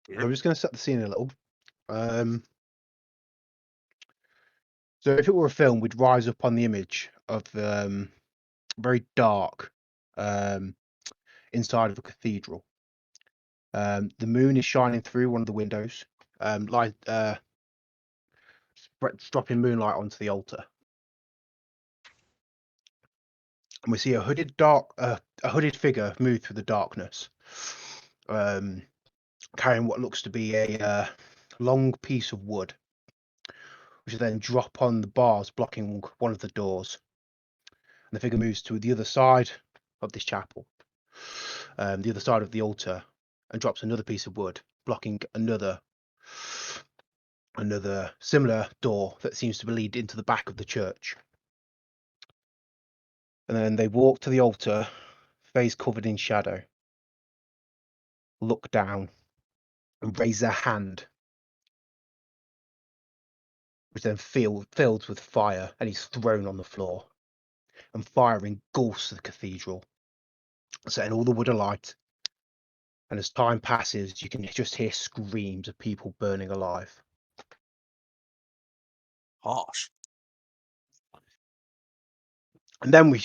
I'm just going to set the scene a little. So if it were a film, we'd rise up on the image of very dark inside of a cathedral. The moon is shining through one of the windows, dropping moonlight onto the altar. And we see a hooded figure move through the darkness, carrying what looks to be a long piece of wood, which will then drop on the bars blocking one of the doors. And the figure moves to the other side of this chapel, the other side of the altar, and drops another piece of wood, blocking another similar door that seems to lead into the back of the church. And then they walk to the altar, face covered in shadow, look down, and raise their hand, which then fills with fire, and he's thrown on the floor. And fire engulfs the cathedral, setting all the wood alight. And as time passes, you can just hear screams of people burning alive. Harsh. And then we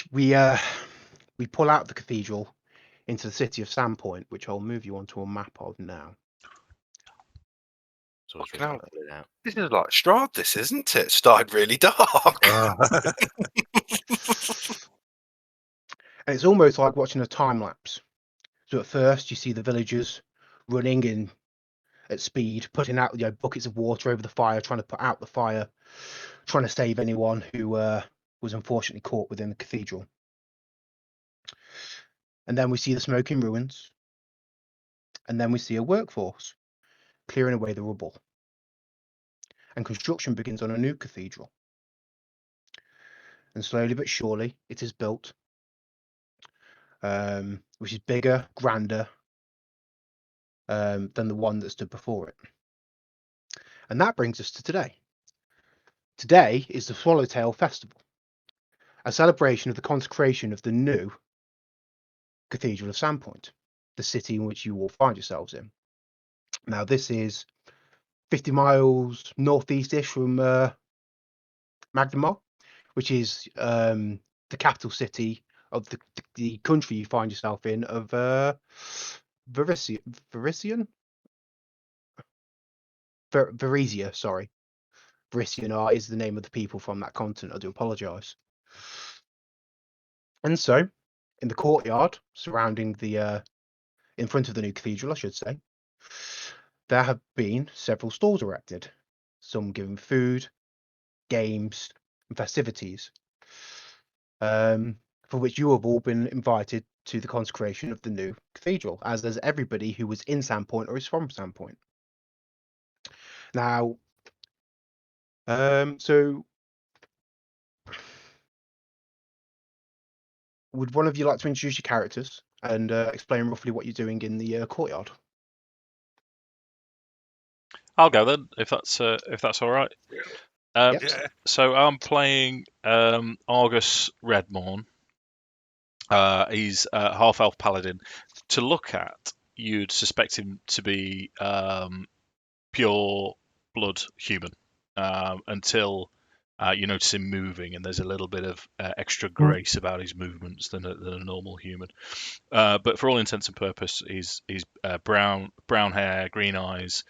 pull out the cathedral into the city of Sandpoint, which I'll move you onto a map of now. So it's Fucking hell. really pull it out. This is like Strahd, this, isn't it? Started really dark. And it's almost like watching a time lapse. So at first you see the villagers running in at speed, putting out buckets of water over the fire, trying to put out the fire, trying to save anyone who was unfortunately caught within the cathedral. And then we see the smoking ruins. And then we see a workforce clearing away the rubble. And construction begins on a new cathedral. And slowly but surely it is built, which is bigger, grander than the one that stood before it. And that brings us to today. Today is the Swallowtail Festival, a celebration of the consecration of the new Cathedral of Sandpoint, the city in which you will find yourselves in. Now, this is 50 miles northeast-ish from Magnemar, which is the capital city of the country you find yourself in of Varisia, sorry. Varisian is the name of the people from that continent. I do apologise. And so, in the courtyard surrounding in front of the new cathedral, I should say, there have been several stalls erected, some giving food, games, and festivities, for which you have all been invited to the consecration of the new cathedral, as does everybody who was in Sandpoint or is from Sandpoint. Now, so would one of you like to introduce your characters and explain roughly what you're doing in the courtyard? I'll go then, if that's all right. Yep. Yeah. So I'm playing Argus Redmourne. He's a half-elf paladin. To look at, you'd suspect him to be pure blood human until you notice him moving, and there's a little bit of extra grace about his movements than a normal human. But for all intents and purposes, he's brown hair, green eyes.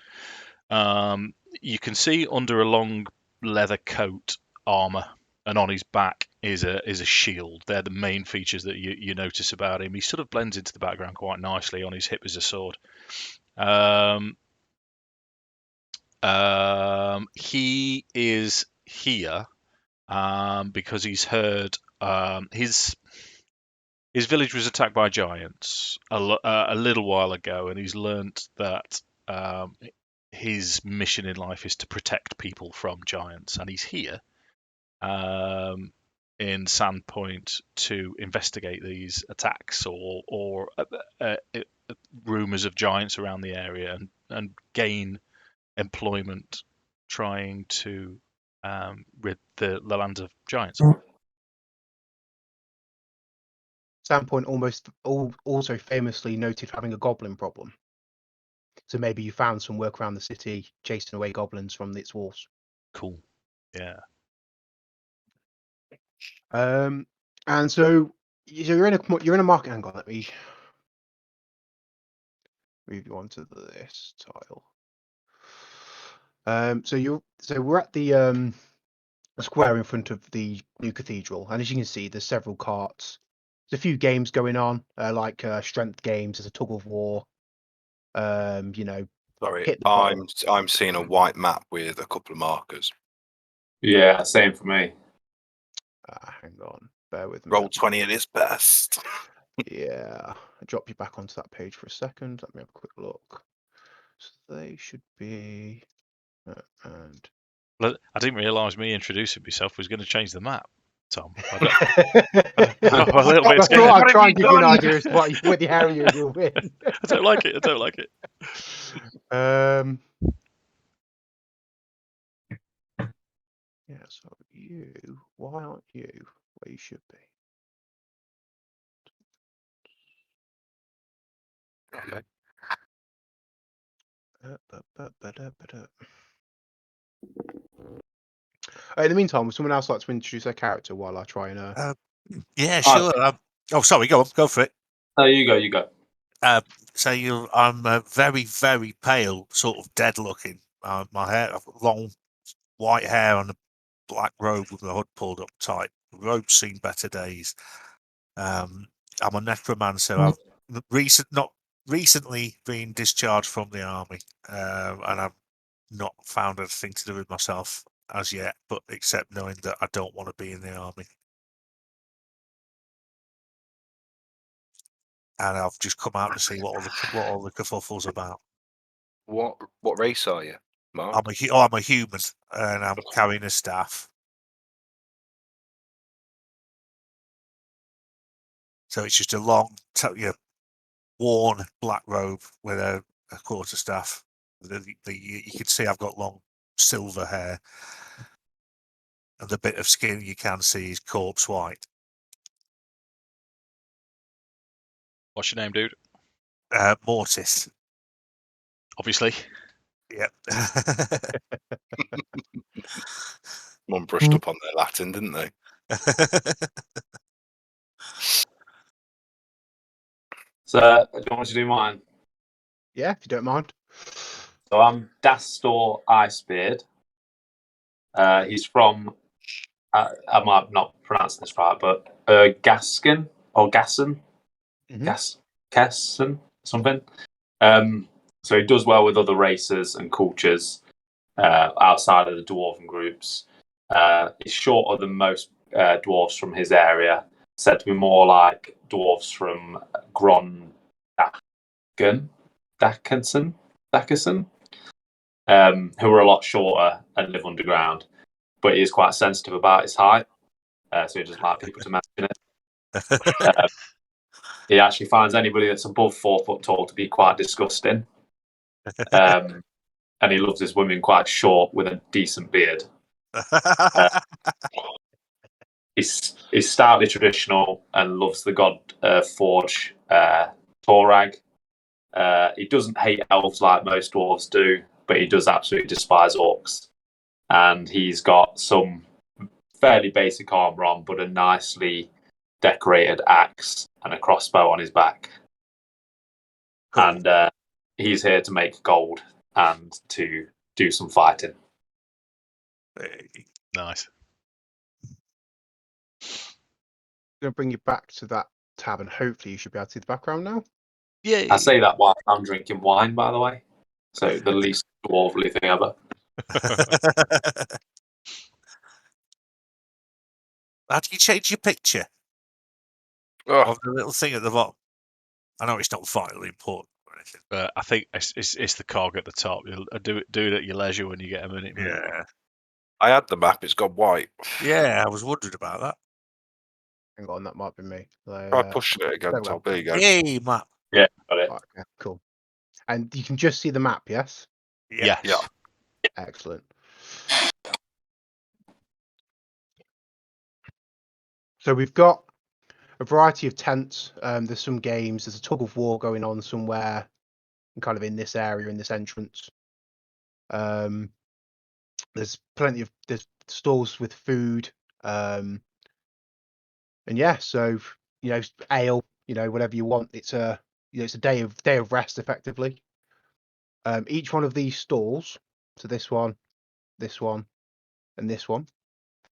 You can see under a long leather coat armor, and on his back is a shield. They're the main features that you notice about him. He sort of blends into the background quite nicely. On his hip is a sword. He is here because he's heard his village was attacked by giants a little while ago, and he's learnt that his mission in life is to protect people from giants, and he's here in Sandpoint to investigate these attacks or rumours of giants around the area and gain employment trying to rid the land of giants. Sandpoint also famously noted having a goblin problem. So maybe you found some work around the city, chasing away goblins from its walls. Cool. Yeah. And so you're in a market. Hang on, let me move you onto this tile. So we're at the square in front of the new cathedral, and as you can see, there's several carts. There's a few games going on, like strength games. There's a tug of war. Sorry, hit the button. I'm seeing a white map with a couple of markers. Yeah, same for me. Hang on, bear with me. Roll 20 at its best. Yeah, I'll drop you back onto that page for a second. Let me have a quick look. So they should be, and Well, I didn't realise me introducing myself was going to change the map, Tom. I'm a little bit I scared. thought I'd try and have you give you an done? idea as to what the area you're in. I don't like it. I don't like it. Yeah, so why aren't you where you should be? Okay. In the meantime, would someone else like to introduce their character while I try and Yeah, sure. Oh, sorry, go on, go for it. Oh, you go, you go. So I'm very, very pale, sort of dead looking. My hair, I've got long white hair on a black robe with the hood pulled up tight. The robe's seen better days. I'm a necromancer. I've not recently been discharged from the army, and I've not found anything to do with myself as yet, but except knowing that I don't want to be in the army. And I've just come out to see what all the kerfuffle's about. What race are you, Mark? I'm a human, and I'm carrying a staff. So it's just a long, worn black robe with a quarterstaff. You can see I've got long silver hair, and the bit of skin you can see is corpse white. What's your name, dude? Mortis. Obviously. Yep. One brushed up on their Latin, didn't they? So, do you want me to do mine? yeah, if you don't mind. So I'm Dastor Icebeard. He's from, I might not pronounce this right, but Gaskin or Gasson, Kesson, something. So he does well with other races and cultures outside of the dwarven groups. He's shorter than most dwarves from his area, said to be more like dwarves from Dackerson, who are a lot shorter and live underground. But he is quite sensitive about his height, so he doesn't like people to mention it. He actually finds anybody that's above 4 foot tall to be quite disgusting. And he loves his women quite short with a decent beard. He's stoutly traditional and loves the god Forge Torag. He doesn't hate elves like most dwarves do, but he does absolutely despise orcs. And he's got some fairly basic armor on, but a nicely decorated axe and a crossbow on his back. Cool. And he's here to make gold and to do some fighting. Nice. I'm going to bring you back to that tab, and hopefully you should be able to see the background now. Yeah. I say that while I'm drinking wine, by the way. So the least dwarfly thing ever. How do you change your picture? Oh, Of the little thing at the bottom. I know it's not vitally important or anything. I think it's the cog at the top. You'll do it at your leisure when you get a minute. Yeah. I had the map. It's got white. Yeah, I was wondering about that. Hang on, that might be me. Try pushing it again, Tom. There you go. Yay, map. Yeah, got it. Right, okay, cool. And you can just see the map, yes? Yes. Yeah. Excellent. So we've got a variety of tents. There's some games. There's a tug of war going on somewhere. kind of in this area, in this entrance. There's plenty of stalls with food, and yeah, so ale, whatever you want. It's a it's a day of rest, effectively. Each one of these stalls, so this one, and this one,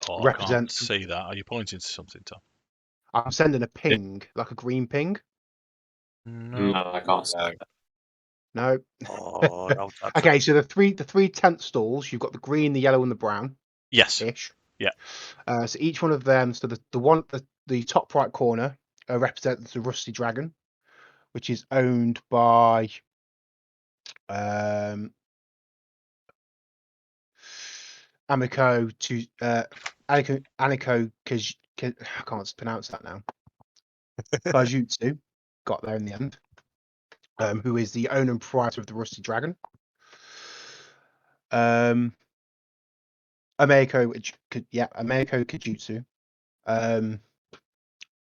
Oh, I can't represents. see that. Are you pointing to something, Tom? I'm sending a ping, like a green ping. No. No, I can't see. No. Oh, no, that's Okay, so the three tent stalls, you've got the green, the yellow, and the brown Yes. ish. Yeah. So each one of them, so the top right corner represents the Rusty Dragon, which is owned by Aniko to Aniko I can't pronounce that now. Kajutsu got there in the end. Who is the owner and proprietor of the Rusty Dragon. Ameko Kajutsu.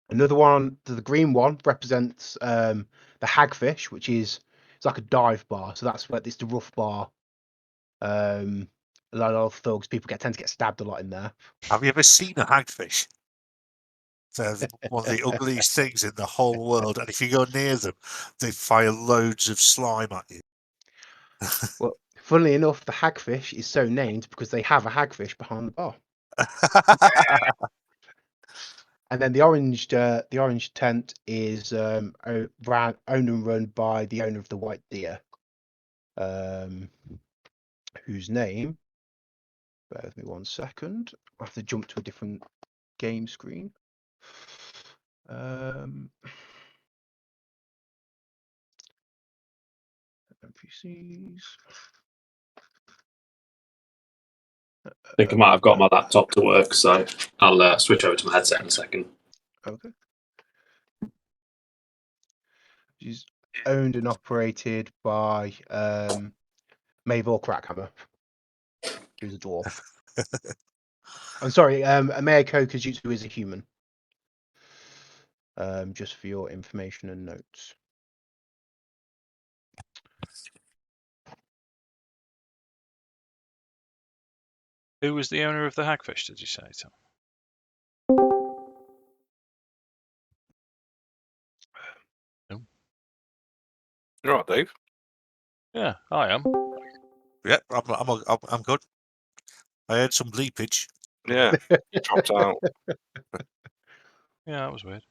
Another one, the green one represents the hagfish, which is it's like a dive bar. So that's where it's the rough bar. A lot of thugs, people tend to get stabbed a lot in there. Have you ever seen a hagfish? They're one of the ugliest things in the whole world, and if you go near them, they fire loads of slime at you. Well, funnily enough, the hagfish is so named because they have a hagfish behind the bar. And then the orange tent is owned and run by the owner of the White Deer, whose name. Bear with me 1 second. I have to jump to a different game screen. NPCs. I think I might have got my laptop to work, so I'll switch over to my headset in a second. Okay. She's owned and operated by Mavor Crackhammer, who's a dwarf. I'm sorry, Ameko Kajutsu is a human. Just for your information and notes. Who was the owner of the hagfish, did you say, Tom? No. You're right, Dave. Yeah, I am. Yeah, I'm good. I heard some bleepage. Yeah, dropped out. Yeah, that was weird.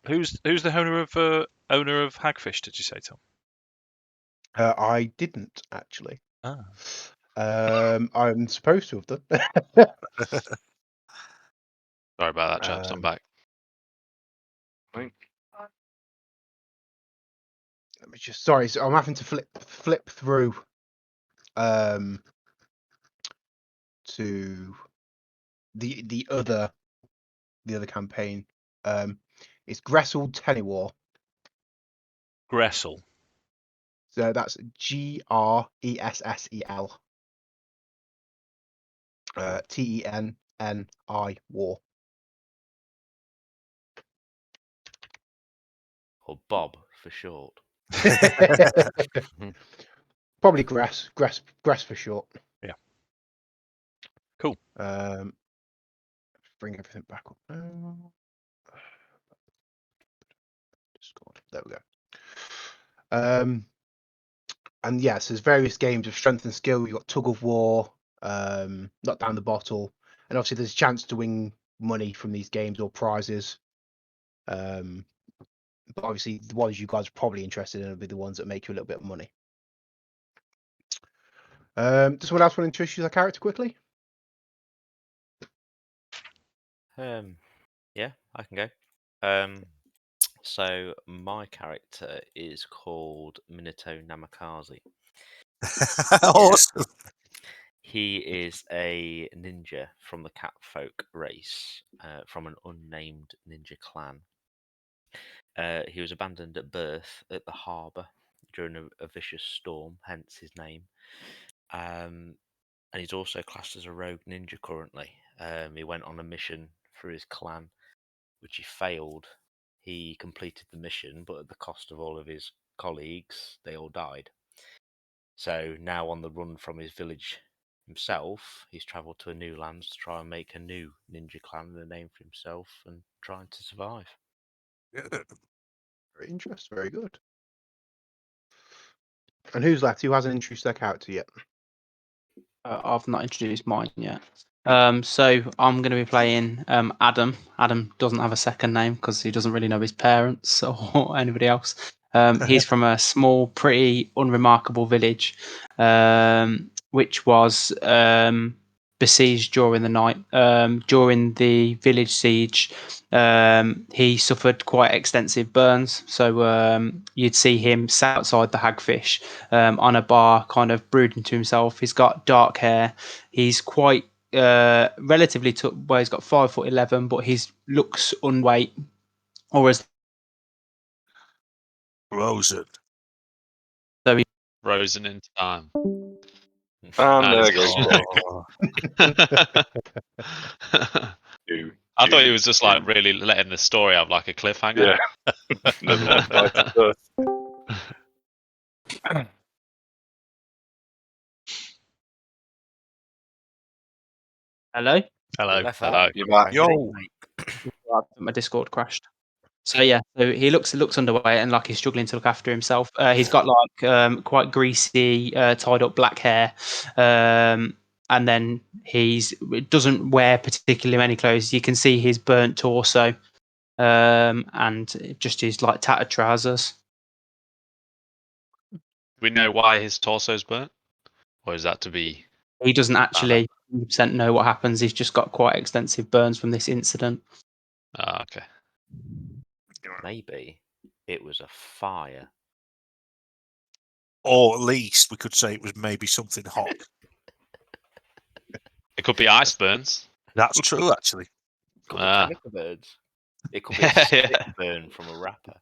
Who's the owner of hagfish, did you say, Tom? I didn't actually. Ah. I'm supposed to have done. Sorry about that, chaps. I'm back. Let me just. Sorry, so I'm having to flip through to the other campaign. It's Gressel Tenniwar. Gressel. So that's Gressel. Tenni War. Or Bob for short. Probably Gress for short. Yeah. Cool. Bring everything back up now. Discord. There we go. And yes, there's various games of strength and skill. You've got tug of war, knock down the bottle, and obviously there's a chance to win money from these games or prizes. But obviously the ones you guys are probably interested in will be the ones that make you a little bit of money. Does someone else want to introduce their character quickly? Yeah, I can go. So my character is called Minato Namikaze. Awesome. He is a ninja from the Catfolk race, from an unnamed ninja clan. He was abandoned at birth at the harbour during a vicious storm, hence his name. And he's also classed as a rogue ninja currently. He went on a mission for his clan, which he failed. He completed the mission, but at the cost of all of his colleagues, they all died. So now on the run from his village himself, he's travelled to a new land to try and make a new ninja clan and a name for himself and trying to survive. Very interesting. Very good. And who's left? Who hasn't introduced their character yet? I've not introduced mine yet. So I'm going to be playing Addam. Addam doesn't have a second name because he doesn't really know his parents or anybody else. He's from a small, pretty unremarkable village, which was besieged during the night. During the village siege, he suffered quite extensive burns. So you'd see him sat outside the Hagfish on a bar, kind of brooding to himself. He's got dark hair. He's quite relatively well, he's got 5'11", but he looks unweight, or as Rosen. though he Rosen in time. And there That's goes cool. Jake. I thought he was just like really letting the story have like a cliffhanger. Yeah. Nice stuff. hello. Hello. Left Hello. out. You're back. Yo. My Discord crashed. So yeah, so he looks underweight and like he's struggling to look after himself. He's got like quite greasy, tied up black hair, and then doesn't wear particularly many clothes. You can see his burnt torso, and just his like tattered trousers. Do we know why his torso's burnt? Or is that to be... He doesn't actually 100% know what happens. He's just got quite extensive burns from this incident. Ah, okay. Maybe it was a fire. Or at least we could say it was maybe something hot. It could be ice burns. That's true, actually. Could be Ah. chemical birds. It could be a stick burn from a rapper.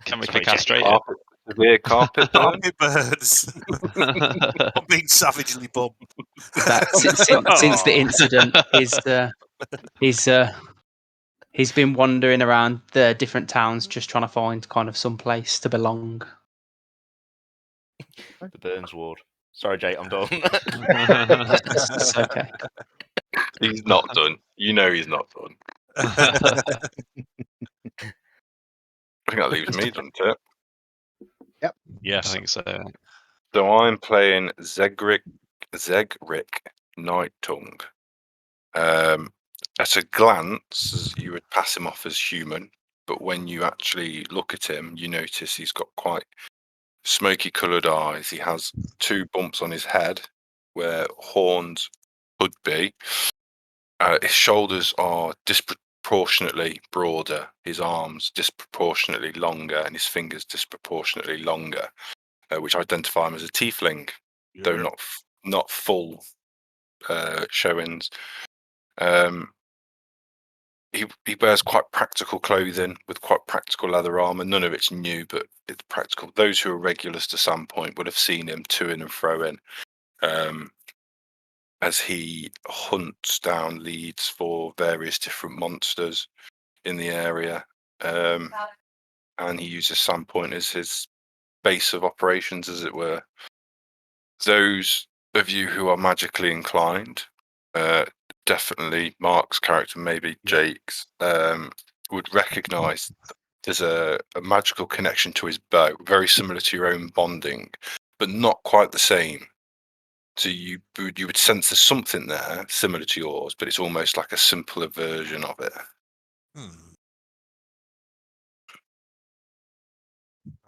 Chemically Sorry, Jake. castrated. Severe carpet burn. Carpet birds. I'm being savagely bummed. That since the incident, he's been wandering around the different towns just trying to find kind of some place to belong. The Burns Ward. Sorry, Jake, I'm done. It's okay. He's not done. You know he's not done. I think that leaves me, doesn't it? Yes. I think so. So I'm playing Zegric Nighttongue. At a glance, you would pass him off as human, but when you actually look at him, you notice he's got quite smoky coloured eyes. He has 2 bumps on his head where horns could be. His shoulders are disproportionately broader, his arms disproportionately longer, and his fingers disproportionately longer, which identify him as a tiefling, though not full showings. He wears quite practical clothing with quite practical leather armor. None of it's new, but it's practical. Those who are regulars to Sandpoint would have seen him to-ing and fro-ing as he hunts down leads for various different monsters in the area. And he uses Sandpoint as his base of operations, as it were. Those of you who are magically inclined, definitely Mark's character, maybe Jake's, would recognise there's a magical connection to his bow, very similar to your own bonding, but not quite the same. So you would sense there's something there similar to yours, but it's almost like a simpler version of it.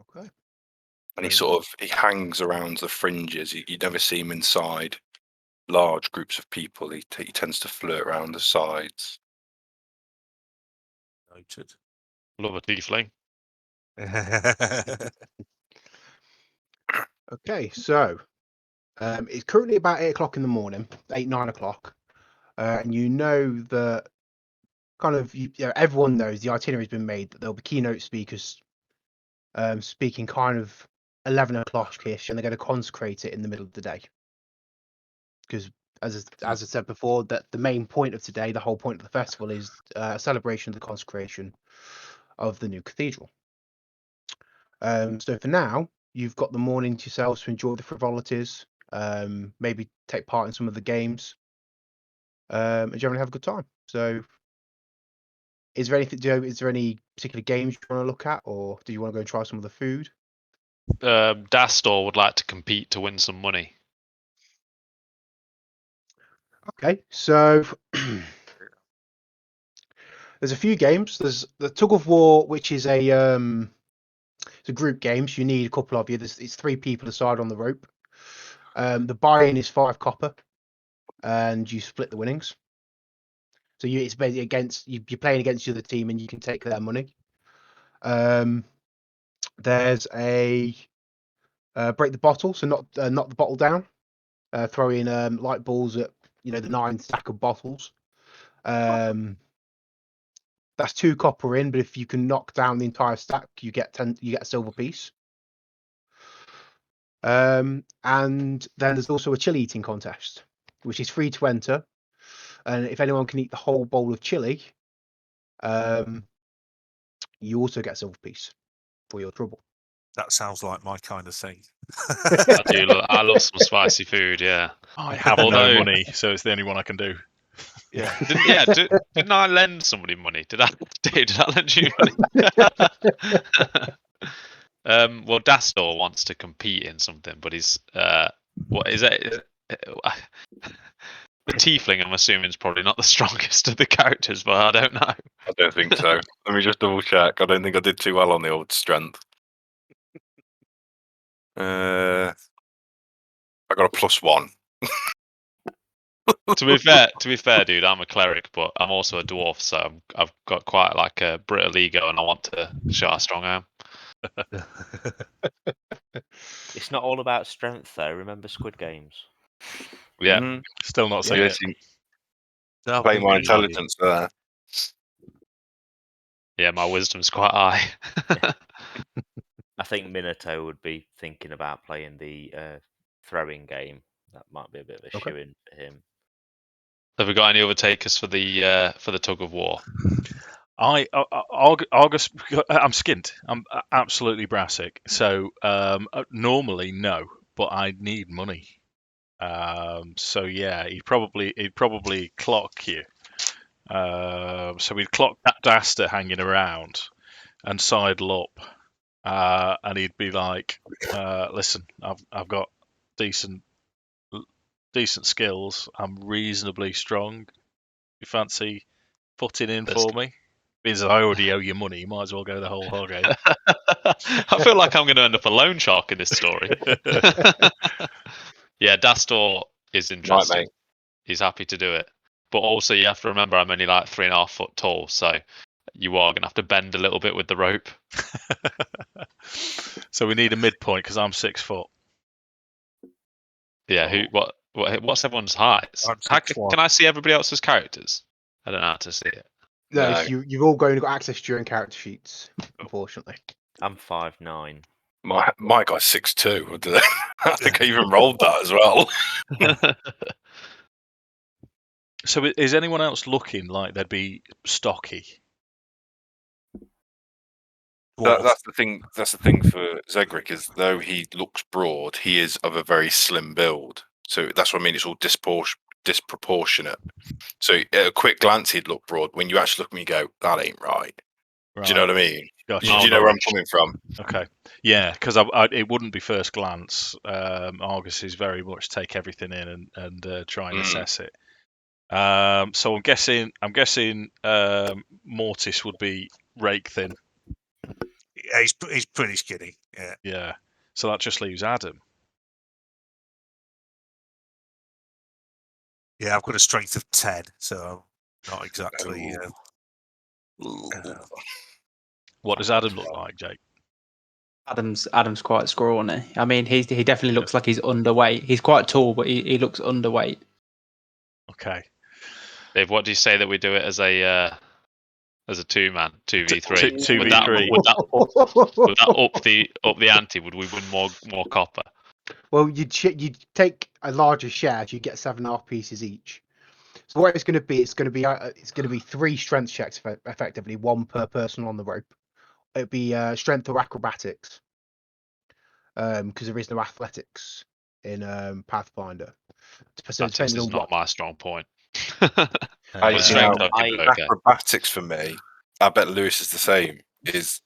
Okay. And he hangs around the fringes. You never see him inside large groups of people. He tends to flirt around the sides. Noted. Love a tiefling. Okay, so it's currently about 8 o'clock in the morning, 9 o'clock, and you know that kind of everyone knows the itinerary has been made, that there'll be keynote speakers speaking kind of 11 o'clock-ish, and they're going to consecrate it in the middle of the day. Because as I said before, that the main point of today, the whole point of the festival, is a celebration of the consecration of the new cathedral. So for now, you've got the morning to yourselves to enjoy the frivolities, maybe take part in some of the games, and generally have a good time. So, is there anything? Is there any particular games you want to look at, or do you want to go and try some of the food? Dastor would like to compete to win some money. Okay, so there's a few games. There's the Tug of War, which is it's a group game. So you need a couple of you. It's 3 people aside on the rope. The buy-in is 5 copper, and you split the winnings. So it's basically you're playing against the other team, and you can take their money. There's a break the bottle, so knock the bottle down. Throw in light balls at the 9 stack of bottles. That's 2 copper in, but if you can knock down the entire stack, you get a silver piece. And then there's also a chili eating contest, which is free to enter. And if anyone can eat the whole bowl of chili, you also get a silver piece for your trouble. That sounds like my kind of thing. I do. I love some spicy food. Yeah. I have no money, so it's the only one I can do. Yeah. Didn't I lend somebody money? Did I lend you money? Well, Dastor wants to compete in something, but he's what is it? The tiefling, I'm assuming, is probably not the strongest of the characters, but I don't know. I don't think so. Let me just double check. I don't think I did too well on the old strength. I got a +1. To be fair, dude, I'm a cleric, but I'm also a dwarf, so I've got quite like a brittle ego, and I want to show how strong I am. It's not all about strength, though. Remember Squid Games? Yeah. Still not Yeah, seeing it. play my intelligence there. Yeah, my wisdom's quite high. I think Minato would be thinking about playing the throwing game. That might be a bit of a shoe-in for him. Have we got any other takers for the tug of war? August, I'm skint. I'm absolutely brassic. So normally no, but I need money. So yeah, he'd probably clock you. So we'd clock Dastor hanging around and sidle up, and he'd be like, "Listen, I've got decent skills. I'm reasonably strong. You fancy putting in for me? Because I already owe you money. You might as well go the whole hog, eh?" I feel like I'm going to end up a loan shark in this story. Yeah, Dastor is interested. Right, mate. He's happy to do it. But also, you have to remember I'm only like 3.5 foot tall, so you are going to have to bend a little bit with the rope. So we need a midpoint because I'm 6 foot. Yeah, what's everyone's heights? Can I see everybody else's characters? I don't know how to see it. No, you've all got access to your own character sheets, unfortunately. I'm 5'9". My guy's 6'2". I think I even rolled that as well. So is anyone else looking like they'd be stocky? That's the thing. That's the thing for Zegric, is though he looks broad, he is of a very slim build. So that's what I mean. It's all disproportionate. So at a quick glance, he'd look broad. When you actually look at me, and go, "That ain't right." Do you know what I mean? Gotcha. Do you know where I'm coming from? Okay. Yeah, because it wouldn't be first glance. Argus is very much take everything in and try and assess it. So I'm guessing Mortis would be rake thin. Yeah, he's pretty skinny. Yeah. Yeah. So that just leaves Addam. Yeah, I've got a strength of 10, so I'm not exactly. What does Addam look like, Jake? Addam's quite scrawny. I mean, he definitely looks like he's underweight. He's quite tall, but he looks underweight. Okay. Dave, what do you say that we do it as a 2-man 2v3? 2v3. Would that up the ante? Would we win more copper? Well, you'd take a larger share. You get 7.5 pieces each. So what it's going to be 3 strength checks effectively, 1 per person on the rope. It'd be strength or acrobatics. because there is no athletics in Pathfinder. So That depending is on not what, my strong point. I, But you know, strength, I'll give it okay. acrobatics for me, I bet Lewis is the same, is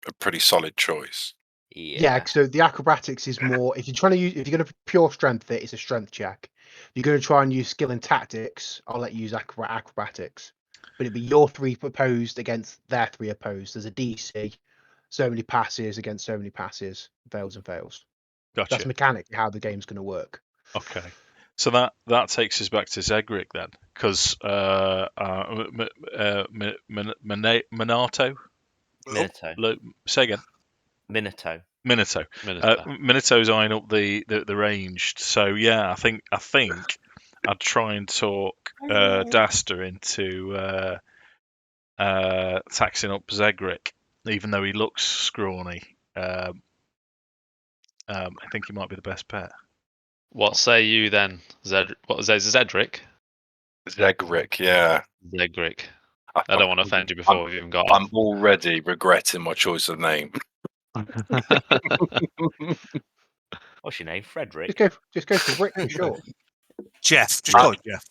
a pretty solid choice. yeah. So the acrobatics is more if you're trying to use, if you're going to pure strength it, it's a strength check. If you're going to try and use skill and tactics, I'll let you use acrobatics. But it'd be your 3 opposed against their 3 opposed. There's a DC, so many passes against so many passes, fails and fails. Gotcha. That's mechanically how the game's going to work. Okay. So that takes us back to Zegric then, because Minato. Say again. Minato. Minato's eyeing up the ranged. So yeah, I think I'd try and talk Dastor into taxing up Zegric, even though he looks scrawny. I think he might be the best bet. What say you then, Zedric? What was that, Zedric? Zegric, yeah. Zegric. I don't want to offend you before we've even got. I'm already regretting my choice of name. What's your name? Frederick? Just go for Rick for short. Jeff, just call it Jeff.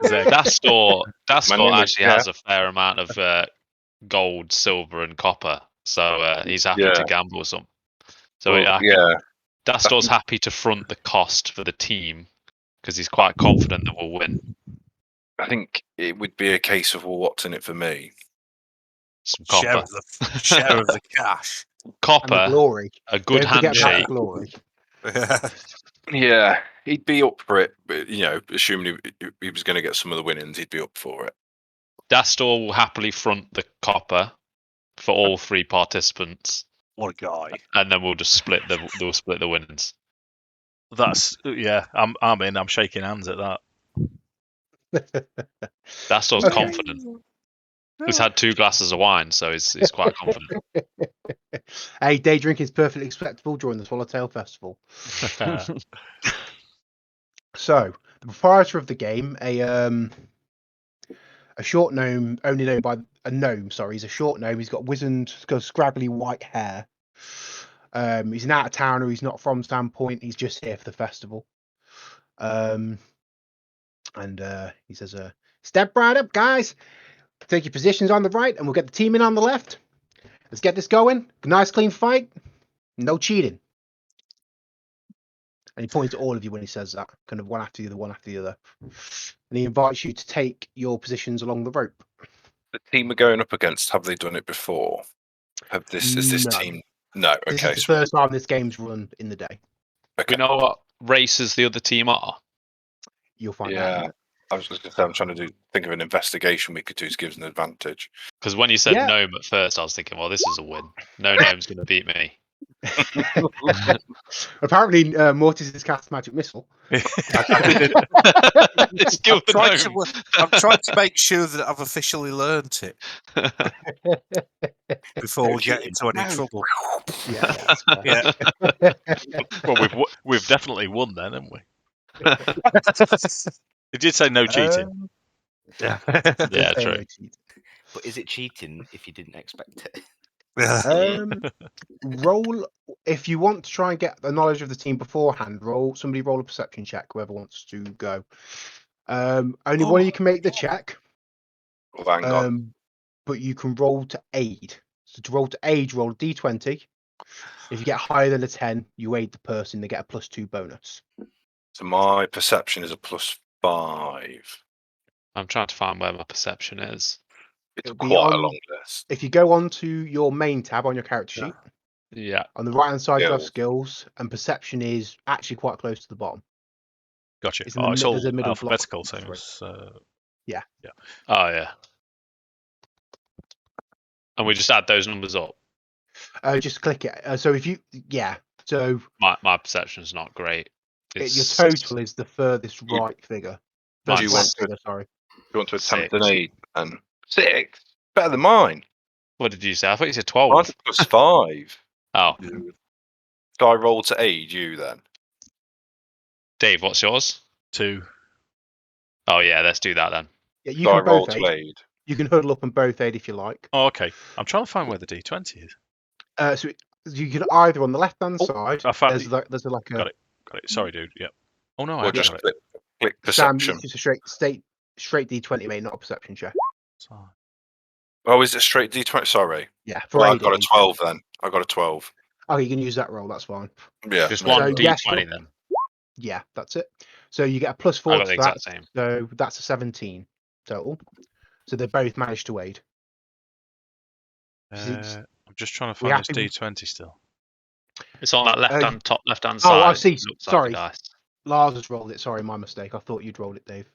Dastor name is actually has Jeff. a fair amount of gold, silver, and copper, so he's happy to gamble some. So Dastor's happy to front the cost for the team because he's quite confident that we'll win. I think it would be a case of, well, what's in it for me? Some copper. Share of the cash. Copper, and the glory. a good Don't forget about handshake. the glory. Yeah, he'd be up for it, but, you know, assuming he was going to get some of the winnings, he'd be up for it. Dastor will happily front the copper for all 3 participants. What a guy! And then we'll just split the winnings. That's I'm in. I'm shaking hands at that. Dastor's confident. He's had 2 glasses of wine, so he's quite confident. Hey, day drinking is perfectly acceptable during the Swallowtail Festival. So, the proprietor of the game, a short gnome, only known by a gnome. Sorry, he's a short gnome. He's got wizened, scrabbly white hair. He's an out of towner. He's not from Standpoint. He's just here for the festival. And he says, "Step right up, guys. Take your positions on the right, and we'll get the team in on the left. Let's get this going. Nice, clean fight. No cheating." And he points at all of you when he says that, kind of one after the other. And he invites you to take your positions along the rope. The team we're going up against, have they done it before? Is this team? No, okay. This is the first time this game's run in the day. Okay. We know what races the other team are? You'll find out. Yeah. I was just going to say, I'm trying to think of an investigation we could do to give us an advantage. Because when you said gnome at first, I was thinking, well, this is a win. No gnome's going to beat me. Apparently, Mortis has cast magic missile. I'm trying to make sure that I've officially learnt it before we get into any trouble. Yeah. Well, we've definitely won then, haven't we? It did say no cheating. Yeah, true. But is it cheating if you didn't expect it? Roll if you want to try and get the knowledge of the team beforehand. Roll a perception check. Whoever wants to go. Only one of you can make the check. But you can roll to aid. So to roll to aid, roll a d20. If you get higher than a 10, you aid the person. They get a +2 bonus. So my perception is a +5. I'm trying to find where my perception is. It's quite a long list. If you go on to your main tab on your character sheet, on the right hand side, you have skills, and perception is actually quite close to the bottom. Gotcha. It's all alphabetical, so yeah. Oh yeah. And we just add those numbers up. Just click it. So if you, so my perception's not great. Your total is the furthest right figure. Do you want to attempt an aid? And 6? Better than mine. What did you say? I thought you said 12. Mine's +5. Oh. So I roll to aid you then. Dave, what's yours? 2. Oh yeah, let's do that then. Yeah, you can both aid. You can huddle up and both aid if you like. Oh, okay. I'm trying to find where the D20 is. So You can either on the left-hand Oh, side. I found There's like a. Got it. Got it. Sorry, dude. Yep. Oh no, I Or haven't just got it. click Sam, perception. it's just a straight D20, mate, not a perception check. Sorry. Oh, is it straight D20? Sorry. Yeah, for Well, AD. I've got a 12 then. I got a 12. Oh, you can use that roll. That's fine. Yeah. Just yeah. one So, yes, D20 then. Yeah, that's it. So you get a +4 I got to the that. exact same. So that's a 17 total. So they both managed to aid. I'm just trying to We find this happy with- D20 still. It's on that top left hand Oh, side. I see. It looks like Sorry. the dice. Lars has rolled it. Sorry, my mistake. I thought you'd rolled it, Dave.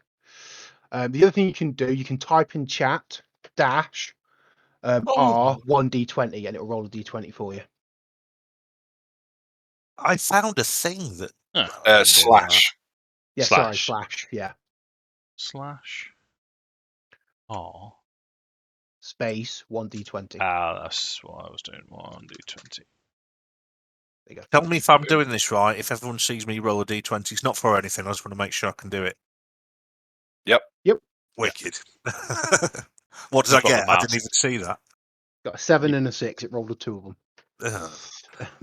The other thing you can do, you can type in chat dash R1D20 and it'll roll a D20 for you. I found a thing that. Slash. Yeah, sorry, slash. Yeah. Slash R. Space 1D20. Ah, that's what I was doing. 1D20. There you go. Tell me if I'm doing this right. If everyone sees me roll a d20, it's not for anything. I just want to make sure I can do it. Yep. Wicked. What did I I've got get? the I mouse. didn't even see that. Got a 7 and a 6. It rolled a 2 of them. Ugh.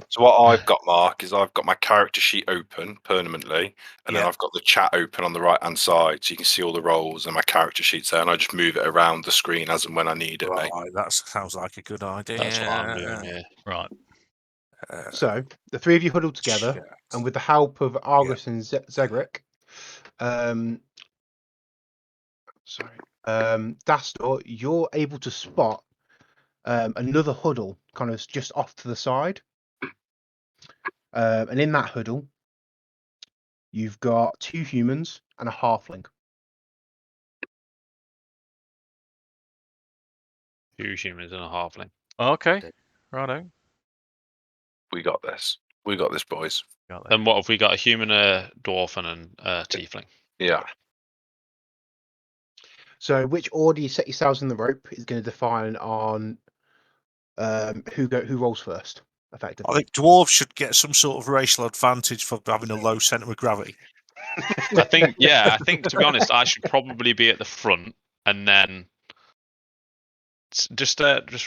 So what I've got, Mark, is I've got my character sheet open permanently, and then Yeah. I've got the chat open on the right-hand side, so you can see all the roles and my character sheets there, and I just move it around the screen as and when I need it, mate. Right, that sounds like a good idea. That's what I'm doing, yeah. Right. So the three of you huddled together, Chat. and with the help of Argus and Zegric, Dastor, you're able to spot another huddle kind of just off to the side. And in that huddle, you've got 2 humans and a halfling. Two humans and a halfling. Okay. Righto. We got this. We got this, boys. Got that. Then what have we got? A human, a dwarf, and a tiefling. Yeah. So which order you set yourselves in the rope is going to define on who rolls first, effectively. I think dwarves should get some sort of racial advantage for having a low centre of gravity. I think, to be honest, I should probably be at the front, and then just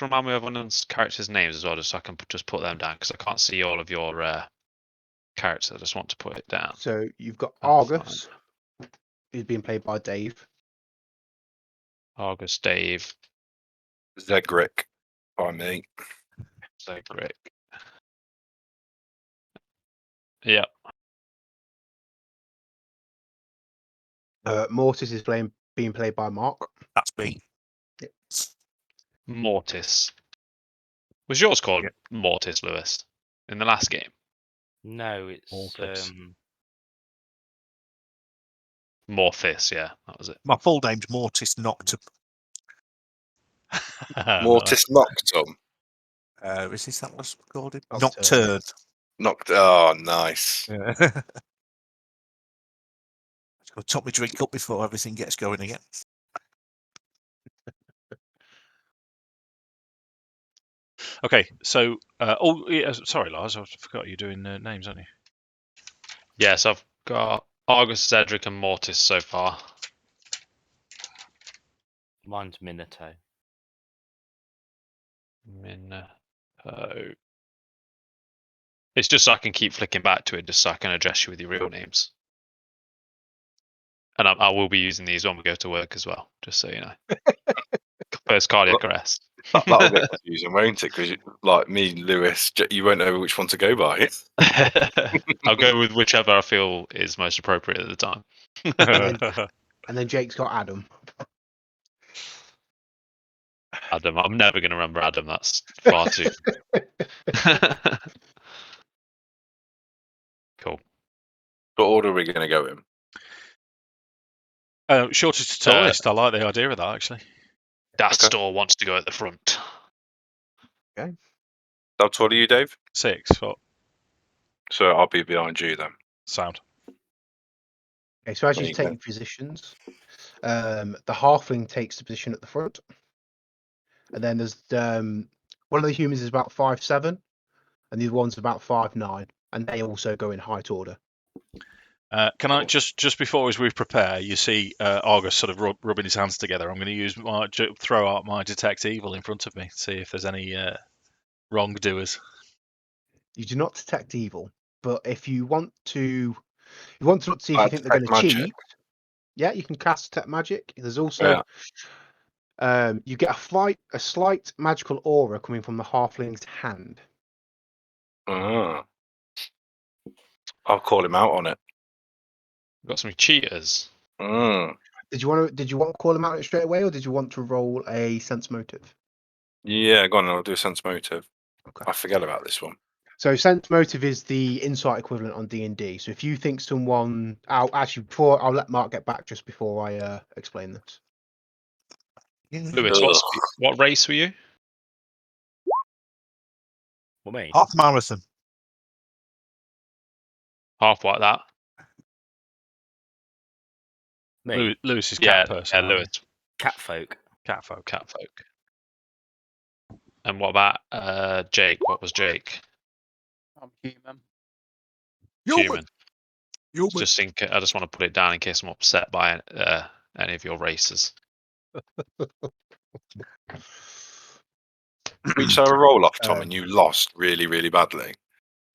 remind me of everyone's characters' names as well, just so I can just put them down because I can't see all of your characters. I just want to put it down. So you've got That's Argus, who's being played by Dave. Argus, Dave, Zegric by me. Zegric. Yeah. Mortis is being played by Mark. That's me. Mortis. Was yours called Mortis, Lewis, in the last game? No, it's Mortis. Mortis, yeah, that was it. My full name's Mortis Nocturn. Mortis Nocturn. Is this that what's called? It? Nocturn. Nocturn. Oh, nice. Yeah. Just got to top my drink up before everything gets going again. Okay, so sorry, Lars, I forgot you're doing names, aren't you? Yes, I've got Argus, Cedric, and Mortis so far. Mine's Minato. Minato. It's just so I can keep flicking back to it, just so I can address you with your real names. And I will be using these when we go to work as well, just so you know. First cardiac arrest. That'll get confusing, won't it? Because like me, Lewis, you won't know which one to go by. I'll go with whichever I feel is most appropriate at the time. And then Jake's got Addam. Addam. I'm never going to remember Addam. That's far too. Cool. What order are we going to go in? Shortest to tallest. I like the idea of that, actually. Dastor wants to go at the front. Okay. How tall are you, Dave? 6 foot. So I'll be behind you then. Sound. Okay, so as There you you take go. your positions, the halfling takes the position at the front. And then there's one of the humans is about 5'7", and the other one's about 5'9", and they also go in height order. Can I just before as we prepare, you see Argus sort of rubbing his hands together. I'm going to use throw out my detect evil in front of me, see if there's any wrongdoers. You do not detect evil, but if you want to look to see if I you think they're going to detect magic. cheat, yeah, you can cast detect magic. There's also you get a slight magical aura coming from the halfling's hand. I'll call him out on it. Got some cheaters. Did you want to call him out straight away, or did you want to roll a sense motive? Yeah, go on. I'll do a sense motive. Okay. I forget about this one. So sense motive is the insight equivalent on D&D. So if you think someone, I'll let Mark get back just before I explain this. Lewis, what race were you? What, me? Half marathon. Half like that. Me? Lewis is cat person. Yeah, Lewis. Catfolk. Catfolk. And what about Jake? What was Jake? I'm human. Human. Human. Just think. I just want to put it down in case I'm upset by any of your races. We saw a roll off, Tom, and you lost really, really badly.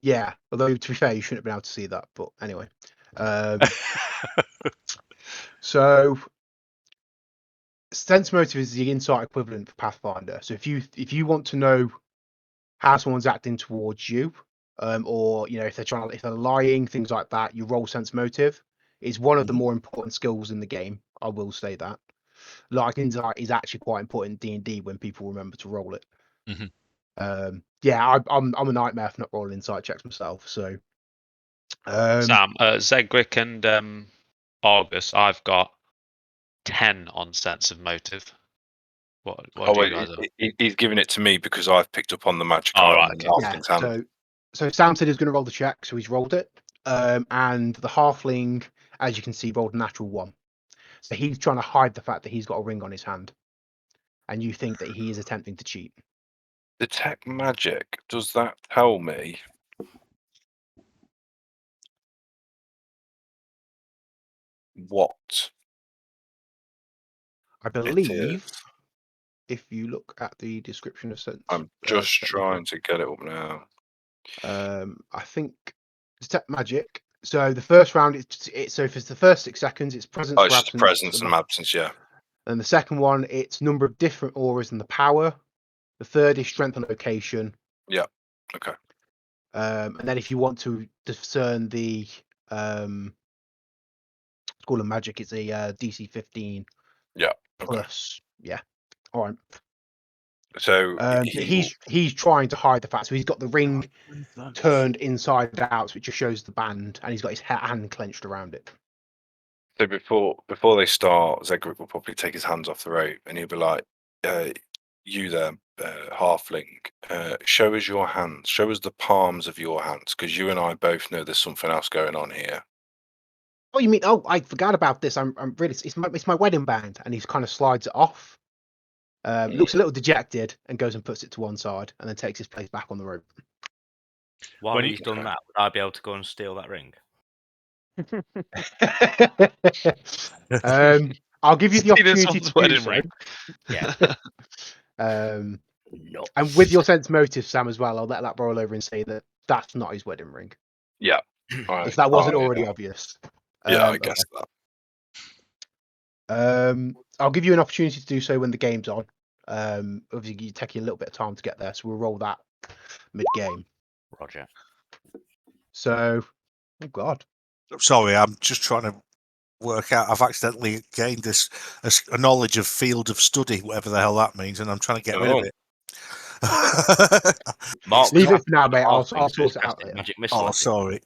Yeah, although to be fair, you shouldn't have been able to see that. But anyway, so sense motive is the insight equivalent for Pathfinder. So if you want to know how someone's acting towards you, or if they're lying, things like that, you roll sense motive. It's one of the more important skills in the game. I will say that. Like insight is actually quite important in D&D when people remember to roll it. Mm-hmm. Yeah, I'm a nightmare for not rolling insight checks myself. So Sam, Zegric and Argus, I've got 10 on sense of motive. What do you guys have? He's giving it to me because I've picked up on the magic Oh, item right, in the okay. halfling's hand. So Sam said he was going to roll the check, so he's rolled it. And the halfling, as you can see, rolled a natural 1. So he's trying to hide the fact that he's got a ring on his hand, and you think that he is attempting to cheat. Detect magic. Does that tell me what I believe if you look at the description of sense, I'm just trying to get it up now. I think detect magic. So the first round, so if it's the first 6 seconds, it's presence Oh, or it's absence. presence and absence, yeah. And the second one, it's number of different auras and the power. The third is strength and location. Yeah. Okay. And then if you want to discern the School of Magic, it's a DC 15. Yeah. Plus. Yeah. All right. So he's trying to hide the fact. So he's got the ring turned inside out, which just shows the band, and he's got his hand clenched around it. So before they start, Zegric will probably take his hands off the rope, and he'll be like, "You there, halfling? Show us your hands. Show us the palms of your hands, because you and I both know there's something else going on here." Oh, you mean? Oh, I forgot about this. I'm really. It's my wedding band, and he kind of slides it off. Looks a little dejected and goes and puts it to one side, and then takes his place back on the rope. While he's done that, would I be able to go and steal that ring? I'll give you the opportunity to do so. Ring. Yeah. And with your sense motive, Sam, as well, I'll let that roll over and say that that's not his wedding ring. Yeah. If that wasn't already obvious. Yeah, I guess that. I'll give you an opportunity to do so when the game's on. Obviously, you take you a little bit of time to get there, so we'll roll that mid-game. Roger. So, oh god. Sorry, I'm just trying to work out. I've accidentally gained a knowledge of field of study, whatever the hell that means, and I'm trying to get rid of it. Mark, leave it for now, mate. I'll sort it out later. Magic missile. Oh, sorry.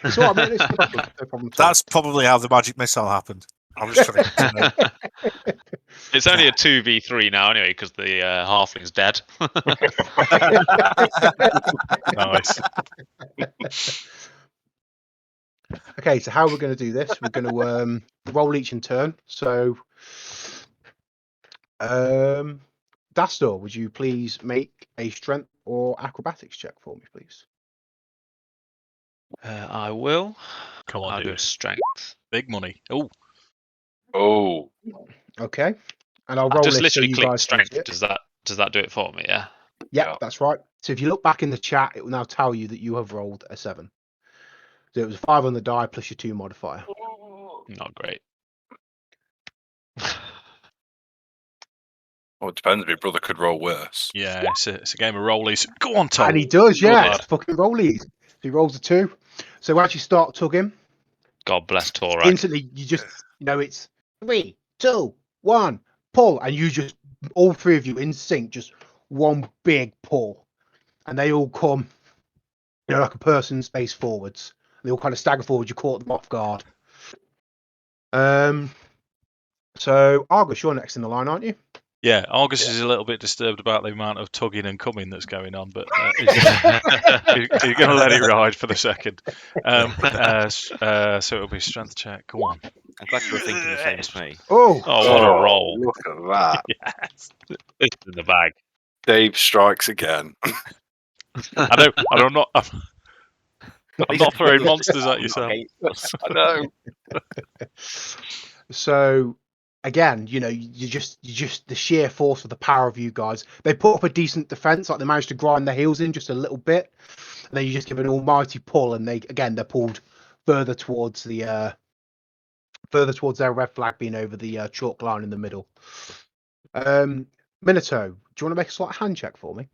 It's all right, mate. No problem. That's probably how the magic missile happened. I was trying to know. It's only a 2v3 now anyway, because the halfling's dead. Nice. Okay, so how we're going to do this? We're going to roll each in turn. So, Dastor, would you please make a strength or acrobatics check for me, please? I will. Come on, I'll do dude. a strength. Big money. Oh. Oh. Okay. And I'll I roll just this so literally you click guys can strength. see it. Does that do it for me? Yeah. Yeah, that's right. So if you look back in the chat, it will now tell you that you have rolled a 7. So it was 5 on the die plus your 2 modifier. Not great. Well, it depends if your brother could roll worse. Yeah, it's a game of rollies. Go on, Tom. And he does, Good yeah. lad. It's fucking rollies. He rolls a 2. So as you start tugging, God bless Torag. instantly you just, it's 3, 2, 1, pull. And you just, all 3 of you in sync, just one big pull. And they all come, like a person face forwards. They all kind of stagger forward. You caught them off guard. So Argus, you're next in the line, aren't you? Yeah, Argus is a little bit disturbed about the amount of tugging and coming that's going on, but he's going to let it ride for the second. So it'll be a strength check. Go on. I'm glad you were thinking the same as me. Oh, what a roll. Look at that. Yes. It's in the bag. Dave strikes again. I'm not throwing monsters at yourself. I know. So again, you just the sheer force of the power of you guys. They put up a decent defense, like they managed to grind their heels in just a little bit, and then you just give an almighty pull, and they're pulled further towards their red flag being over the chalk line in the middle. Minato, do you want to make a sleight of hand check for me?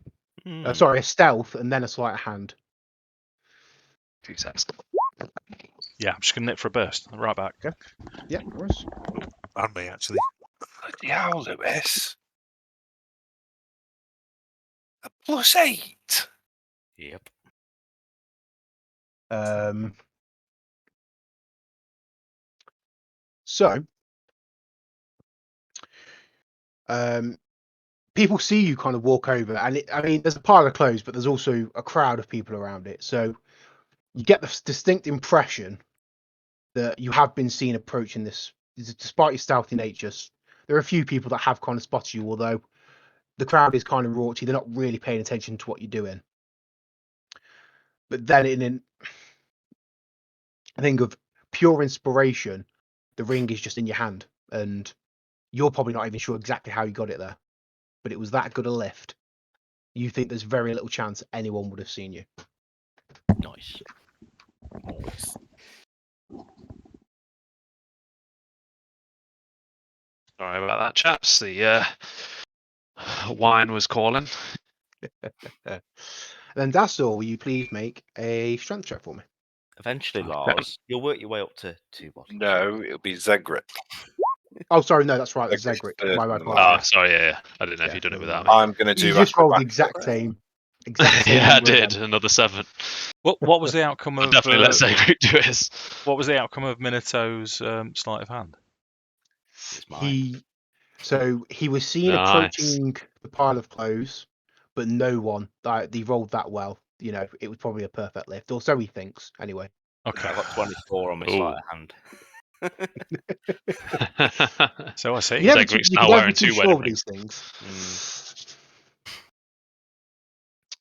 Sorry, a stealth and then a sleight of hand. 2 seconds. Yeah, I'm just going to nip for a burst. I'm right back. Okay. Yeah, no worries. And me, actually. Bloody hell, Lewis. A +8. Yep. So, people see you kind of walk over, and there's a pile of clothes, but there's also a crowd of people around it. So you get the distinct impression that you have been seen approaching this, despite your stealthy nature. There are a few people that have kind of spotted you, although the crowd is kind of raunchy. They're not really paying attention to what you're doing. But then in a thing of pure inspiration, the ring is just in your hand, and you're probably not even sure exactly how you got it there. But it was that good a lift. You think there's very little chance anyone would have seen you. Nice. Sorry about that, chaps. The wine was calling. Then Dastor, will you please make a strength check for me? Eventually, Lars, you'll work your way up to 2 bottles. No, it'll be Zegric. Oh, sorry, no, that's right. It's Zegric's Zegric. third My in bad. the Oh, line. sorry, yeah. I didn't know if Yeah. you'd done it without me. I'm going to do You just rolled the acrobatics. exact same. Yeah, I roll did. then. Another 7. What was the outcome I'll of? definitely let Zegric do his. What was the outcome of Minato's sleight of hand? It's mine. He was seen Nice. approaching the pile of clothes, but no one. He rolled that well. It was probably a perfect lift, or so he thinks. Anyway. Okay. I got 24 on my sleight of hand. So I see. You never Zegric's you now can never wearing be too 2 sure wedding of rings. these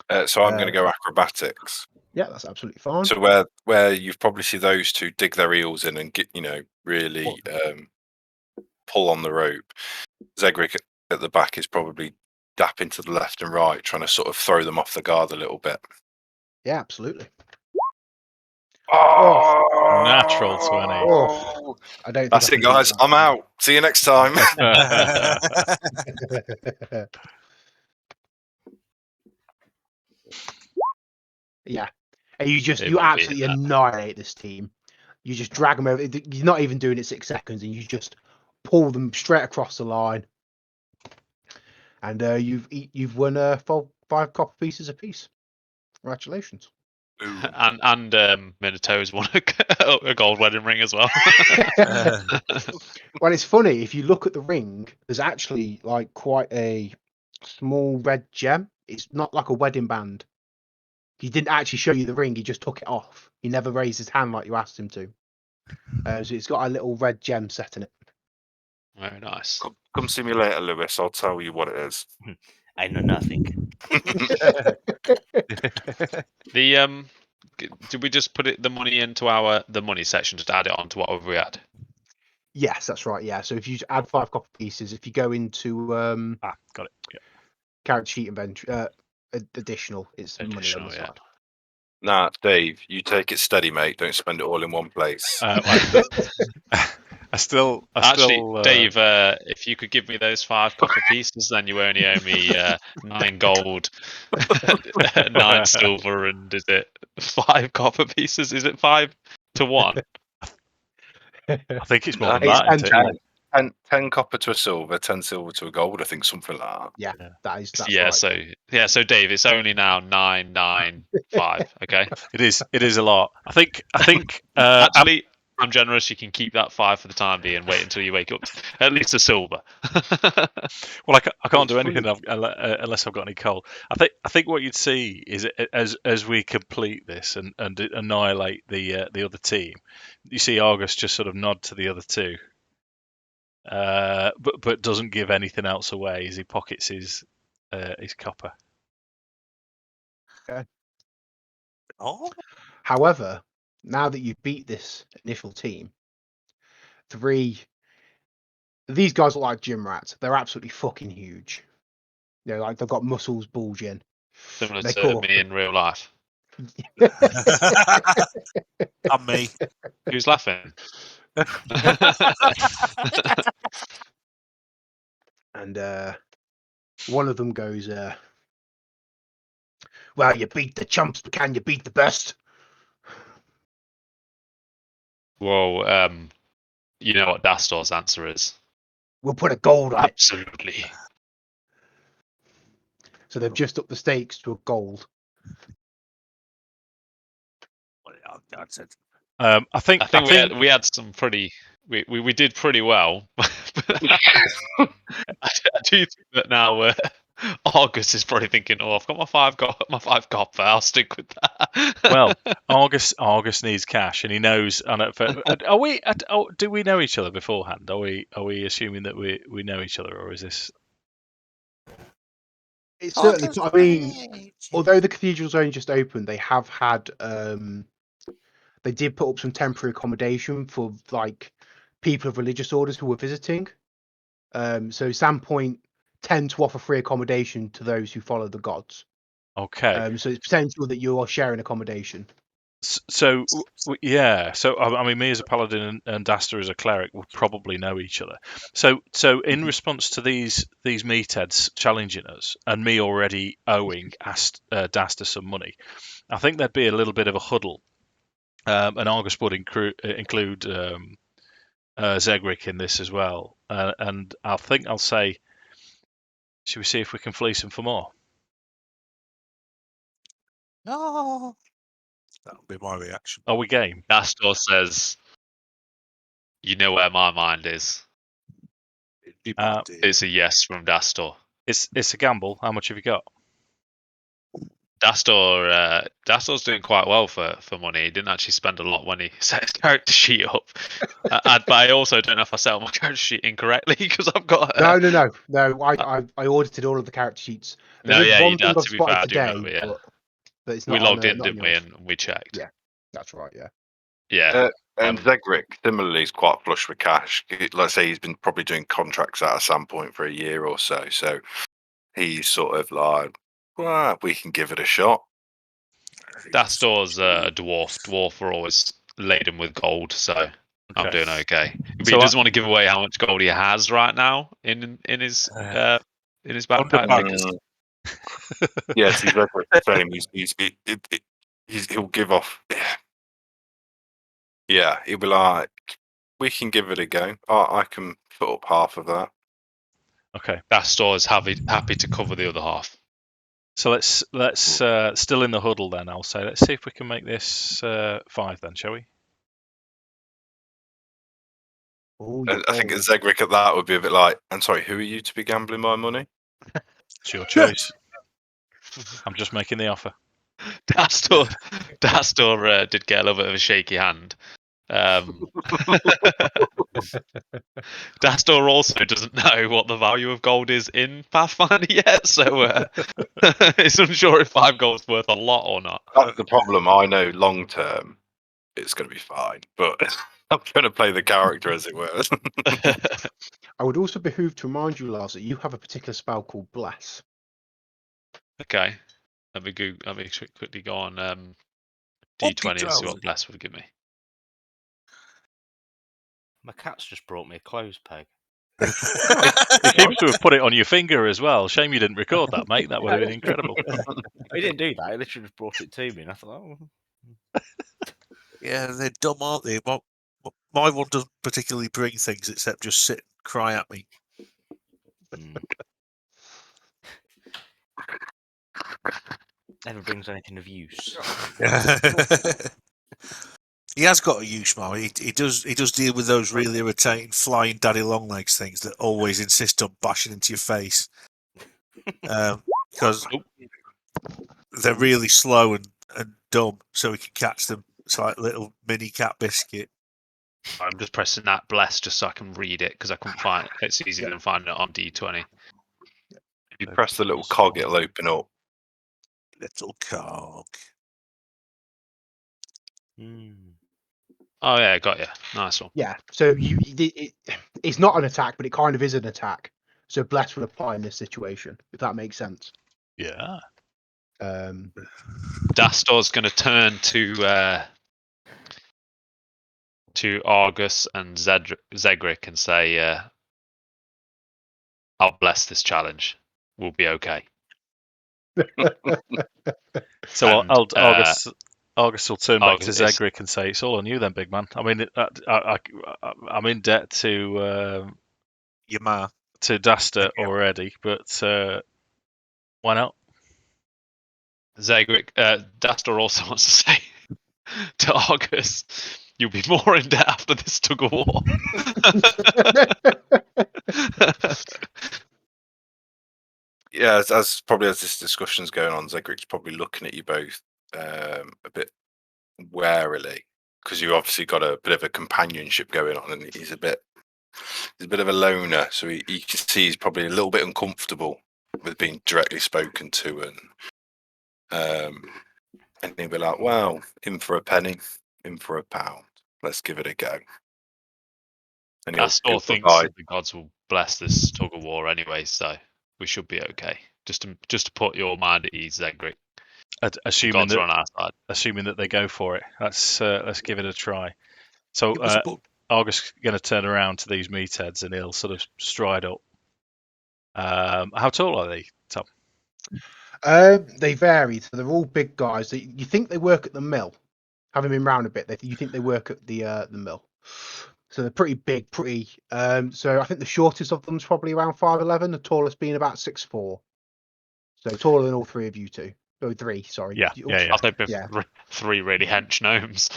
things. So I'm going to go acrobatics. Yeah, that's absolutely fine. So where you've probably see those two dig their heels in and get really pull on the rope. Zegric at the back is probably dapping to the left and right, trying to sort of throw them off the guard a little bit. Yeah, absolutely. Oh, Natural 20. Oh, I don't. That's it, guys. I'm out. See you next time. Yeah, and you It you won't be absolutely that. annihilate this team. You just drag them over. You're not even doing it 6 seconds, and you just pull them straight across the line. And you've won 5 copper pieces apiece. Congratulations. And Minato's won a gold wedding ring as well. Well, it's funny, if you look at the ring, there's actually like quite a small red gem. It's not like a wedding band. He didn't actually show you the ring, he just took it off. He never raised his hand like you asked him to. So it's got a little red gem set in it. Very nice. Come see me later, Lewis. I'll tell you what it is. I know nothing. Did we just put the money into the money section to add it on to what we had? Yes, that's right. Yeah. So if you add 5 copper pieces, if you go into got it. Yeah. character sheet inventory, additional. It's money on Additional, the yeah. side. Nah, Dave, you take it steady, mate. Don't spend it all in one place. I still. Dave, if you could give me those 5 copper pieces, then you only owe me 9 gold, 9 silver, and is it 5 copper pieces? Is it 5 to 1? I think it's more than It's that. Isn't it? 10 copper to a silver, 10 silver to a gold. I think something like that. Yeah, that's yeah. right. So Dave, it's only now 995. Okay. It is a lot. I think. Actually, I'm generous. You can keep that 5 for the time being. Wait until you wake up. At least a silver. Well, I can't do anything unless I've got any coal. I think what you'd see is as we complete this and annihilate the other team, you see Argus just sort of nod to the other two, but doesn't give anything else away as he pockets his copper. Okay. Oh, However, now that you've beat this initial team, these guys look like gym rats. They're absolutely fucking huge. Like they've got muscles bulging. Similar They're to cool. me in real life. and me. Who's laughing? And one of them goes, well, you beat the chumps, but can you beat the best? Well, you know what Dastor's answer is? We'll put a gold on it. Absolutely. So they've just upped the stakes to a gold. That's it. I think we had some pretty. We did pretty well. I do think that now Argus is probably thinking, "Oh, I've got my 5 copper. I'll stick with that." Well, Argus needs cash, and he knows. Do we know each other beforehand? Are we assuming that we know each other, or is this? It's certainly. I mean, although the cathedral's only just opened, they have had. They did put up some temporary accommodation for like people of religious orders who were visiting. So Sandpoint tend to offer free accommodation to those who follow the gods. Okay. So it's potential that you are sharing accommodation. So yeah. So I mean, me as a paladin and Dastor as a cleric will probably know each other. So in response to these meatheads challenging us and me already owing Dastor some money, I think there'd be a little bit of a huddle. And Argus would include Zegric in this as well. And I think I'll say, should we see if we can fleece him for more? No. That'll be my reaction. Are we game? Dastor says, "You know where my mind is." It's a yes from Dastor. It's a gamble. How much have you got? Dastor's doing quite well for money. He didn't actually spend a lot when he set his character sheet up. But I also don't know if I set up my character sheet incorrectly because I've got. No. I audited all of the character sheets. No, There's yeah, one you thing did. I've To be fair, I spotted do today, remember. Yeah, but it's we not logged in, not didn't we? yours. And we checked. Yeah, that's right. Yeah. Yeah. And Zegric similarly is quite flush with cash. Let's say he's been probably doing contracts at some point for a year or so. So he's sort of like, well, we can give it a shot. Dastor's a dwarf. Dwarf are always laden with gold, so I'm doing okay. But So he doesn't want to give away how much gold he has right now in his backpack. Yes, he's like the same. He'll give off. Yeah, he'll be like, we can give it a go. I can put up half of that. Okay. Dastor is happy to cover the other half. So let's still in the huddle then. I'll say let's see if we can make this 5 then, shall we? I think Zegric at that would be a bit like, I'm sorry, who are you to be gambling my money? It's your choice. I'm just making the offer. Dastor did get a little bit of a shaky hand. Dastor also doesn't know what the value of gold is in Pathfinder yet, so it's unsure if 5 gold's worth a lot or not. That's the problem. I know long term it's going to be fine, but I'm going to play the character as it were. I would also behoove to remind you, Lars, that you have a particular spell called Bless. Okay. Let me quickly go on D20 and see what Bless would give me. My cat's just brought me a clothes peg. He seems to have put it on your finger as well. Shame you didn't record that, mate. That would have been incredible. He didn't do that. He literally just brought it to me, and I thought, oh. Yeah, they're dumb, aren't they? My one doesn't particularly bring things except just sit and cry at me. Never brings anything of use. He has got a use, Mark. He does deal with those really irritating flying daddy longlegs things that always insist on bashing into your face. Because they're really slow and dumb, so we can catch them. It's like a little mini cat biscuit. I'm just pressing that Bless just so I can read it because I couldn't find it. It's easier than finding it on D20. If you press the little cog, it'll open up. Little cog. Oh yeah, got you. Nice one. Yeah, so it's not an attack, but it kind of is an attack. So Bless would apply in this situation, if that makes sense. Yeah. Dastor's going to turn to Argus and Zegric and say, "I'll bless this challenge. We'll be okay." So And, Argus will turn back to Argus is- Zegric and say, "It's all on you, then, big man." I mean, I'm in debt to Your ma. to Dastor already, but why not? Zegric, Dastor also wants to say to Argus, "You'll be more in debt after this tug of war." Yeah, as this discussion's going on, Zegric's probably looking at you both a bit warily because you obviously got a bit of a companionship going on, and he's a bit of a loner, so he can see he's probably a little bit uncomfortable with being directly spoken to, and he'll be like, "Well, in for a penny, in for a pound. Let's give it a go." And Dastor thinks that the gods will bless this tug of war anyway, so we should be okay. Just to put your mind at ease, Zegric. Assuming Gods are on our side. Assuming that they go for it. Let's give it a try. So was Argus is going to turn around to these meatheads and he'll sort of stride up. How tall are they, Tom? They vary. So they're all big guys. You think they work at the mill? Having been round a bit, you think they work at the mill. So they're pretty big, pretty. So I think the shortest of them is probably around 5'11", the tallest being about 6'4". So taller than all three of you two. Oh, three, sorry. Yeah. I think three really hench gnomes.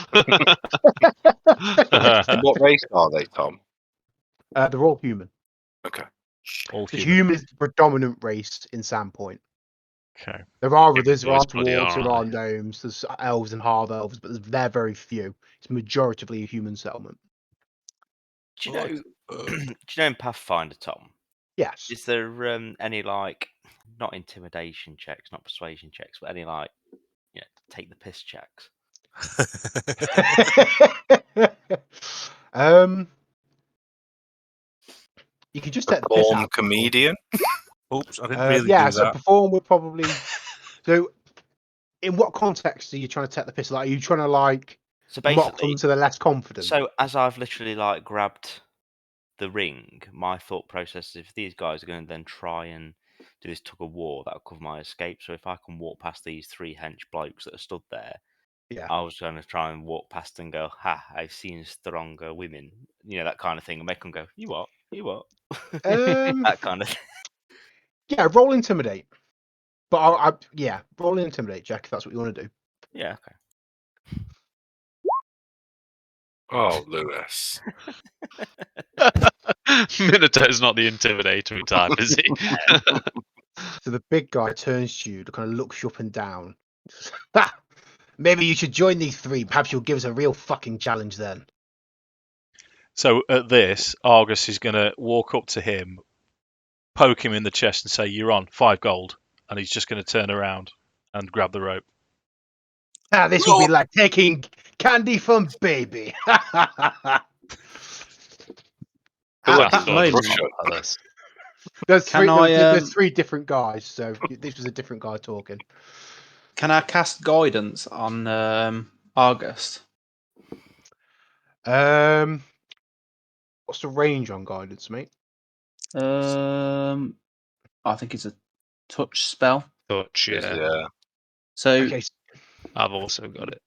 And what race are they, Tom? They're all human. Okay. All Human is the predominant race in Sandpoint. Okay. There are others. There are bloody dwarves, are, there are aren't gnomes, there's elves and half elves, but they're very few. It's majoritively a human settlement. Do you know? Do you know in Pathfinder, Tom? Yes. Is there any not intimidation checks, not persuasion checks, but any take the piss checks? You could just take the piss Perform out. comedian. Oops, I didn't really do so that. perform would probably. So, in what context are you trying to take the piss? Like, are you trying to So mock basically, them so they're less confident? so as I've literally grabbed the ring, my thought process is if these guys are going to then try and do this tug of war, that'll cover my escape. So if I can walk past these three hench blokes that are stood there, I was going to try and walk past and go, "Ha! I've seen stronger women," that kind of thing, and make them go, "You what? You what?" That kind of thing. Yeah, roll intimidate. But roll intimidate, Jack. If that's what you want to do. Yeah. Okay. Oh, Lewis. Minato's not the intimidator type, is he? So the big guy turns to you, kind of looks you up and down. Maybe you should join these three. Perhaps you'll give us a real fucking challenge then. So at this, Argus is going to walk up to him, poke him in the chest and say, "You're on 5 gold." And he's just going to turn around and grab the rope. This will be like taking candy from baby. There's three different guys, so this was a different guy talking. Can I cast guidance on August? What's the range on guidance, mate? I think it's a touch spell. Touch, yeah. So Okay, I've also got it.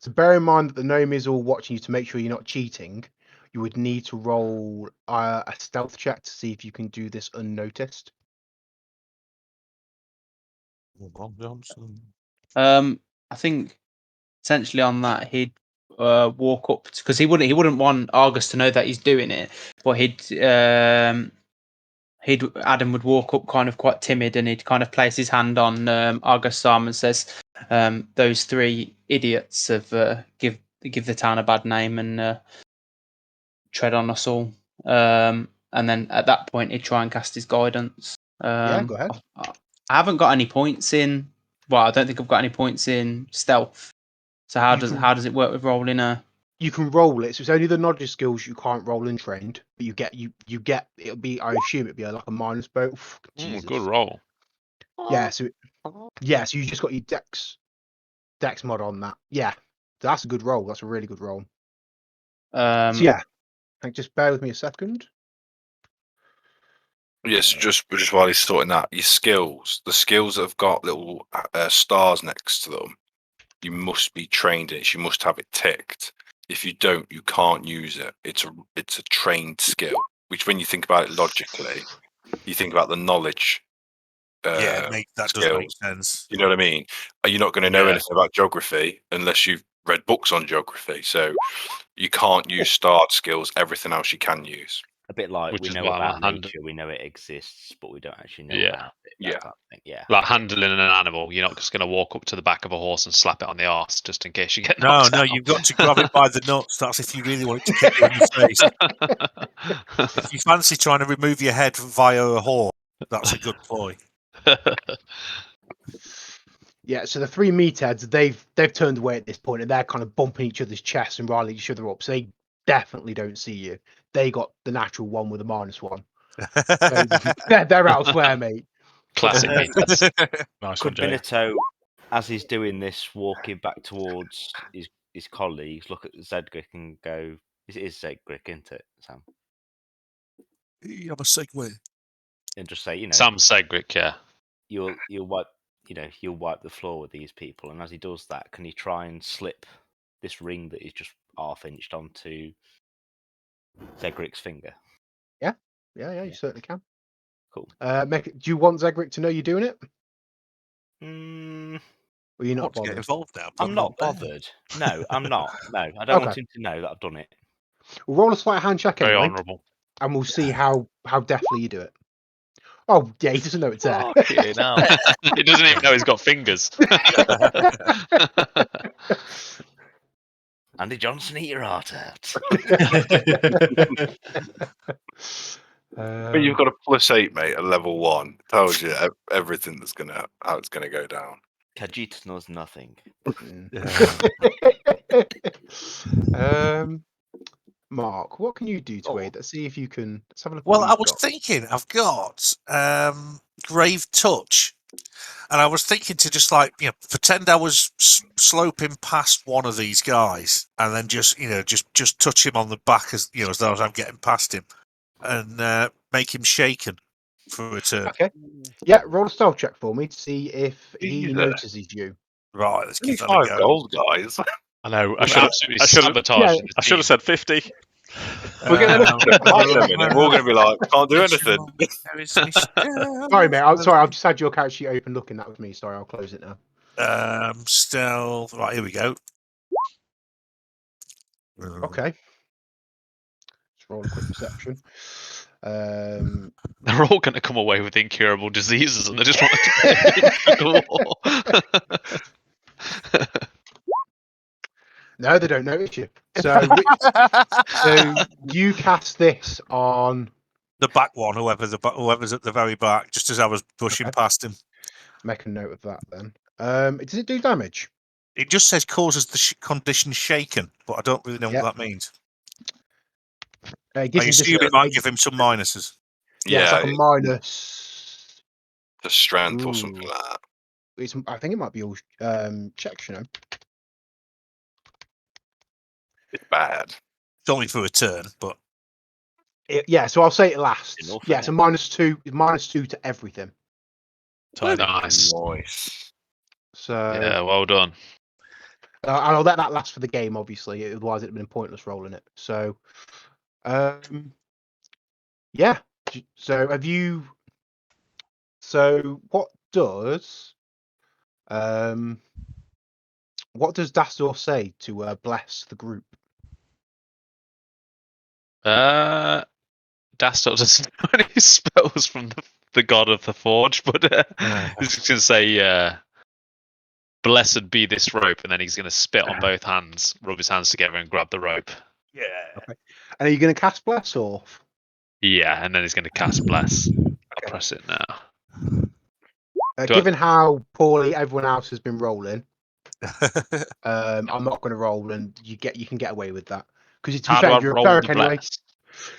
so bear in mind that the gnome is all watching you to make sure you're not cheating. You would need to roll a stealth check to see if you can do this unnoticed. I think essentially on that he'd walk up because he wouldn't want Argus to know that he's doing it, but Addam would walk up kind of quite timid and he'd kind of place his hand on Argus' arm and says, "Those three idiots have give the town a bad name and tread on us all." And then at that point he'd try and cast his guidance. Yeah, go ahead. I haven't got any points in. Well, I don't think I've got any points in stealth. So how does it work with rolling a? You can roll it. So it's only the knowledge skills you can't roll in trained, but you get it'll be, I assume it'd be like a minus boat. Good roll. Yeah, so you just got your dex mod on that. Yeah. That's a good roll. That's a really good roll. So yeah. Just bear with me a second. Yes, just while he's sorting that, your skills, the skills that have got little stars next to them, you must be trained in it. You must have it ticked. If you don't, you can't use it. It's a trained skill. Which, when you think about it logically, you think about the knowledge. That does make sense. You know what I mean? You're not going to know anything about geography unless you've read books on geography. So you can't use starred skills. Everything else you can use. A bit like we know about nature, we know it exists, but we don't actually know about it. That type of thing. Yeah. Like handling an animal, you're not just going to walk up to the back of a horse and slap it on the arse just in case you get knocked out. You've got to grab it by the nuts. That's if you really want it to kick you in the face. If you fancy trying to remove your head via a horse, that's a good ploy. Yeah, so the three meatheads, they've turned away at this point and they're kind of bumping each other's chests and riling each other up. So they definitely don't see you. They got the natural one with a -1. So they're elsewhere, mate. Classic meatheads. Nice Could one, Jay. Minato, as he's doing this, walking back towards his colleagues, look at Zegric and go, "It is Zegric, isn't it, Sam?" You have a segue. And just say, Sam Zegric, yeah. You'll wipe the floor with these people. And as he does that, can he try and slip this ring that is just half-inched onto Zegric's finger? Yeah, you certainly can. Cool. Do you want Zegric to know you're doing it? Or you're not bothered? get involved now. I'm not bothered. No, I'm not. No, I don't want him to know that I've done it. We'll roll a sleight of hand check Very anyway, honourable. and we'll see how deftly you do it. Oh yeah, he doesn't know it's there. Okay, now. He doesn't even know he's got fingers. Andy Johnson, eat your heart out. But you've got a +8, mate, at level 1. Tells you everything how it's gonna go down. Khajiit knows nothing. Mark, what can you do to aid? Let's see if you can. Let's have a look. Well, I was thinking, I've got Grave Touch, and I was thinking to just pretend I was sloping past one of these guys, and then just touch him on the back as though I'm getting past him, and make him shaken for a turn. Okay. Yeah, roll a stealth check for me to see if he notices you. Right, let's give that a 5 go. gold, guys. I know. I should have said 50. We're going to we're all going to be like, can't do anything. Sorry, mate. I'm sorry. I've just had your character sheet open looking. That was me. Sorry, I'll close it now. Stealth. Right, here we go. Okay. Let's roll a quick perception. They're all going to come away with incurable diseases, and they just want to war. No, they don't notice you. So you cast this on the back one, whoever's at the very back, just as I was pushing past him. Make a note of that then. Does it do damage? It just says causes the condition shaken, but I don't really know what that means. I assume it might give him some minuses. Yeah, it's like a minus to strength or something like that. I think it might be all checks, you know. It's bad. It's only for a turn, but Yeah, so I'll say it lasts. Enough, Yeah, it's a -2 to everything. Tidy. Nice. Nice. So Yeah, well done. I'll let that last for the game, obviously. Otherwise, it'd have been pointless rolling it. So, yeah. So have you? So what does Dastor say to bless the group? Dastor doesn't know any spells from the god of the forge, but he's just gonna say, "Blessed be this rope," and then he's gonna spit on both hands, rub his hands together, and grab the rope. yeah. Okay. And are you going to cast bless or? Yeah, and then he's gonna cast bless. I'll press it now. Given how poorly everyone else has been rolling, I'm not going to roll, and you can get away with that because to be How do fair, I you're a roll cleric the anyway. bless?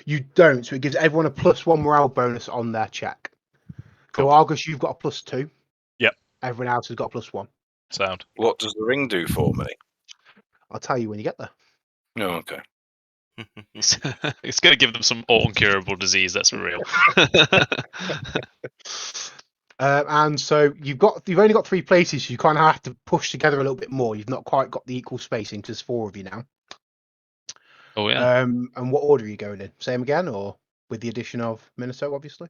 You don't, so it gives everyone a +1 morale bonus on their check. Cool. So Argus, you've got a +2. Yep. Everyone else has got a +1. Sound. What does the ring do for me? I'll tell you when you get there. No, okay. It's going to give them some uncurable disease. That's for real. And so you've only got 3 places, so you kind of have to push together a little bit more. You've not quite got the equal spacing because there's 4 of you now. Oh yeah. And what order are you going in? Same again, or with the addition of Minato, obviously?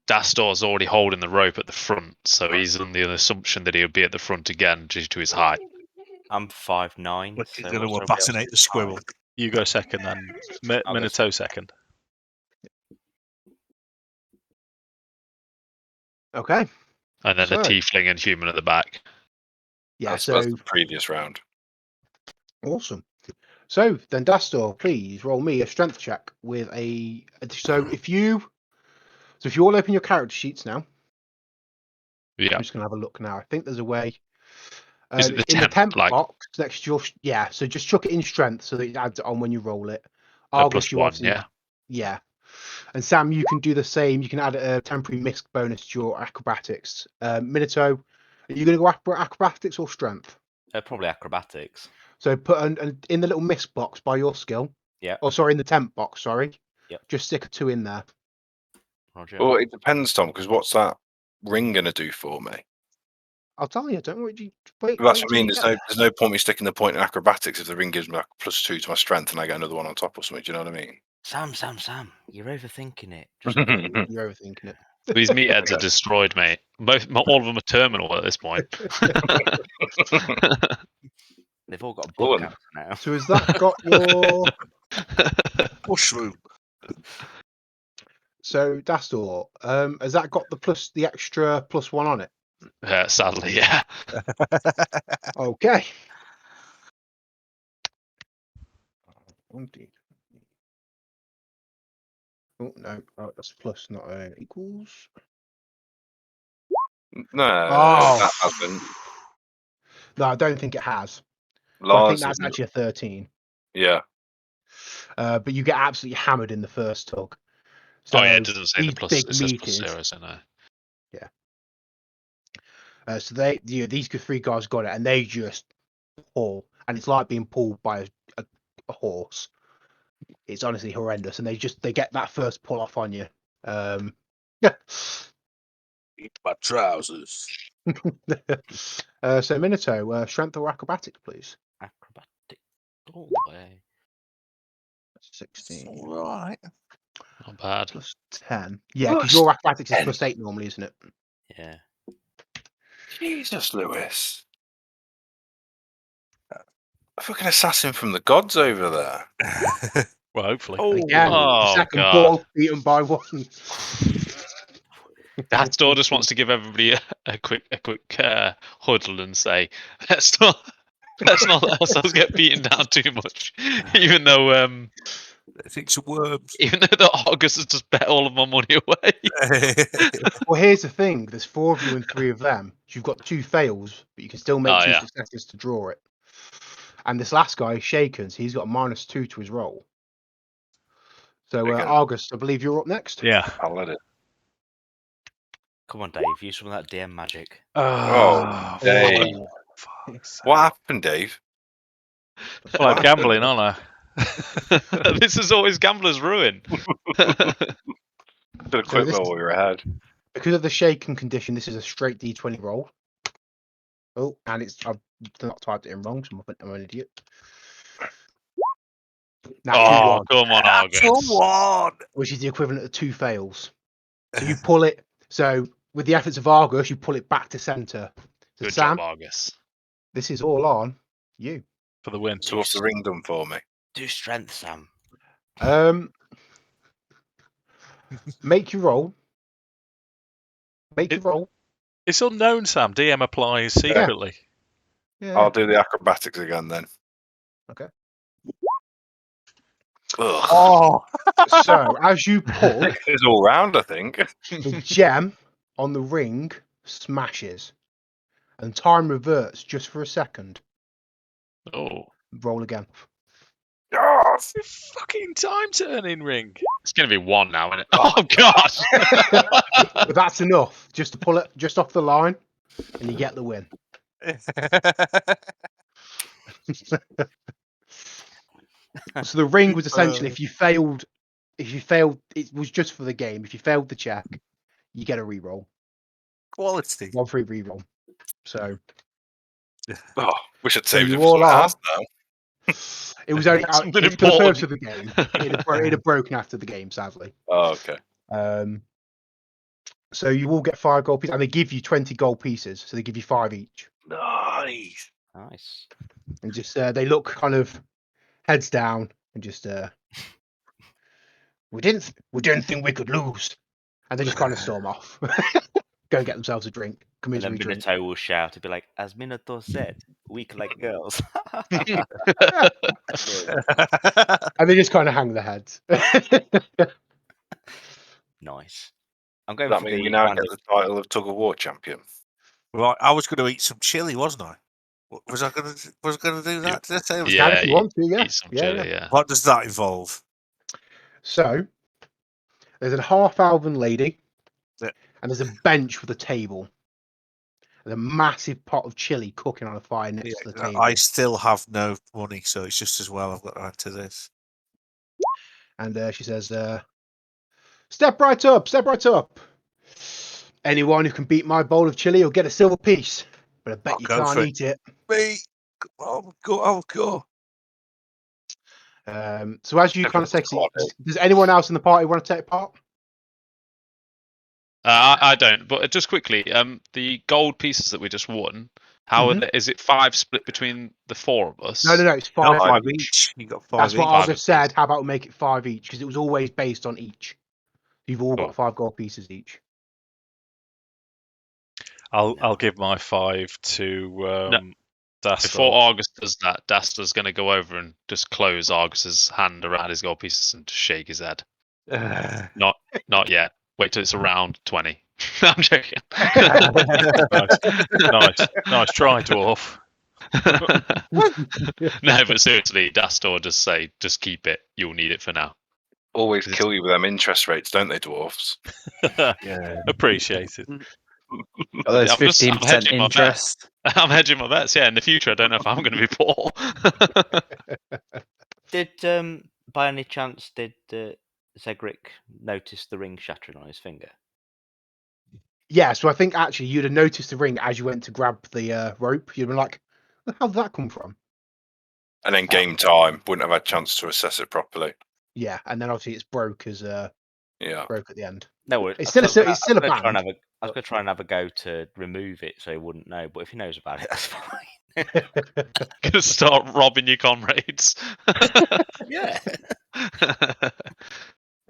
Dastor's already holding the rope at the front, so he's on the assumption that he'll be at the front again due to his height. I'm 5'9". But So he's going to what's everybody batonate the else's squirrel. height? You go second, then I'll go Minato second. Okay. And then the So- tiefling and human at the back. Yeah, That's so the previous round. awesome. So then, Dastor, please roll me a strength check with a. So if you all open your character sheets now, Yeah. I'm just gonna have a look now. I think there's a way. Is it the in the temp, temp box next to your so just chuck it in strength so that it adds it on when you roll it. Argus, you +1, obviously yeah. yeah. And Sam, you can do the same. You can add a temporary misc bonus to your acrobatics. Minato, are you going to go acrobatics or strength? Probably acrobatics. So put in the little misc box by your skill. Yeah. Oh, sorry, in the temp box. Sorry. Yep. Just stick a 2 in there. Roger. Well, it depends, Tom, because what's that ring going to do for me? I'll tell you. Don't worry. Wait. That's what I mean. There's no point me sticking the point in acrobatics if the ring gives me like +2 to my strength and I get another one on top or something. Do you know what I mean? Sam, you're overthinking it. You're overthinking it. These meatheads are destroyed, mate. All of them are terminal at this point. They've all got All blood of them. cancer now. So has that got your? Mushroom. So Dastor, has that got the extra +1 on it? Sadly, yeah. Okay. Oh no, that's plus, not equals. No, Oh. that hasn't. No, I don't think it has. So I Lars think that's isn't. actually a 13. Yeah. But you get absolutely hammered in the first tug. So Oh yeah, it doesn't say the these plus. big It says meters. +0, so no. So these 3 guys got it, and they just pull, and it's like being pulled by a horse. It's honestly horrendous, and they get that first pull off on you. Yeah. Eat my trousers. So Minato, strength or acrobatics, please. Acrobatic. All the way. 16 All right. Not bad. plus 10. Yeah, because your acrobatics is +8 normally, isn't it? Yeah. Jesus, Lewis. A fucking assassin from the gods over there. Well, hopefully. Again, Oh, second God. ball beaten by 1. Dastor just wants to give everybody a quick huddle and say, let's not let ourselves get beaten down too much. Even though I think some worms. even though the August has just bet all of my money away. Well, here's the thing: there's 4 of you and 3 of them. So you've got 2 fails, but you can still make 2 successes to draw it. And this last guy, Shakens, he's got a -2 to his roll. So Okay. Argus, I believe you're up next. Yeah. I'll let it. Come on, Dave. Use some of that DM magic. Oh, Dave. What happened, Dave? Well, I'm gambling, aren't I? This is always gambler's ruin. Should have quit while we were ahead. Because of the shaken condition, this is a straight D20 roll. Oh, and I've not typed it in wrong, so I'm an idiot. Oh, come on, Argus. Come on! Which is the equivalent of 2 fails. So you pull it. So with the efforts of Argus, you pull it back to centre. So Good Sam, job, Argus. this is all on you for the win. So what's the ring done for me? Do strength, Sam. Make your roll. Make your roll. It's unknown, Sam. DM applies secretly. Yeah. I'll do the acrobatics again then. Okay. Ugh. Oh, So as you pull, It's all round, I think. the gem on the ring smashes, and time reverts just for a second. Oh, Roll again. Yes! Fucking time turning ring. it's going to be 1 now, isn't it? Oh, God. But that's enough just to pull it just off the line, and you get the win. So the ring was essentially if you failed, it was just for the game. If you failed the check, you get a reroll. quality. 1 free reroll. So Oh, we should save you it all for are. last now. it was only Something for the purpose important. of the game. It'd have broken after the game, sadly. Oh, okay. So you all get 5 gold pieces, and they give you 20 gold pieces. So they give you 5 each, Nice. Nice. and just they look kind of heads down and just we didn't think we could lose, and they just kind of storm off, go and get themselves a drink. Come And in then to drink. Minato will shout to be like, as Minato said, weak like girls. And they just kind of hang their heads. Nice. I'm going Does for that mean the we now kind get of- the title of tug of war champion? Right, I was going to eat some chili, wasn't I? Was I going to do that? Did I say I was Can Yeah, if you want to, yeah. Eat some chili, yeah. What does that involve? So there's a half-elven lady, Yeah. and there's a bench with a table. There's a massive pot of chili cooking on a fire next to the table. I still have no money, so it's just as well I've got to add to this. And she says, step right up, step right up. Anyone who can beat my bowl of chili will get a silver piece, but I bet I'll you go can't for it. eat it. Me, I'll go. So as you kind of say, does anyone else in the party want to take part? I don't, but just quickly, the gold pieces that we just won, how is it 5 split between the 4 of us? No, it's 5, 5 each. You got 5 That's each. what Five Argus each. said. How about we make it 5 each? Because it was always based on each. You've all Cool. got 5 gold pieces each. I'll give my 5 to Dastor. Before Argus does that, Dastor's going to go over and just close Argus's hand around his gold pieces and just shake his head. Not yet. Wait till it's around 20. I'm joking. nice try, dwarf. No, but seriously, Dastor just say, just keep it. You'll need it for now. Always kill you with them interest rates, don't they, dwarfs? Yeah. Appreciated. Oh, there's I'm just- I'm 15% hedging my interest. I'm hedging my bets. Yeah, in the future, I don't know if I'm going to be poor. Did by any chance Zegric notice the ring shattering on his finger? Yeah, so I think actually you'd have noticed the ring as you went to grab the rope. You'd have been like, how did that come from? And then game time, wouldn't have had a chance to assess it properly. Yeah, and then obviously it's broke Yeah. broke at the end. No, It's still a band. I was going to try and have a go to remove it so he wouldn't know, but if he knows about it, that's fine. Going to start robbing your comrades. Yeah. I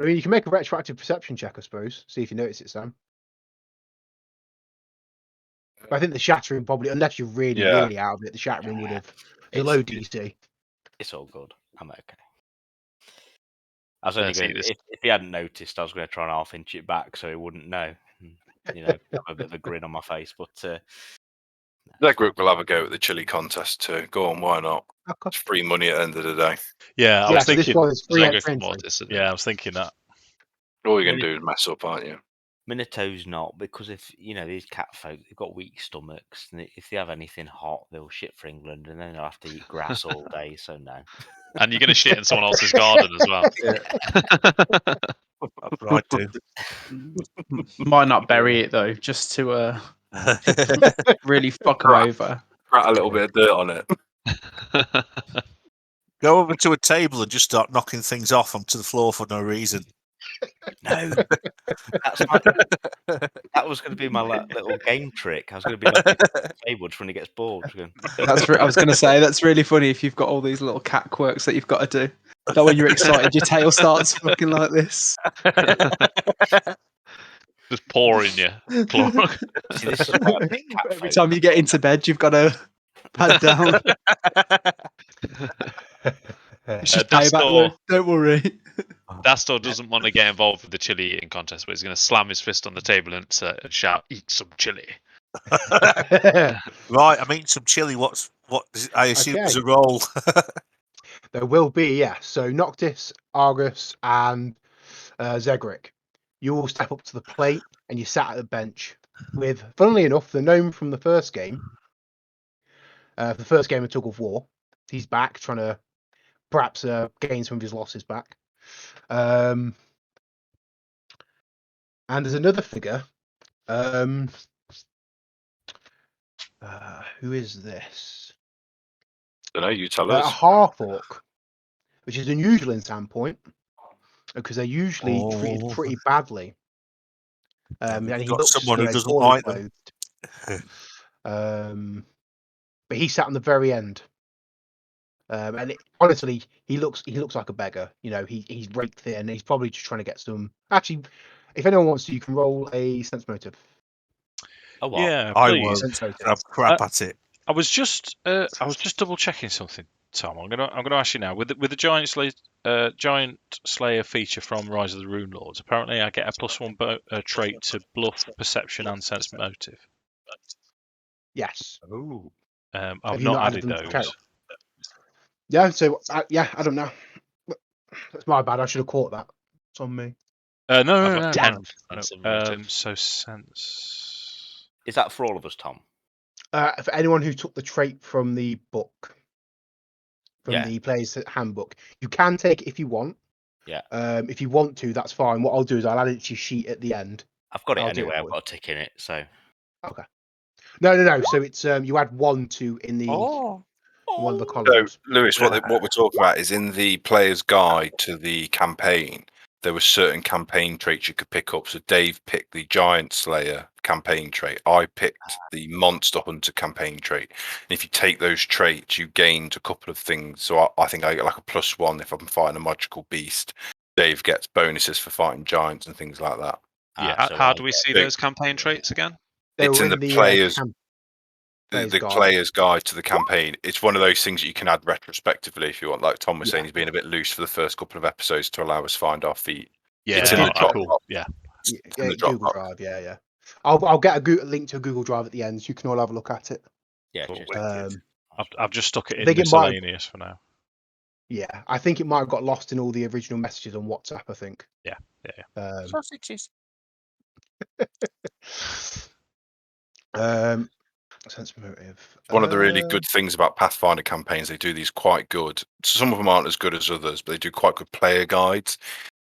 mean, you can make a retroactive perception check, I suppose. See if you notice it, Sam. But I think the shattering probably, unless you're really out of it, the shattering would have the low DC. It's all good. I'm okay. I was only going if he hadn't noticed, I was going to try and half-inch it back so he wouldn't know. You know, have a bit of a grin on my face. But That group will have a go at the chili contest too. Go on, why not? It's free money at the end of the day. Yeah, I was thinking. This one is free Zegric entry. Mortis, isn't it? Yeah, I was thinking that. All you're going to do is mess up, aren't you? Minato's not, because if these cat folk, they've got weak stomachs, and if they have anything hot, they'll shit for England, and then they'll have to eat grass all day. So no. And you're going to shit in someone else's garden as well. I do. Might not bury it though, just to really fuck them over. Crack a little bit of dirt on it. Go over to a table and just start knocking things off onto the floor for no reason. No, that was going to be my little game trick. I was going to be like Haywood when he gets bored. I was going to say that's really funny if you've got all these little cat quirks that you've got to do. That when you're excited, your tail starts fucking like this. Just pouring you. See, this is why I pick cat Every folk. time you get into bed, you've got to pad down. It's just payback, Lou. Don't worry. Dastor doesn't want to get involved with the chili eating contest, but he's going to slam his fist on the table and shout, "Eat some chili!" Right, I'm eating some chili. What? I assume there's a roll. There will be, yeah. So Noctis, Argus, and Zegric, you all step up to the plate and you sat at the bench with, funnily enough, the gnome from the first game. The first game of Tug of War. He's back, trying to perhaps gain some of his losses back. And there's another figure. Who is this? I don't know, you tell A us. half orc, which is unusual in Sandpoint because they're usually treated pretty badly. And he looks someone who doesn't poorly like them. clothed. But he sat on the very end. And honestly, he looks like a beggar. He's raked thin. He's probably just trying to get some. Actually, if anyone wants to, you can roll a sense motive. Oh, what? Yeah, I please. won't. I'm crap at it. I was just double checking something, Tom. I'm gonna ask you now. With the giant slayer feature from Rise of the Runelords, apparently I get a +1 trait to bluff, perception, and sense motive. Yes. Oh. I've not added those. Yeah. So I don't know. That's my bad. I should have caught that. It's on me. No. 10 sense motive. So sense. Is that for all of us, Tom? For anyone who took the trait from the book, from Yeah. the player's handbook, you can take it if you want. Yeah. If you want to, that's fine. What I'll do is I'll add it to your sheet at the end. I've got it I'll do anyway. it I've for got a tick in it. So. Okay. No. So it's you add 1 to in the one of the So, columns. Lewis, what we're talking about is in the player's guide to the campaign, there were certain campaign traits you could pick up. So Dave picked the Giant Slayer campaign trait. I picked the Monster Hunter campaign trait. And if you take those traits, you gained a couple of things. So I think I get like a +1 if I'm fighting a magical beast. Dave gets bonuses for fighting giants and things like that. Yeah. How do we see those campaign traits again? It's in the player's the player's guide to the campaign. It's one of those things that you can add retrospectively if you want. Like Tom was saying, he's been a bit loose for the first couple of episodes to allow us find our feet. Yeah, it's in the drop. cool. Yeah. In the drop Google Drive. Yeah. I'll get a link to a Google Drive at the end, so you can all have a look at it. Yeah. I've just stuck it I in think it miscellaneous for now. Yeah, I think it might have got lost in all the original messages on WhatsApp. I think. Yeah. Sausages. Sense motive. One of the really good things about Pathfinder campaigns, they do these quite good. Some of them aren't as good as others, but they do quite good player guides.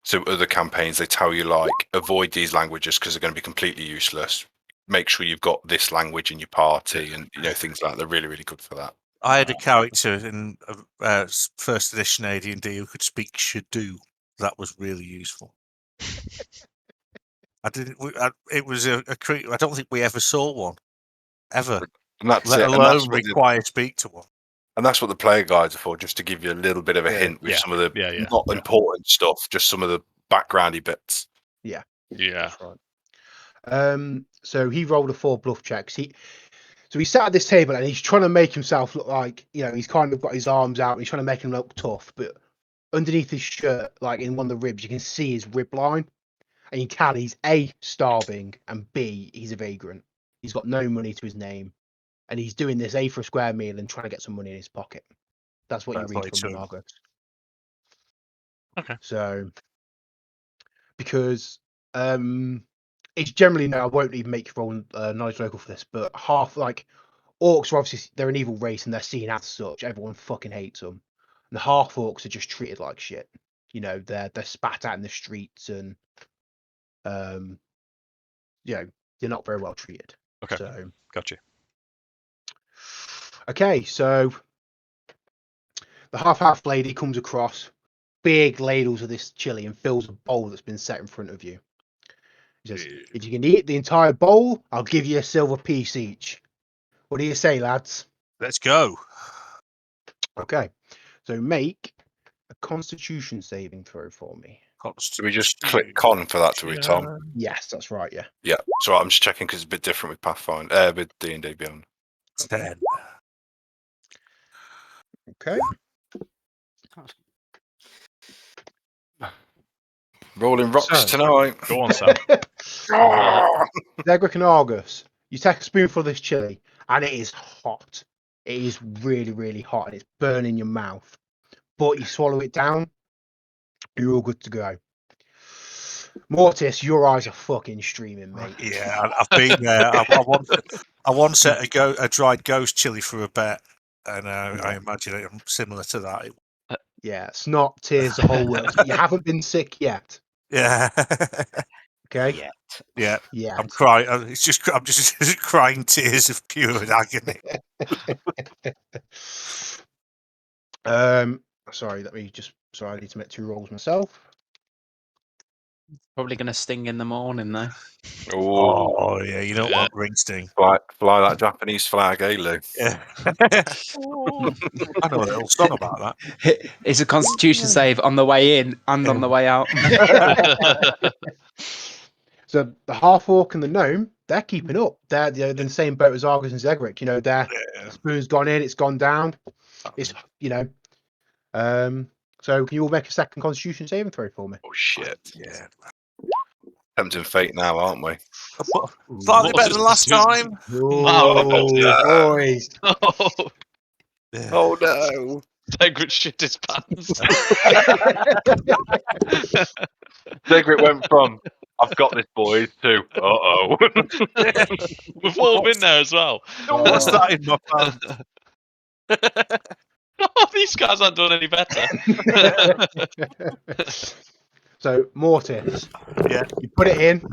So other campaigns, they tell you like avoid these languages because they're going to be completely useless. Make sure you've got this language in your party, and things like that. They're really, really good for that. I had a character in first edition AD&D who could speak Shadoo. That was really useful. It was a creature. I don't think we ever saw one, ever. And that's let it. alone require speak to one. And that's what the player guides are for, just to give you a little bit of a hint with some of the not important stuff, just some of the backgroundy bits. Yeah. Yeah. That's right. So he rolled a 4 bluff checks. So he sat at this table and he's trying to make himself look like, he's kind of got his arms out and he's trying to make him look tough, but underneath his shirt, like in one of the ribs, you can see his rib line. And you can, he's A, starving, and B, he's a vagrant. He's got no money to his name. And he's doing this A for a square meal and trying to get some money in his pocket. That's what you read from Margaret. Okay. So, because it's generally no. I won't even make you roll knowledge local for this, but half like orcs are obviously they're an evil race and they're seen as such. Everyone fucking hates them. And the half orcs are just treated like shit. You know, they're spat out in the streets and you know, they're not very well treated. Okay. So Gotcha. okay, so the half lady comes across big ladles of this chili and fills a bowl that's been set in front of you. He says, if you can eat the entire bowl, I'll give you a silver piece each. What do you say, lads? Let's go. Okay, so make a constitution saving throw for me. Do we just click con for that, do we, Tom? Yes, that's right, yeah. Yeah. So I'm just checking because it's a bit different with Pathfinder, with D&D Beyond. 10. Okay. Rolling rocks So- tonight. Go on, Sam. Zegric and Argus, you take a spoonful of this chili and it is hot. It is really, really hot and it's burning your mouth. But you swallow it down, you're all good to go. Mortis, your eyes are fucking streaming, mate. Yeah, I've been there. I once ate a dried ghost chili for a bet, and I imagine it similar to that. Yeah, snot, tears, the whole works. But you haven't been sick yet. Yeah. Okay? Yeah. Yeah. I'm crying. I'm just crying tears of pure agony. Sorry, I need to make 2 rolls myself. Probably going to sting in the morning, though. Oh yeah, you don't want ring sting. Fly that Japanese flag, eh, Lou? Yeah. I know a little song about that. It's a constitution save on the way in and on the way out. So the half orc and the gnome, they're keeping up. They're in the same boat as Argus and Zegric. You know, their spoon's gone in, it's gone down. It's so can you all make a second constitution saving throw for me? Oh shit. Yeah. Tempting fate now, aren't we? Slightly better than last time. Oh, boys. Oh no. Zegric shit his pants. Zegric went from I've got this, boys, to uh-oh. We've all been there as well. What's that in my pants? Oh, these guys aren't doing any better. So Mortis, Yeah. you put it in,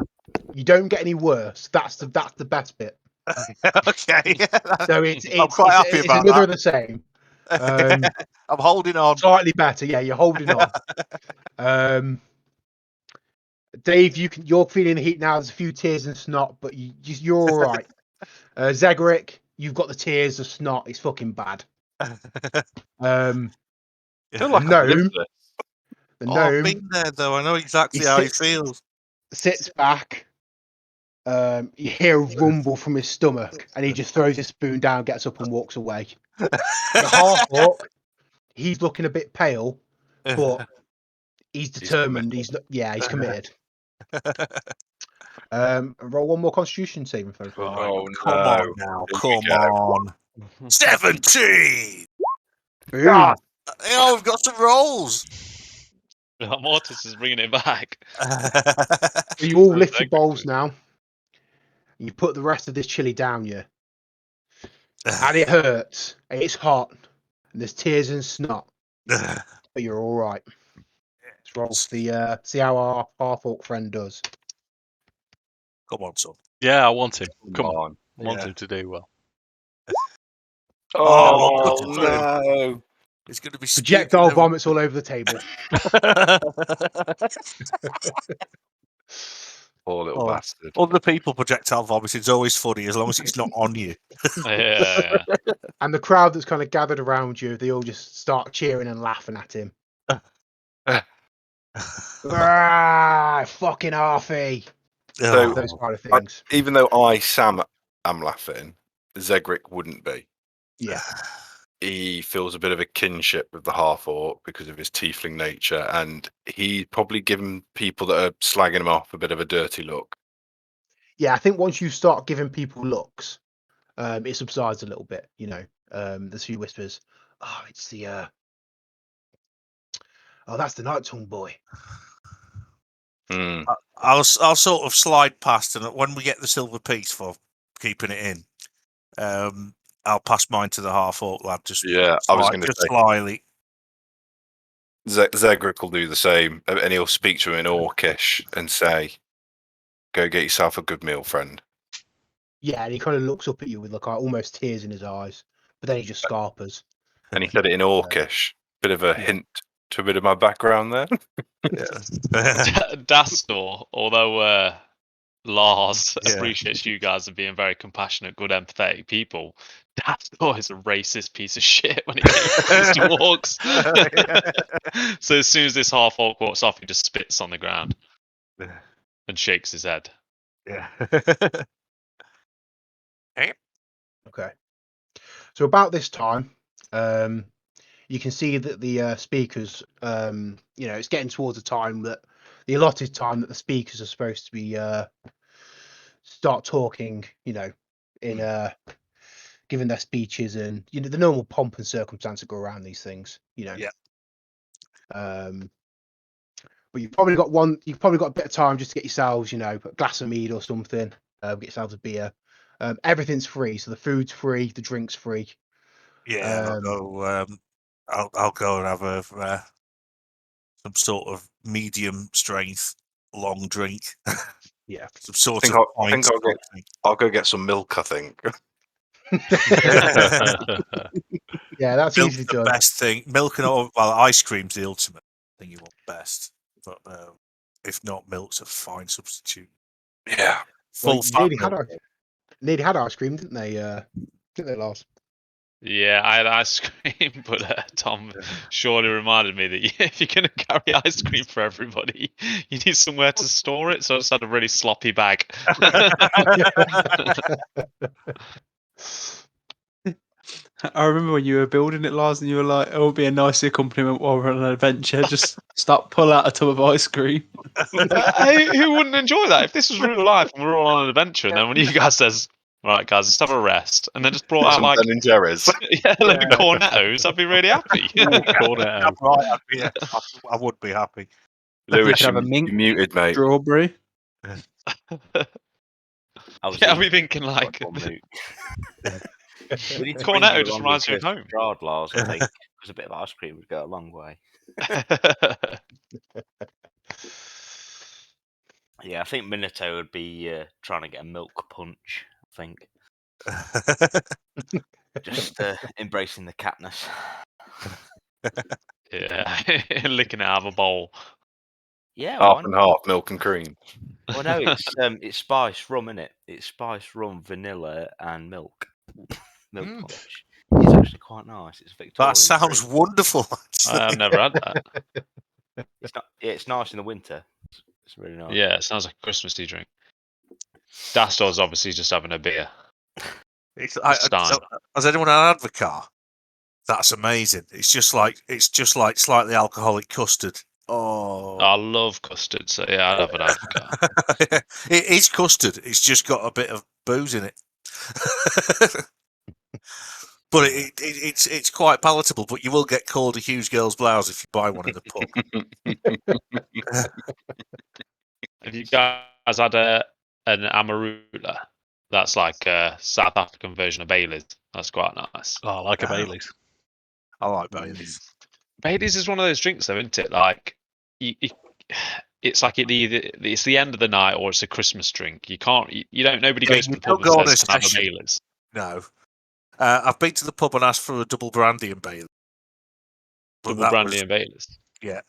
you don't get any worse. That's the best bit. Okay. So it's quite happy it's about another that. of the same. I'm holding on. Slightly better, yeah. You're holding on. Dave, you're feeling the heat now. There's a few tears and snot, but you're all right. Zegric, you've got the tears, the snot. It's fucking bad. Feel like I've lived this. The I've gnome been there though. I know exactly how he feels. sits back. You hear a rumble from his stomach, and he just throws his spoon down, gets up, and walks away. The half orc, he's looking a bit pale, but he's determined. He's committed. Roll one more Constitution saving throw. Oh Come on now. Come on. 17. Boom. God. Oh, we've got some rolls. Mortis is bringing it back. So you all lift your bowls now. You put the rest of this chili down you. And it hurts. And it's hot. And there's tears and snot. But you're all right. Let's roll see how our half orc friend does. Come on, son. Yeah, I want him. Come on. I want Yeah. him to do well. Oh, Oh, no. It's going to be Projectile vomits all over the table. Poor little bastard. Other people projectile vomiting is always funny as long as it's not on you. Yeah. And the crowd that's kind of gathered around you, they all just start cheering and laughing at him. Fucking Arfie. So- Those kind of things. Even though Sam, am laughing, Zegric wouldn't be. Yeah. He feels a bit of a kinship with the half orc because of his tiefling nature, and he's probably given people that are slagging him off a bit of a dirty look. Yeah, I think once you start giving people looks, it subsides a little bit, you know. There's a few whispers. Oh, it's the oh, that's the Nighttongue boy. I'll sort of slide past, and when we get the silver piece for keeping it in, I'll pass mine to the half orc lad. I was going to say slyly. Zegric will do the same, and he'll speak to him in Orcish and say, "Go get yourself a good meal, friend." Yeah, and he kind of looks up at you with like almost tears in his eyes, but then he just scarpers. And he said it in Orcish. Bit of a hint to a bit of my background there. Dastor, although Lars appreciates you guys as being very compassionate, good, empathetic people, Dastor is a racist piece of shit when it comes to orcs. So as soon as this half orc walks off, he just spits on the ground and shakes his head. Yeah. Okay. So about this time, you can see that the speakers, it's getting towards the time that the allotted time that the speakers are supposed to be start talking, in giving their speeches and the normal pomp and circumstance that go around these things, Yeah. But you've probably got a bit of time just to get yourselves, a glass of mead or something, get yourselves a beer. Everything's free, so the food's free, the drink's free. Yeah, I'll go and have some sort of medium strength long drink. Yeah, some sort I think I'll go get some milk. I think. Yeah, that's Milk's easily the done. best thing. Milk and ice cream's the ultimate thing you want best. But if not, milk's a fine substitute. Yeah, Full fat milk. Nearly had ice cream, didn't they? Didn't they, Lars? Yeah, I had ice cream, but Tom surely reminded me that if you're going to carry ice cream for everybody, you need somewhere to store it. So I just had a really sloppy bag. I remember when you were building it, Lars, and you were like, "It would be a nice accompaniment while we're on an adventure. Just pull out a tub of ice cream." Who wouldn't enjoy that? If this was real life and we're all on an adventure, and then when you guys says, "Right, guys, let's have a rest," and then just brought out some like Ben and Jerry's. like the cornettos, I'd be really happy. Cornetto. Right, I would be happy. Lewis, have a you mink, muted, mate. strawberry. I'll be thinking like We need to bring you cornetto just along reminds me with of home. Gerard, Lars, I think, because a bit of ice cream would go a long way. Yeah, I think Minato would be trying to get a milk punch. I think just embracing the catness. Yeah, licking it out of a bowl. Yeah, Half and half, milk and cream. Well, no, it's spiced rum, isn't it? It's spiced rum, vanilla, and milk. Milk punch. It's actually quite nice. It's Victorian. That sounds drink. wonderful. Actually. I've never had that. It's not. Yeah, it's nice in the winter. It's really nice. Yeah, it sounds like a Christmassy drink. Dastor's obviously just having a beer. Has anyone had Advocar? That's amazing. It's just like slightly alcoholic custard. Oh, I love custard, so yeah, I'd have an Advocar. It is custard. It's just got a bit of booze in it. But it's quite palatable. But you will get called a huge girl's blouse if you buy one in the pub. Have you guys had an Amarula? That's like a South African version of Bailey's. That's quite nice. Oh, I like a Bailey's. I like Bailey's. Bailey's is one of those drinks, though, isn't it? Like, it's like it's the end of the night or it's a Christmas drink. Nobody goes to the pub and says, "Can I have a Bailey's?" No. I've been to the pub and asked for a double brandy and Bailey's. Double brandy and Bailey's. Yeah.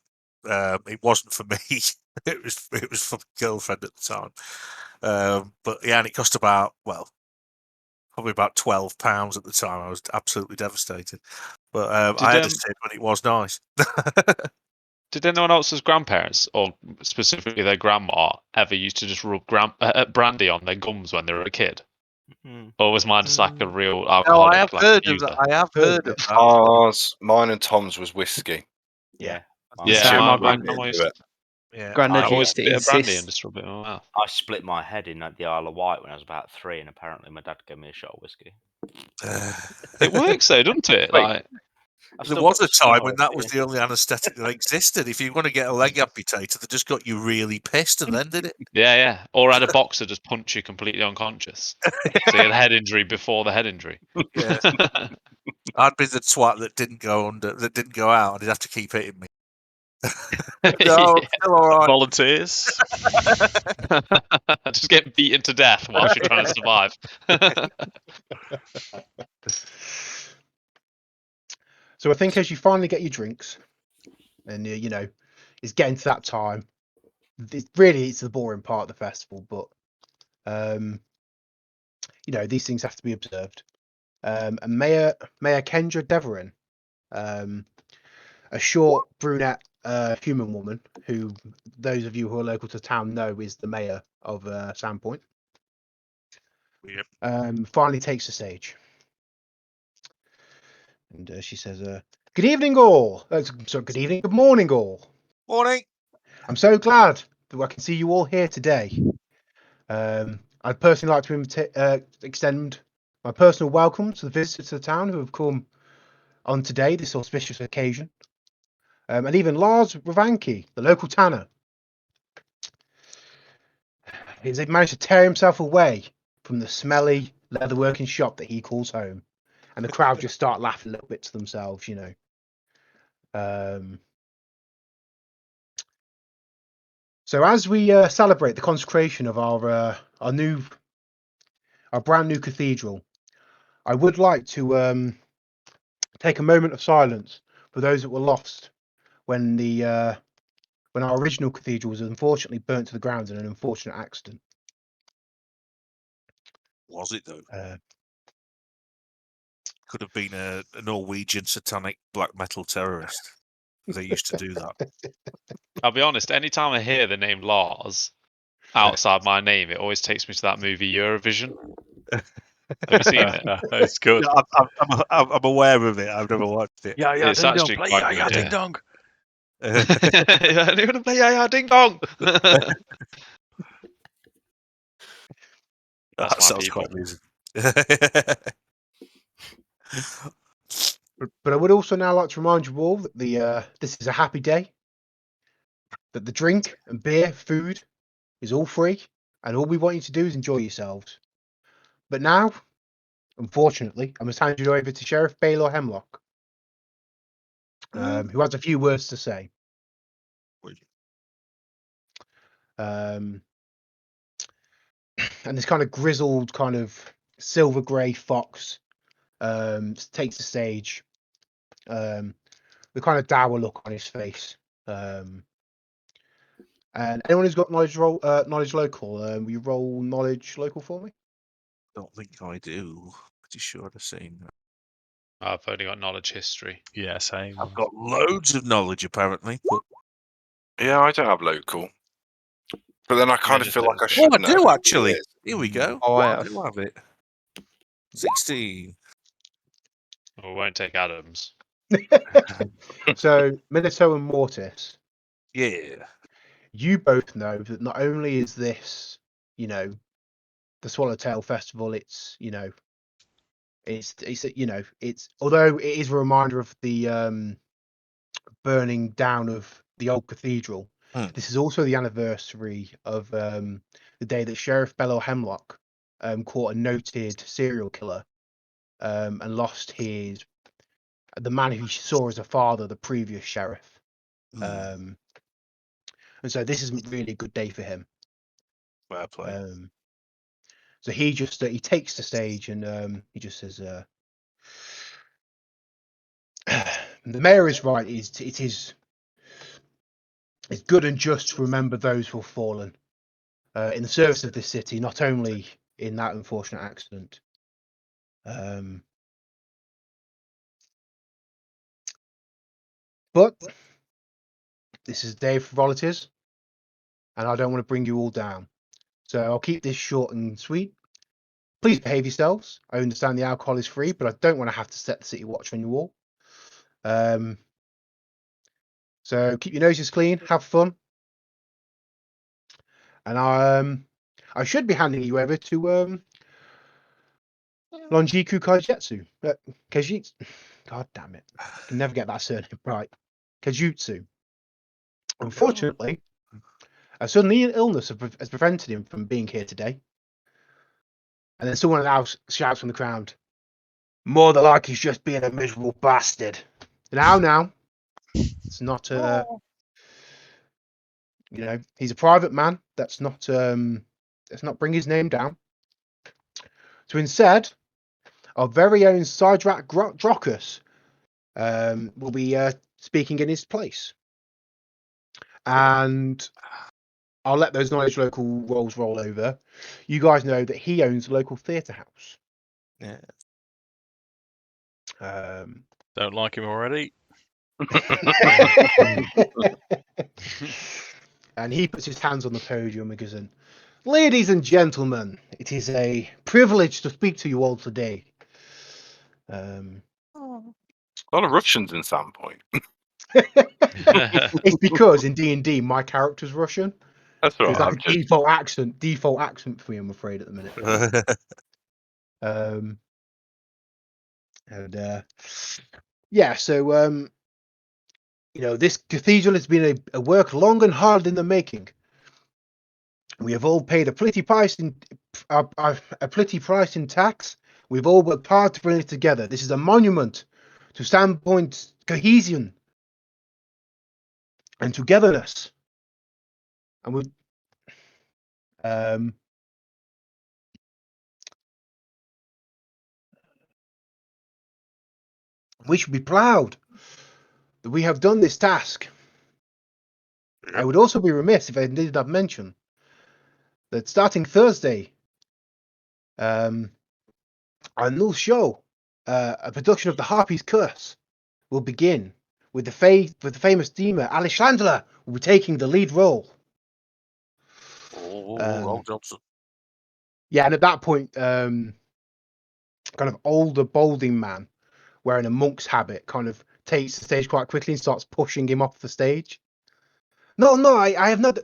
It wasn't for me. It was for my girlfriend at the time. But yeah, and it cost probably about £12 at the time. I was absolutely devastated. But I had a sip and it was nice. Did anyone else's grandparents, or specifically their grandma, ever used to just rub brandy on their gums when they were a kid? Or was mine just like a real alcoholic? I have heard of that. I have heard of that. Mine and Tom's was whiskey. Yeah. Yeah, my Granddad always used to a bit of brandy and insist. just rub it in my mouth. I split my head in at the Isle of Wight when I was about 3, and apparently my dad gave me a shot of whiskey. It works though, doesn't it? Wait. Like, There was a time when that was the only anaesthetic that existed. If you want to get a leg amputated, they just got you really pissed and then did it. Yeah. Or had a boxer just punch you completely unconscious. So you had a head injury before the head injury. Yeah. I'd be the twat that didn't go out, and he'd have to keep hitting me. No, still all right. Volunteers. Just get beaten to death whilst you're trying to survive. So I think as you finally get your drinks, and it's getting to that time. It's the boring part of the festival, but these things have to be observed. And Mayor Kendra Deverin, a short brunette human woman who those of you who are local to town know is the mayor of Sandpoint. Yep. Finally takes the stage, and she says, "Good evening, all. Good evening, good morning, all. Morning. I'm so glad that I can see you all here today. I'd personally like to extend my personal welcome to the visitors to the town who have come on today, this auspicious occasion. And even Lars Ravanki, the local tanner. He's managed to tear himself away from the smelly leatherworking shop that he calls home. And the crowd just start laughing a little bit to themselves, So as we celebrate the consecration of our brand new cathedral, I would like to take a moment of silence for those that were lost when our original cathedral was unfortunately burnt to the ground in an unfortunate accident. Was it though? Could have been a Norwegian satanic black metal terrorist. They used to do that. I'll be honest, anytime I hear the name Lars outside my name, it always takes me to that movie Eurovision. Have you seen it? It's good. Yeah, I'm aware of it. I've never watched it. Yeah, It's ding dong. actually Play quite yeah, good, ding yeah. dong. You're going to play yeah, ding dong. That That's my sounds people. quite amusing. But I would also now like to remind you all that this is a happy day, that the drink and beer, food is all free, and all we want you to do is enjoy yourselves. But now, unfortunately, I must hand you over to Sheriff Baylor Hemlock, who has a few words to say. And this kind of grizzled, kind of silver grey fox takes the stage. The kind of dour look on his face. And anyone who's got knowledge local, will you roll knowledge local for me? Don't think I do. Pretty sure I've seen that. I've only got knowledge history. Yeah, same. I've got loads of knowledge apparently. But... Yeah, I don't have local. But then I kind of just feel like I Oh, should I know. do actually. Here we go. Oh, I do have it. 16. We won't take Addams. So, Minato and Mortis, Yeah. you both know that not only is this, the Swallowtail Festival, it's although it is a reminder of the burning down of the old cathedral. This is also the anniversary of the day that Sheriff Bello Hemlock caught a noted serial killer and lost the man who he saw as a father, the previous sheriff. And so this isn't really a good day for him. Fair play. So he just he takes the stage and he just says, "The mayor is right. It's good and just to remember those who have fallen in the service of this city, not only in that unfortunate accident." But this is a day of frivolities, and I don't want to bring you all down. So I'll keep this short and sweet. Please behave yourselves. I understand the alcohol is free, but I don't want to have to set the city watch on you all. So keep your noses clean, have fun. And I should be handing you over to Longiku Kaijitsu. Kaijitsu. God damn it. I can never get that surname right. Kajutsu. Unfortunately, a sudden illness has prevented him from being here today. And then someone else shouts from the crowd, more than like he's just being a miserable bastard. Now. It's not he's a private man. Let's not bring his name down. So instead, our very own Sidrak Drokus will be speaking in his place. And I'll let those knowledge local roles roll over. You guys know that he owns a local theatre house. Yeah. Don't like him already. And he puts his hands on the podium and goes in, ladies and gentlemen, it is a privilege to speak to you all today. A lot of Russians in Sandpoint. It's because in D&D my character's Russian. That's right. It's like a default accent for me, I'm afraid, at the minute. This cathedral has been a work long and hard in the making. We have all paid a pretty price in tax. We've all worked hard to bring it together. This is a monument to Sandpoint's cohesion and togetherness. And we should be proud that we have done this task. I would also be remiss if I did not mention that starting Thursday, our new show, a production of The Harpy's Curse, will begin with the famous demon Alexandra will be taking the lead role. Roll Johnson. Yeah, and at that point, kind of older, balding man wearing a monk's habit kind of takes the stage quite quickly and starts pushing him off the stage. No, I have not.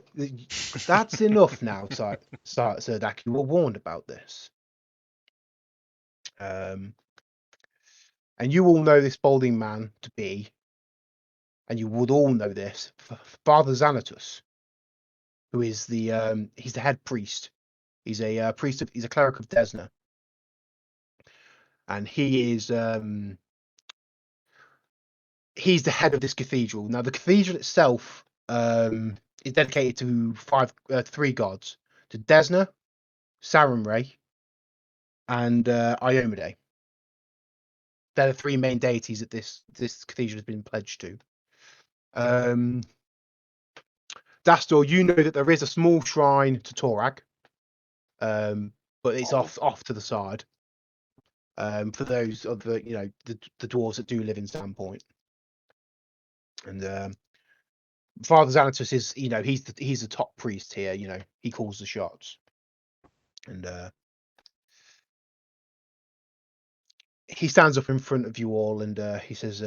That's enough now, Sir Dak. You were warned about this. And you all know this balding man to be, and you would all know this, Father Xanatus, who is he's the head priest. He's a he's a cleric of Desna, and he is he's the head of this cathedral. Now, the cathedral itself is dedicated to three gods: to Desna, Sarenrae, and Iomade. They're the three main deities that this cathedral has been pledged to. Dastor, you know that there is a small shrine to Torag, but it's off to the side. For those of the dwarves that do live in Sandpoint, and Father Xanatus is he's the top priest here. He calls the shots, and he stands up in front of you all and he says,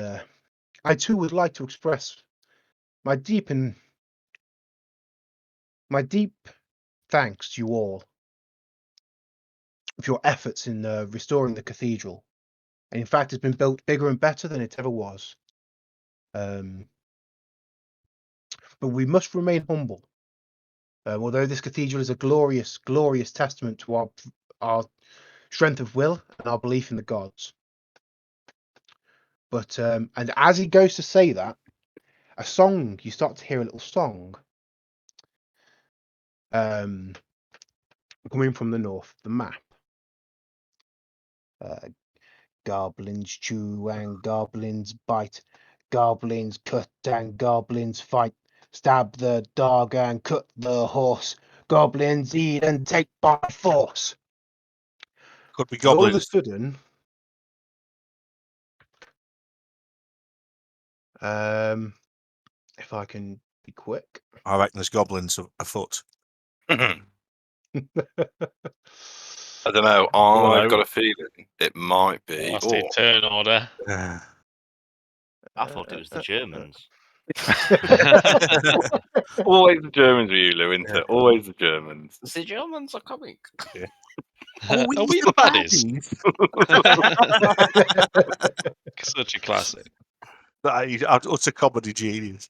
"I too would like to express my deep thanks to you all for your efforts in restoring the cathedral. And in fact, it's been built bigger and better than it ever was. But we must remain humble. Although this cathedral is a glorious, glorious testament to our strength of will and our belief in the gods." But and as he goes to say that, you start to hear a little song coming from the north, the map. Goblins chew and goblins bite, goblins cut and goblins fight, stab the dog and cut the horse, goblins eat and take by force. Could be All of a goblins. sudden, if I can be quick, I reckon there's goblins afoot. I don't know. I've got a feeling it might be. That's the turn order. I thought it was the Germans. Always the Germans with you, Lou, isn't it? Always the Germans. The Germans are coming. Yeah. Are we the baddies? Such a classic. Utter comedy genius.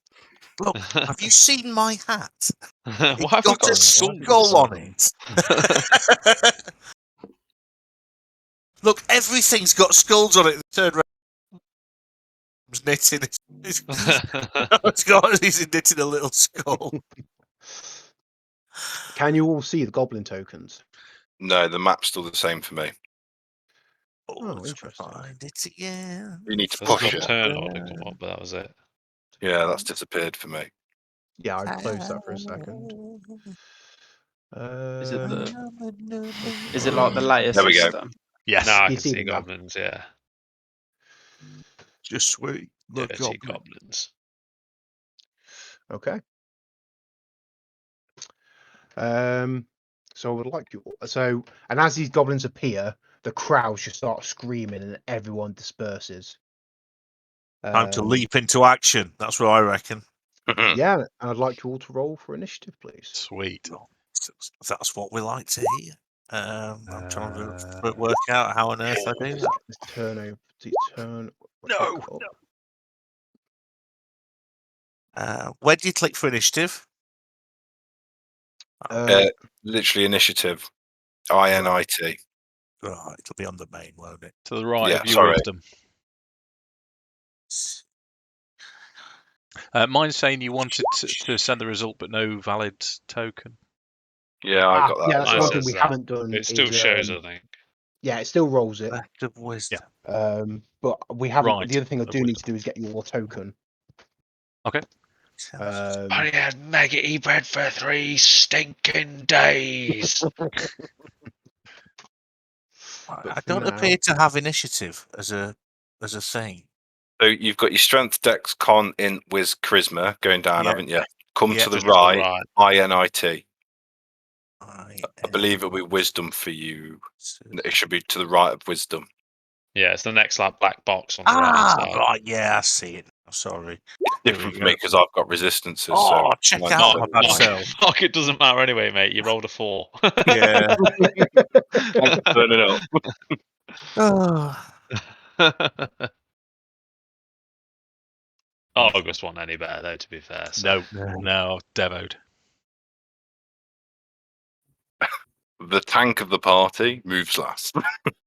Look, have you seen my hat? Why have we It's got a got skull on it. Look, everything's got skulls on it. The third round was knitting. He's knitting a little skull. Can you all see the goblin tokens? No, the map's still the same for me. Oh, interesting. Find it again. You need to There's a push it. Nocturn order come up, but that was it. Yeah, that's disappeared for me. Yeah, I closed that for a second. Is it Is it like the layer There we go. system? Yes. No, I You can see see them now. goblins, yeah. Just sweet. Look, Dirty goblins. Okay. So I would like you. So, and as these goblins appear, the crowd just start screaming, and everyone disperses. Time to leap into action. That's what I reckon. Yeah, and I'd like you all to roll for initiative, please. Sweet. That's what we like to hear. I'm trying to work out how on earth I do that. Let's turn over. Turn. No. Where do you click for initiative? Literally initiative. INIT. Right, it'll be on the main, won't it? To the right Yeah, of your sorry. wisdom. Mine's saying you wanted to send the result, but no valid token. Yeah, I got that. Yeah, as that's Mine one well. thing we says that. haven't done. It still is, shows, I think. Yeah, it still rolls it. Left of wisdom. But we haven't. Right, The other thing I of do need wisdom. to do is get your token. Okay. I had maggoty bread for 3 stinking days. I for don't now- appear to have initiative as a thing. So you've got your strength, dex, con, int, whiz, charisma going down, Yeah. haven't you? Come Yeah. to the Just to the right. INIT. I believe it'll be wisdom for you. It should be to the right of wisdom. Yeah, it's the next like black box on the right side. Right, yeah, I see it. Sorry. Different for me because I've got resistances. Oh, so check mine's out so my bad fine. self. Fuck, it doesn't matter anyway, mate. You rolled a 4. Yeah. Thanks for turning up. August wasn't any better though, to be fair. So. No, devoed. The tank of the party moves last.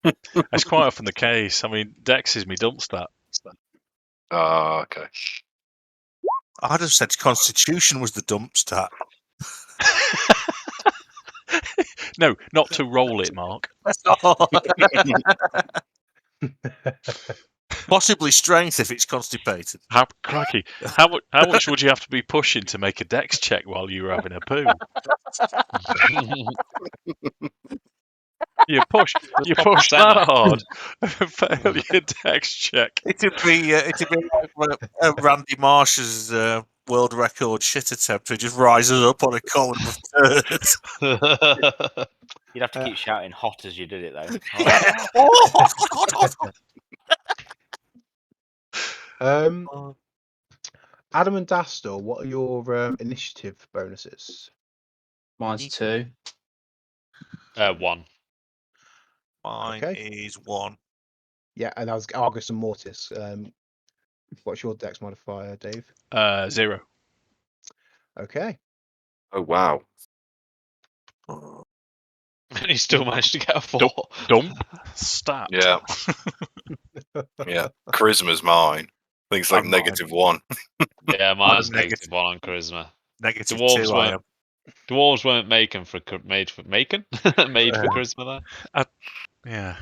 That's quite often the case. I mean, Dex is me dump stat. Okay. I'd have said Constitution was the dump stat. No, not to roll it, Mark. Possibly strength if it's constipated. Crikey. How much would you have to be pushing to make a Dex check while you were having a poo? You push that hard, fail your Dex check. It'd be like Randy Marsh's world record shit attempt where he just rises up on a column of turds. You'd have to keep shouting hot as you did it, though. Addam and Dastor, what are your initiative bonuses? Mine's 2. 1. Mine is 1. Yeah, and that was Argus and Mortis. What's your Dex modifier, Dave? 0. Okay. Oh wow. And he still managed to get a 4. Dump stat. Yeah. Yeah. Charisma's mine. I think it's like -1. Yeah, mine's -1 on charisma. -2. Dwarves weren't made for charisma there. Yeah.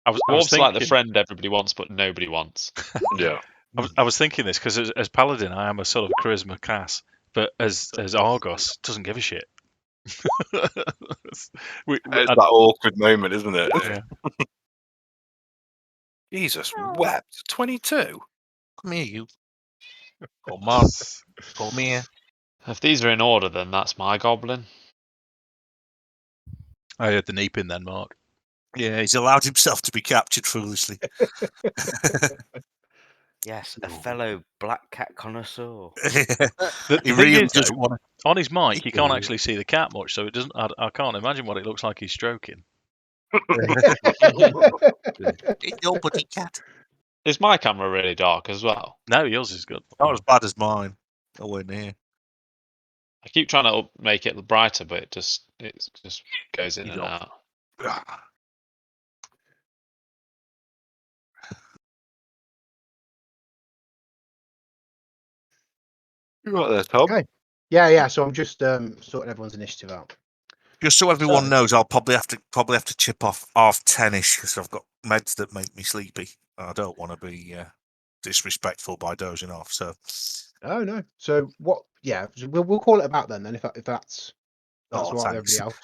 I was Dwarves thinking, like the friend everybody wants, but nobody wants. Yeah. I was thinking this because as Paladin, I am a sort of charisma class, but as Argos, doesn't give a shit. It's that awkward moment, isn't it? Yeah. Jesus wept. 22. Come here, you. Come on. Come here. If these are in order, then that's my goblin. I had the neep in then, Mark. Yeah, he's allowed himself to be captured foolishly. Yes, a fellow black cat connoisseur. He really does want On his mic, you can't actually see the cat much, so it doesn't. I can't imagine what it looks like he's stroking. It's your buddy cat. Is my camera really dark as well? No, yours is good. Not as bad as mine. Nowhere near. I keep trying to make it brighter, but it just goes in You and don't. out. You right there, Tom? Okay. Yeah. So I'm just sorting everyone's initiative out. Just so everyone knows, I'll probably have to chip off 10ish because I've got meds that make me sleepy. I don't want to be disrespectful by dozing off. So. Oh no. So what? Yeah, we'll call it about then. Then if that's all right with everybody Thanks. else.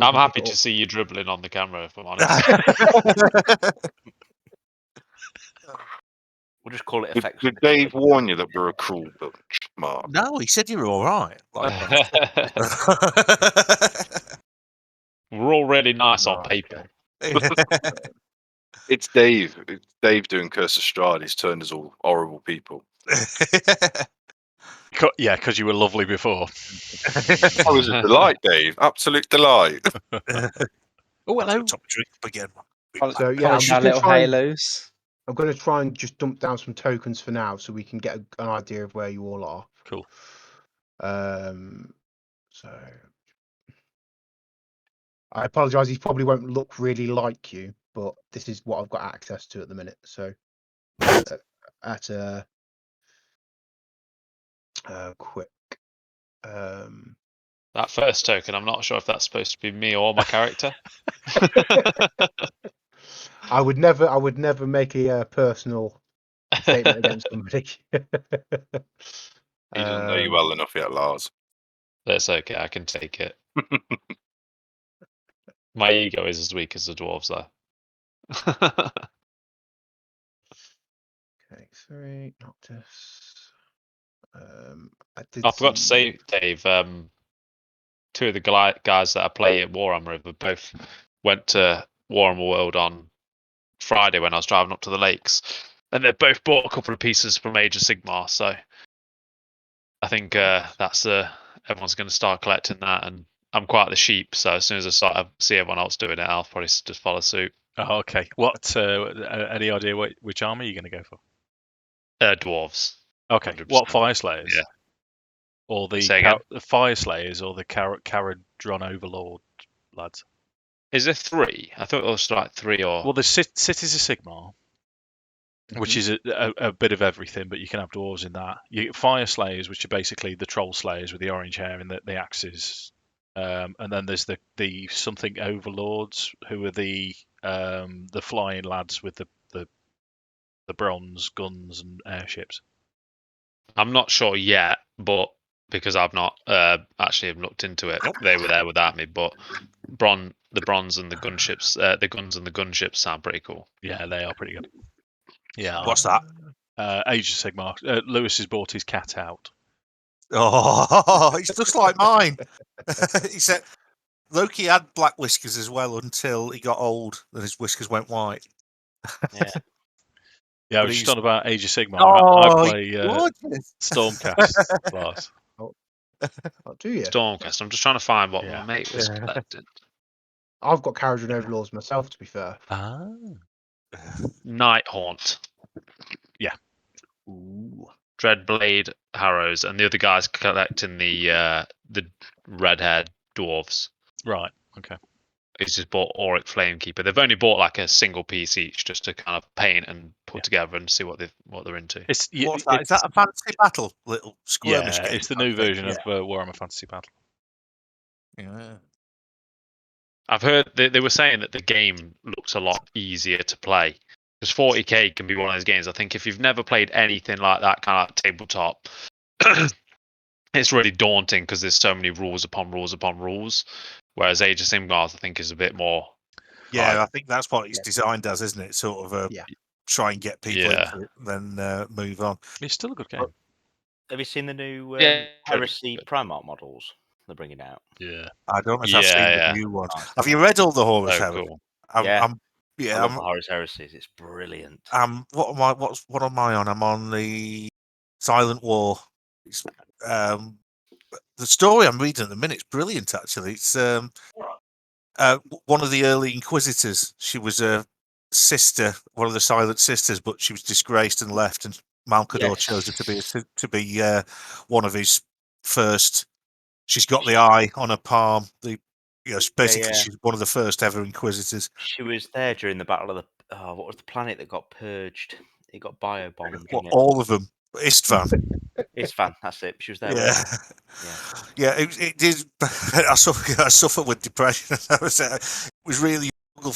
I'm happy to see you dribbling on the camera, if I'm honest. We'll just call it Did affection. Dave warn you that we're a cruel bunch, Mark? No, he said you were all right. We're all really nice on Right, paper. okay. It's Dave. It's Dave doing Curse of Strahd. He's turned us all horrible people. Yeah, because you were lovely before. I was a delight, Dave. Absolute delight. Oh, hello. Top drink up again. So yeah, I'm Polish just our gonna little try and, halos. I'm going to try and just dump down some tokens for now, so we can get an idea of where you all are. Cool. So I apologise. He probably won't look really like you, but this is what I've got access to at the minute. So at a quick. That first token, I'm not sure if that's supposed to be me or my character. I would never make a personal statement against somebody. He doesn't know you well enough yet, Lars. That's okay, I can take it. My ego is as weak as the dwarves, though. Okay, 3 Noctis. I forgot to say, Dave, 2 of the guys that I play at Warhammer River both went to Warhammer World on Friday when I was driving up to the lakes, and they both bought a couple of pieces from Age of Sigmar, so I think that's everyone's going to start collecting that, and I'm quite the sheep, so as soon as I see everyone else doing it, I'll probably just follow suit. Oh, okay. What? Any idea which army you're going to go for? Dwarves. Okay. 100%. What Fire Slayers? Yeah. Or the Fire Slayers, or the Caradron Overlord lads? Is there 3? I thought it was like 3 or. Well, the Cities of Sigmar, which is a bit of everything, but you can have dwarves in that. You get Fire Slayers, which are basically the Troll Slayers with the orange hair and the axes. And then there's the something Overlords, who are the flying lads with the bronze guns and airships. I'm not sure yet, but because I've not actually looked into it, they were there without me. But the bronze and the gunships, the guns and the gunships sound pretty cool. Yeah, they are pretty good. Yeah. What's that? Age of Sigmar. Lewis has bought his cat out. Oh, it's just like mine. He said Loki had black whiskers as well until he got old and his whiskers went white. Yeah. Yeah, I was just on about Age of Sigmar. Oh, I play Stormcast, Lars. Oh, do you? Stormcast. I'm just trying to find what my mate was collecting. I've got Caradron Overlords myself, to be fair. Ah. Night Haunt. Yeah. Ooh. Dreadblade Harrows, and the other guys collecting the red-haired dwarves. Right. Okay. He's just bought Auric Flamekeeper. They've only bought like a single piece each, just to kind of paint and put together and see what they're into. What's that? Is that a fantasy battle? Little skirmish game? It's the new version of Warhammer Fantasy Battle. Yeah. I've heard they were saying that the game looks a lot easier to play. Because 40k can be one of those games. I think if you've never played anything like that kind of tabletop, it's really daunting because there's so many rules upon rules upon rules. Whereas Age of Sigmar, I think, is a bit more. Yeah, I think that's what it's designed as, isn't it? Sort of try and get people into it, then move on. It's still a good game. Have you seen the new Heresy Primarch models they're bringing out? Yeah. I don't know if I've seen the new ones. Have you read all the Horus Heresy? Cool. I love the Horus Heresies. It's brilliant. What am I on? I'm on the Silent War. It's the story I'm reading at the minute is brilliant. Actually, it's one of the early Inquisitors. She was a sister, one of the Silent Sisters, but she was disgraced and left, and Malcador chose her to be one of his first. She's got the eye on her palm. Basically, she's one of the first ever Inquisitors. She was there during the Battle of the. What was the planet that got purged? It got bio-bombed. Well, all of them. Istvan. Istvan, that's it. She was there. Yeah. Yeah, it did. I suffer with depression. It was really for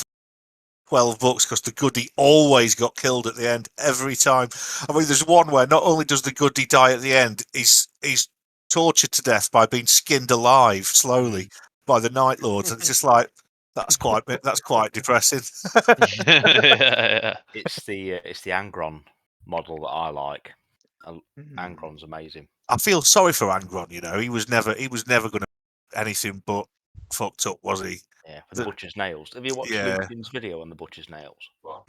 12 books because the goodie always got killed at the end every time. I mean, there's one where not only does the goodie die at the end, he's tortured to death by being skinned alive slowly by the Night Lords, and it's just like that's quite depressing. Yeah. It's the Angron model that I like. Angron's amazing. I feel sorry for Angron. He was never going to anything but fucked up, was he? Yeah, for the Butcher's Nails. Have you watched Luke's video on the Butcher's Nails?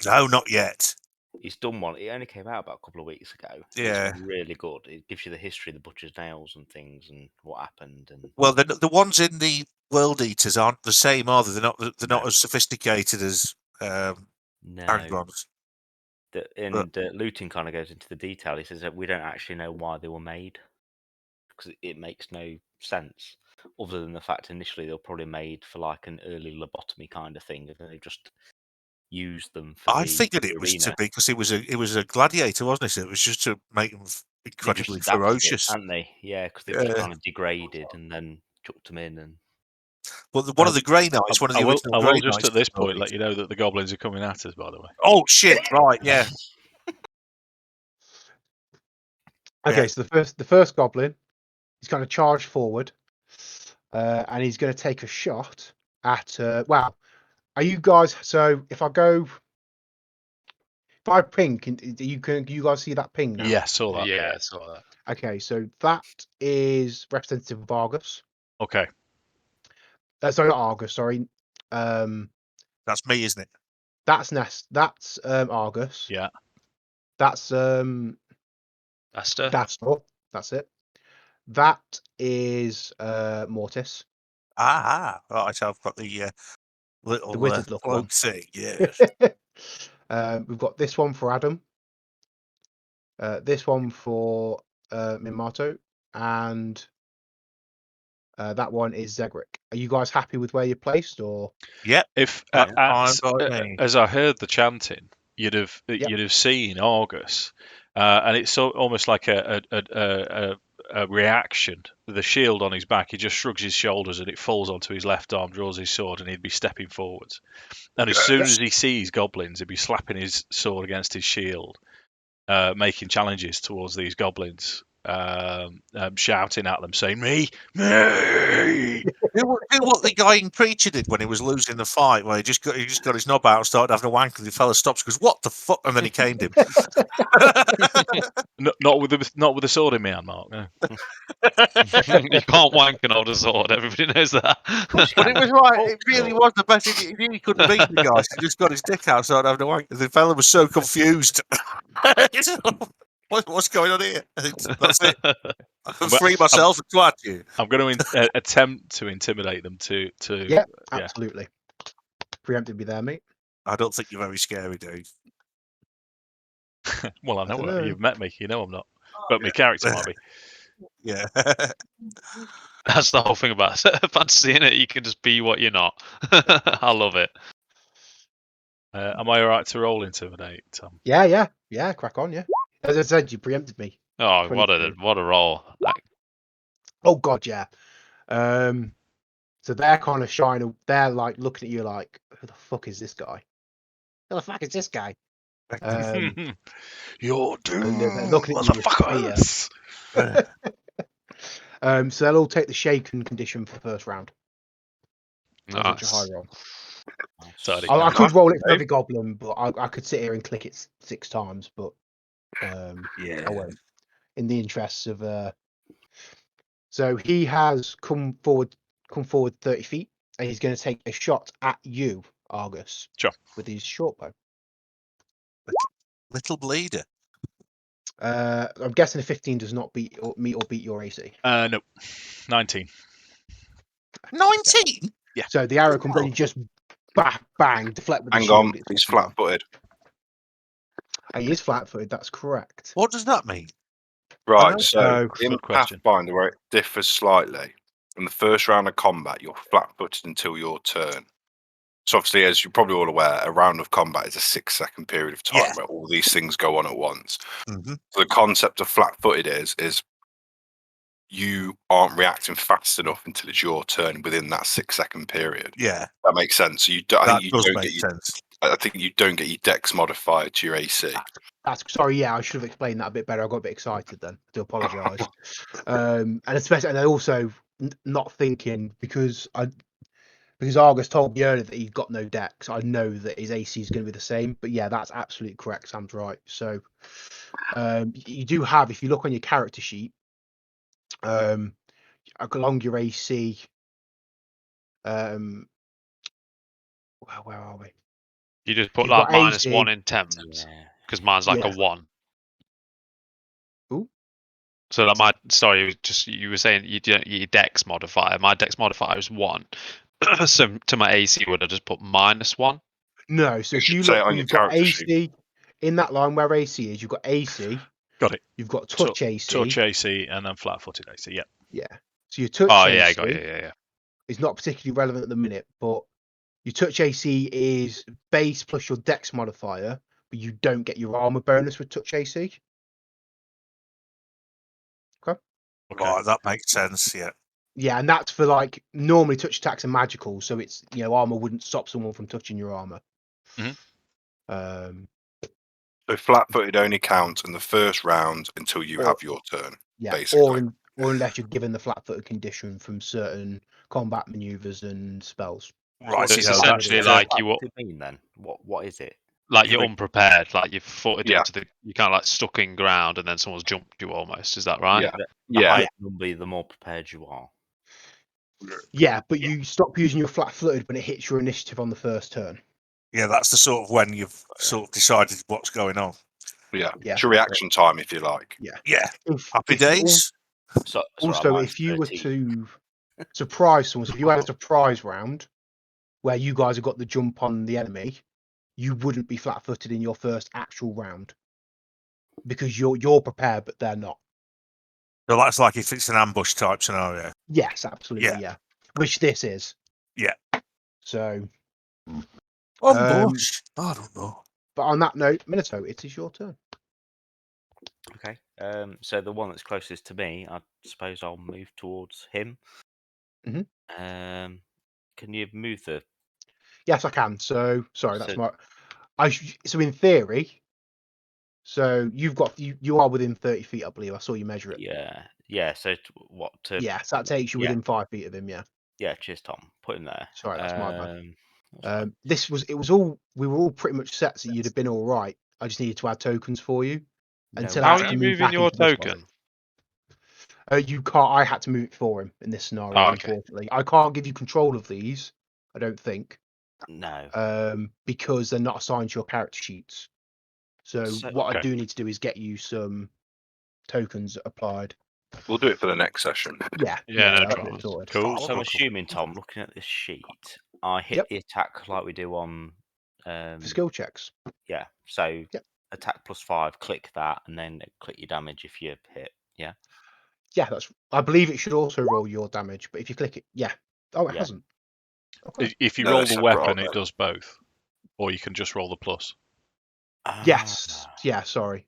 No, not yet. He's done one. It only came out about a couple of weeks ago. Yeah, it's really good. It gives you the history of the Butcher's Nails and things and what happened. And well, the ones in the World Eaters aren't the same, are they? They're not as sophisticated as Angron's. Luton kind of goes into the detail. He says that we don't actually know why they were made because it makes no sense, other than the fact initially they were probably made for like an early lobotomy kind of thing, and then they just used them for. I figured it was to be because it was a gladiator, wasn't it? So it was just to make them incredibly ferocious, aren't they? Yeah, because they just kind of degraded and then chucked them in. And well, one of the Grey Knights, one of the original Grey Knights. I will just at this point let you know that the goblins are coming at us. By the way. Oh shit! Right, yeah. Okay, so the first goblin, he's going to charge forward, and he's going to take a shot at. Wow, are you guys? So if I ping, you guys see that ping now? Yeah, saw that. Yeah, saw that. Okay, so that is representative of Argus. Okay. Sorry, not Argus. Sorry. That's me, isn't it? That's Nest. That's Argus. Yeah. That's Dastor. Dastor. That's it. That is Mortis. Right. So I've got the little wizard look one. thing. Yeah. We've got this one for Addam. This one for Minato, and that one is Zegric. Are you guys happy with where you're placed, or? Yep. If as I heard the chanting, you'd have seen Argus, and it's almost like a reaction. The shield on his back, he just shrugs his shoulders and it falls onto his left arm, draws his sword, and he'd be stepping forwards. And as soon as he sees goblins, he'd be slapping his sword against his shield, making challenges towards these goblins, shouting at them, saying, "Me!" Do what the guy in Preacher did when he was losing the fight, where he just got his knob out and started having a wank, and the fella stops, goes, "What the fuck?" and then he caned him. not with the sword in my hand, Mark. No. You can't wank an older sword. Everybody knows that. But it was right. It really was the best. He knew he couldn't beat the guy. So he just got his dick out, started having a wank. The fella was so confused. What's going on here? That's it. I can free myself and twat you. I'm going to attempt to intimidate them to. Yeah, absolutely. Preempted me there, mate. I don't think you're very scary, dude. Well, I know you've met me. You know I'm not, but my character might be. Yeah. That's the whole thing about fantasy, isn't it? You can just be what you're not. I love it. Am I all right to roll intimidate, Tom? Yeah. Crack on, yeah. As I said, you preempted me. Oh, what a roll! Oh God, yeah. So they're kind of shying. They're like looking at you like, "Who the fuck is this guy? Who the fuck is this guy?" You're doomed, they're looking at motherfuckers. So they'll all take the shaken condition for the first round. Nice. A high roll. Sorry, I could roll it for every goblin, but I could sit here and click it 6 times. But I won't. In the interests of so he has come forward 30 feet, and he's going to take a shot at you, Argus. Sure. With his short bow. Little bleeder. I'm guessing a 15 does not meet or beat your AC. No, 19. 19? Yeah. So the arrow comes and you just bang, deflect with the Hang shield. on, he's flat-footed. He is flat-footed. That's correct. What does that mean? Right, so No, in good question. Pathfinder, where it differs slightly, in the first round of combat, you're flat-footed until your turn. So obviously, as you're probably all aware, a round of combat is a 6-second period of time where all these things go on at once. Mm-hmm. So the concept of flat-footed is you aren't reacting fast enough until it's your turn within that 6-second period. Yeah, That makes sense. So I think you don't get your dex modifier to your AC. Sorry, yeah, I should have explained that a bit better. I got a bit excited then. I do apologise. And especially, and also not thinking because Argus told me earlier that he's got no dex. I know that his AC is going to be the same. But yeah, that's absolutely correct. Sam's right. So you do have, if you look on your character sheet, along your AC. Where are we? You just put You've like got AC. -1 in temps because mine's like a 1. Ooh. So that you were saying your dex modifier. My dex modifier is 1. So to my AC would I just put -1? No, so if you look, you've got AC in that line where AC is. You've got AC. Got it. You've got touch AC. Touch AC and then flat-footed AC. Yeah. Yeah. So your touch Oh AC yeah, I got you. Yeah. is not particularly relevant at the minute, but your touch AC is base plus your dex modifier, but you don't get your armor bonus with touch AC. Okay. Right, that makes sense. Yeah. Yeah, and that's for like normally touch attacks are magical, so it's armor wouldn't stop someone from touching your armor. Mm-hmm. So flat-footed only counts in the first round until you have your turn. Yeah, basically. or unless you're given the flat-footed condition from certain combat maneuvers and spells. Right. So it's essentially like what does it mean then? What is it? Like you're unprepared, like you're footed into you kind of like stuck in ground, and then someone's jumped you almost. Is that right? The higher number, the more prepared you are. Yeah, but you stop using your flat-footed when it hits your initiative on the first turn. Yeah, that's the sort of when you've sort of decided what's going on. Yeah. It's your reaction time, if you like. Yeah. Happy days. Also, if you were to surprise someone, so if you had a surprise round where you guys have got the jump on the enemy, you wouldn't be flat-footed in your first actual round because you're prepared, but they're not. So that's like if it's an ambush type scenario. Yes, absolutely. Yeah. Which this is. Yeah. So. Ambush. I don't know. But on that note, Minato, it is your turn. Okay. So the one that's closest to me, I suppose I'll move towards him. Mm-hmm. Can you move the? Yes, I can. So sorry, that's my. So in theory, so you are within 30 feet, I believe. I saw you measure it. Yeah. So what? Yes, that takes you within 5 feet of him. Yeah. Yeah. Cheers, Tom. Put him there. Sorry, that's my bad. We were all pretty much set, so you'd have been all right. I just needed to add tokens for you. How are you moving your token? You can't. I had to move it for him in this scenario. Unfortunately, I can't give you control of these. I don't think. No. Because they're not assigned to your character sheets. So what I do need to do is get you some tokens applied. We'll do it for the next session. Yeah. No trouble. Cool. So I'm assuming, Tom, looking at this sheet, I hit the attack like we do on for skill checks. Yeah. So attack +5, click that, and then click your damage if you hit. Yeah. Yeah, I believe it should also roll your damage, but if you click it, it hasn't. Okay. If you roll the weapon, it does both, or you can just roll the plus. Yes. Yeah. Sorry,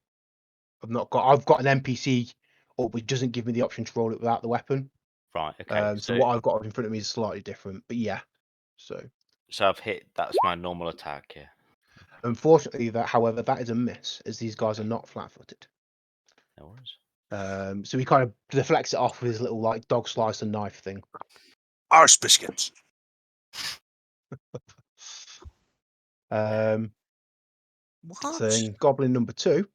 I've got an NPC, which doesn't give me the option to roll it without the weapon. Right. Okay. So what I've got in front of me is slightly different, but yeah. So I've hit. That's my normal attack. Yeah. Unfortunately, however, that is a miss, as these guys are not flat-footed. No worries. So he kind of deflects it off with his little like dog slice and knife thing. Arse biscuits. So goblin number 2.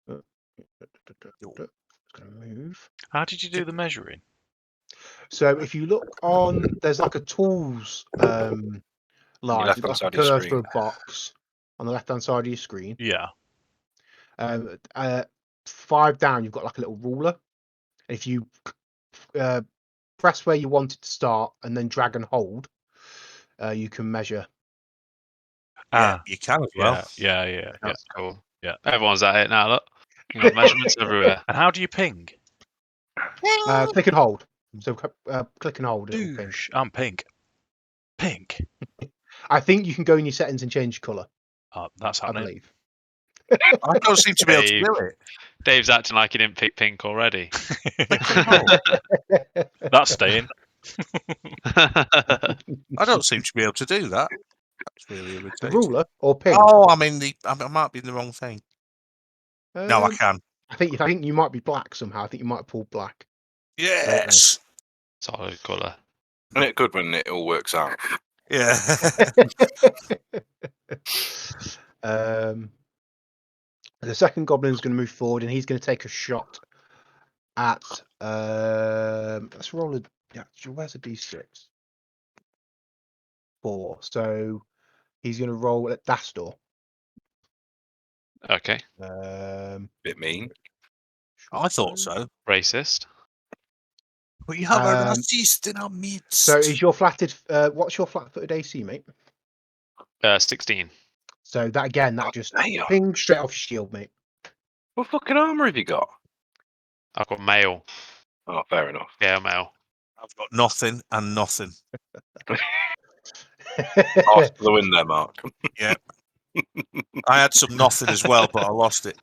It's going to move. How did you do the measuring? So if you look on, there's like a tools live, like a cursor box. on the left-hand side of your screen. Yeah. 5 down, you've got like a little ruler. If you press where you want it to start and then drag and hold, you can measure. Yeah, you can as well. Yeah. That's cool. Yeah, everyone's at it now. Look, you got measurements everywhere. And how do you ping? Click and hold. So click and hold. It'll ping. Douche. I'm pink. Pink. I think you can go in your settings and change colour. That's I happening. believe. I don't seem to be able to do it. Dave's acting like he didn't pick pink already. That's staying. I don't seem to be able to do that. That's really The irritating. ruler or ping? Oh, I mean, I might be in the wrong thing. No, I can. I think you might be black somehow. I think you might have pulled black. Yes. Solid colour. Isn't it good when it all works out? Yeah. The second goblin is going to move forward, and he's going to take a shot at. Let's roll a. Yeah, where's a d6? 4. So he's going to roll at Dastor. Okay. Bit mean. I thought so. Racist. But you have a racist in our midst. So is your flatted? What's your flat-footed AC, mate? 16. So that again, that just Damn. ping straight off your shield, mate. What fucking armor have you got? I've got mail. Oh, fair enough. Yeah, mail. I've got nothing and nothing. Ask for the win there, Mark. Yeah. I had some nothing as well, but I lost it.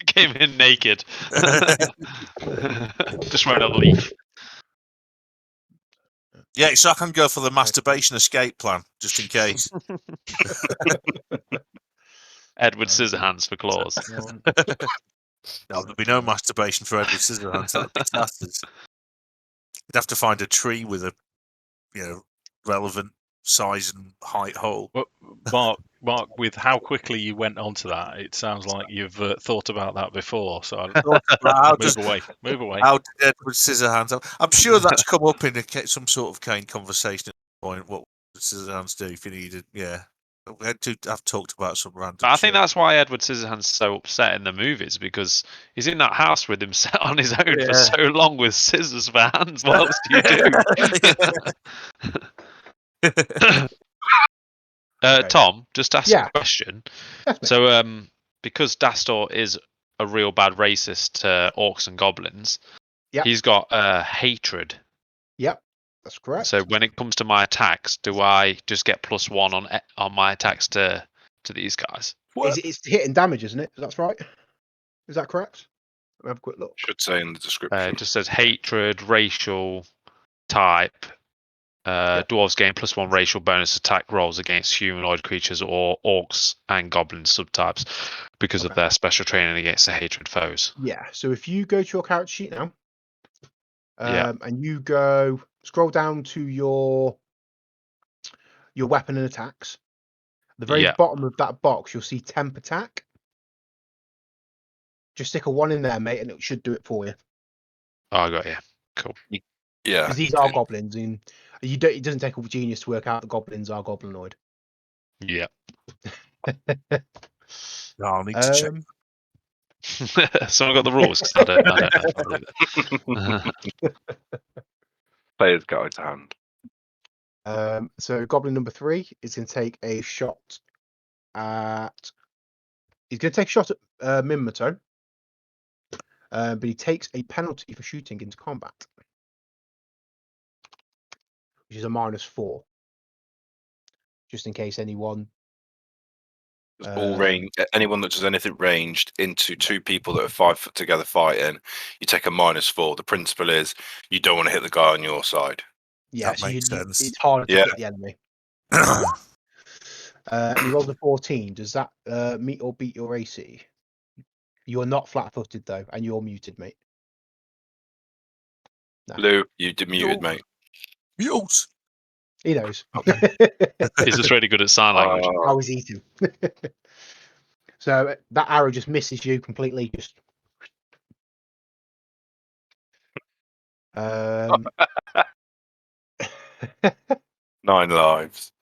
Came in naked. Just wearing a leaf. Yeah, so I can go for the masturbation escape plan, just in case. Edward Scissorhands for claws. No, there'll be no masturbation for Edward Scissorhands. That'd be disasters. You'd have to find a tree with a, relevant size and height hole. Well, Mark, with how quickly you went onto that, it sounds like you've thought about that before. So move away. How did Edward Scissorhands? I'm sure that's come up in some sort of cane conversation at the point. What would Scissorhands do if you needed? Yeah, I've talked about some random. I think that's why Edward Scissorhands is so upset in the movies, because he's in that house with him set on his own for so long with scissors for hands. What else do you do? Tom, just ask a question. So, because Dastor is a real bad racist to orcs and goblins, he's got hatred. Yep, that's correct. So when it comes to my attacks, do I just get +1 on my attacks to these guys? It's hitting damage, isn't it? That's right. Is that correct? Let me have a quick look. Should say in the description. It just says hatred, racial type. Dwarves gain +1 racial bonus attack rolls against humanoid creatures or orcs and goblin subtypes because of their special training against the hatred foes. Yeah, so if you go to your character sheet now, and you scroll down to your weapon and attacks, at the very bottom of that box, you'll see temp attack. Just stick a 1 in there, mate, and it should do it for you. Oh, I got you. Cool. Yeah, because these are goblins, and it doesn't take a genius to work out the goblins are goblinoid. Yeah. I'll need to check. Someone got the rules? 'Cause I don't know. Player's guide to hand. So goblin number 3 is going to take a shot at. He's going to take a shot at Minato, but he takes a penalty for shooting into combat, which is a -4. Just in case anyone. All range. Anyone that does anything ranged into 2 people that are 5 foot together fighting, you take a -4. The principle is you don't want to hit the guy on your side. Yeah, that makes sense. It's harder to hit the enemy. You rolled a 14. Does that meet or beat your AC? You are not flat-footed though, and you're muted, mate. No. Lou, you demuted, mate. Mute. He knows. He's just really good at sign language. I was eating. So that arrow just misses you completely. Just. 9 lives.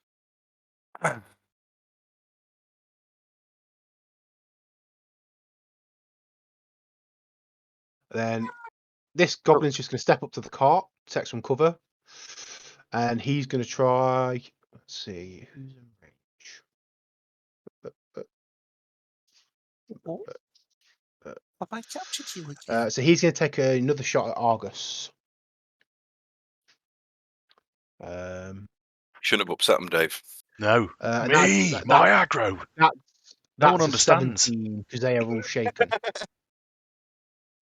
Then this goblin's just going to step up to the cart, take some cover, and he's going to try. Let's see who's in range. Have I captured you again? So he's going to take another shot at Argus. Shouldn't have upset him, Dave. No. And Me, my aggro. No one understands because they are all shaken.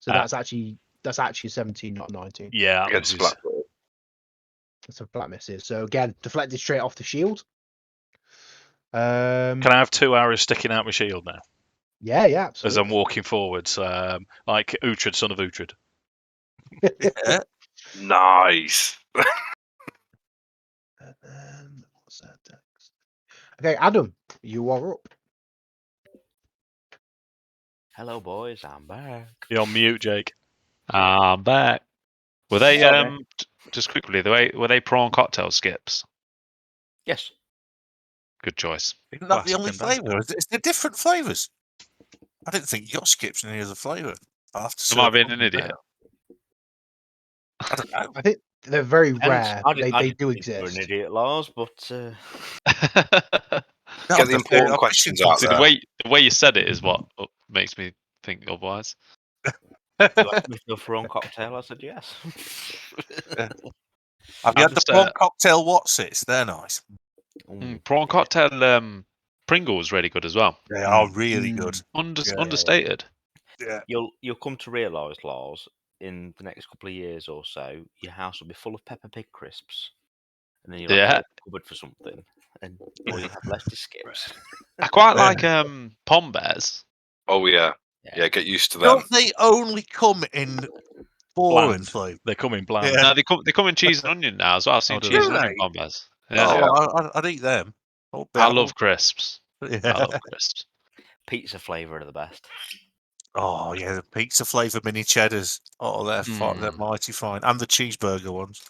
So that's actually a 17, not a 19. Yeah, Against this is... Blackpool. That's a flat misses. So again, deflected straight off the shield. Can I have 2 arrows sticking out my shield now? Yeah, absolutely. As I'm walking forwards, like Uhtred, son of Uhtred. Yeah. Nice. What's that text? Okay, Addam, you are up. Hello, boys. I'm back. You're on mute, Jake. I'm back. Were they Sorry. just quickly? Were they prawn cocktail skips? Yes. Good choice. Isn't that the Classic only and Dastor. flavour? Is there different flavours? I didn't think you got skips in any other flavour. I'll have to Am I search being up an and idiot? down. I don't know. I think they're very Depends. rare. I They didn't do think you were an exist. idiot, Lars, but No, Get the important I'm questions missing out See, something. the way you said it is what makes me think otherwise. you asked me for a prawn cocktail. I said yes. Yeah. Have you had the prawn cocktail Watsits? They're nice. Prawn cocktail Pringles really good as well. They are really good. Understated. Yeah. You'll come to realise, Lars, in the next couple of years or so, your house will be full of Peppa Pig crisps, and then you'll have to go cupboard for something, and all you have left is skips. I quite like pom bears. Oh yeah, get used to them. Don't they only come in boring Bland. flavour? They come in bland. Yeah. No, they come in cheese and onion now as well. I've seen do cheese they? and onion Really? pom bears. Yeah. Oh, Yeah. well, I'd eat them. I love crisps. Yeah. I love crisps. Pizza flavour are the best. Oh yeah, the pizza flavour mini cheddars. Oh, they're mighty fine, and the cheeseburger ones.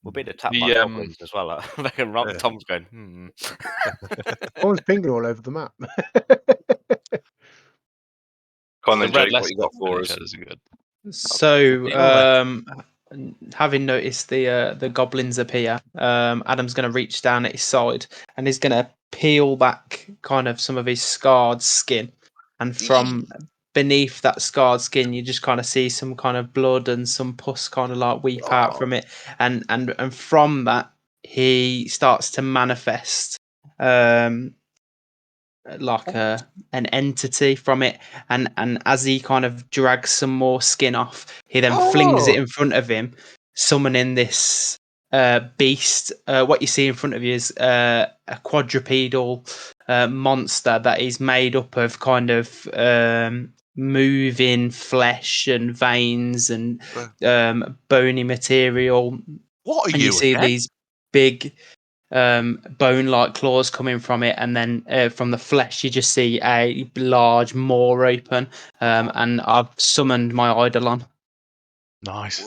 We're being attacked The, by goblins as well. Yeah. Tom's going, One's pinging all over the map. Come on The then, red Jake, what you got for us? cheddars are good. So, having noticed the goblins appear, Adam's going to reach down at his side and he's going to peel back kind of some of his scarred skin, and from beneath that scarred skin, you just kind of see some kind of blood and some pus kind of like weep out from it, and from that he starts to manifest like an entity from it, and as he kind of drags some more skin off, he then flings it in front of him, summoning this beast. What you see in front of you is a quadrupedal monster that is made up of kind of moving flesh and veins and bony material. What are And you see again? these big bone-like claws coming from it, and then from the flesh you just see a large maw open, and I've summoned my Eidolon. Nice.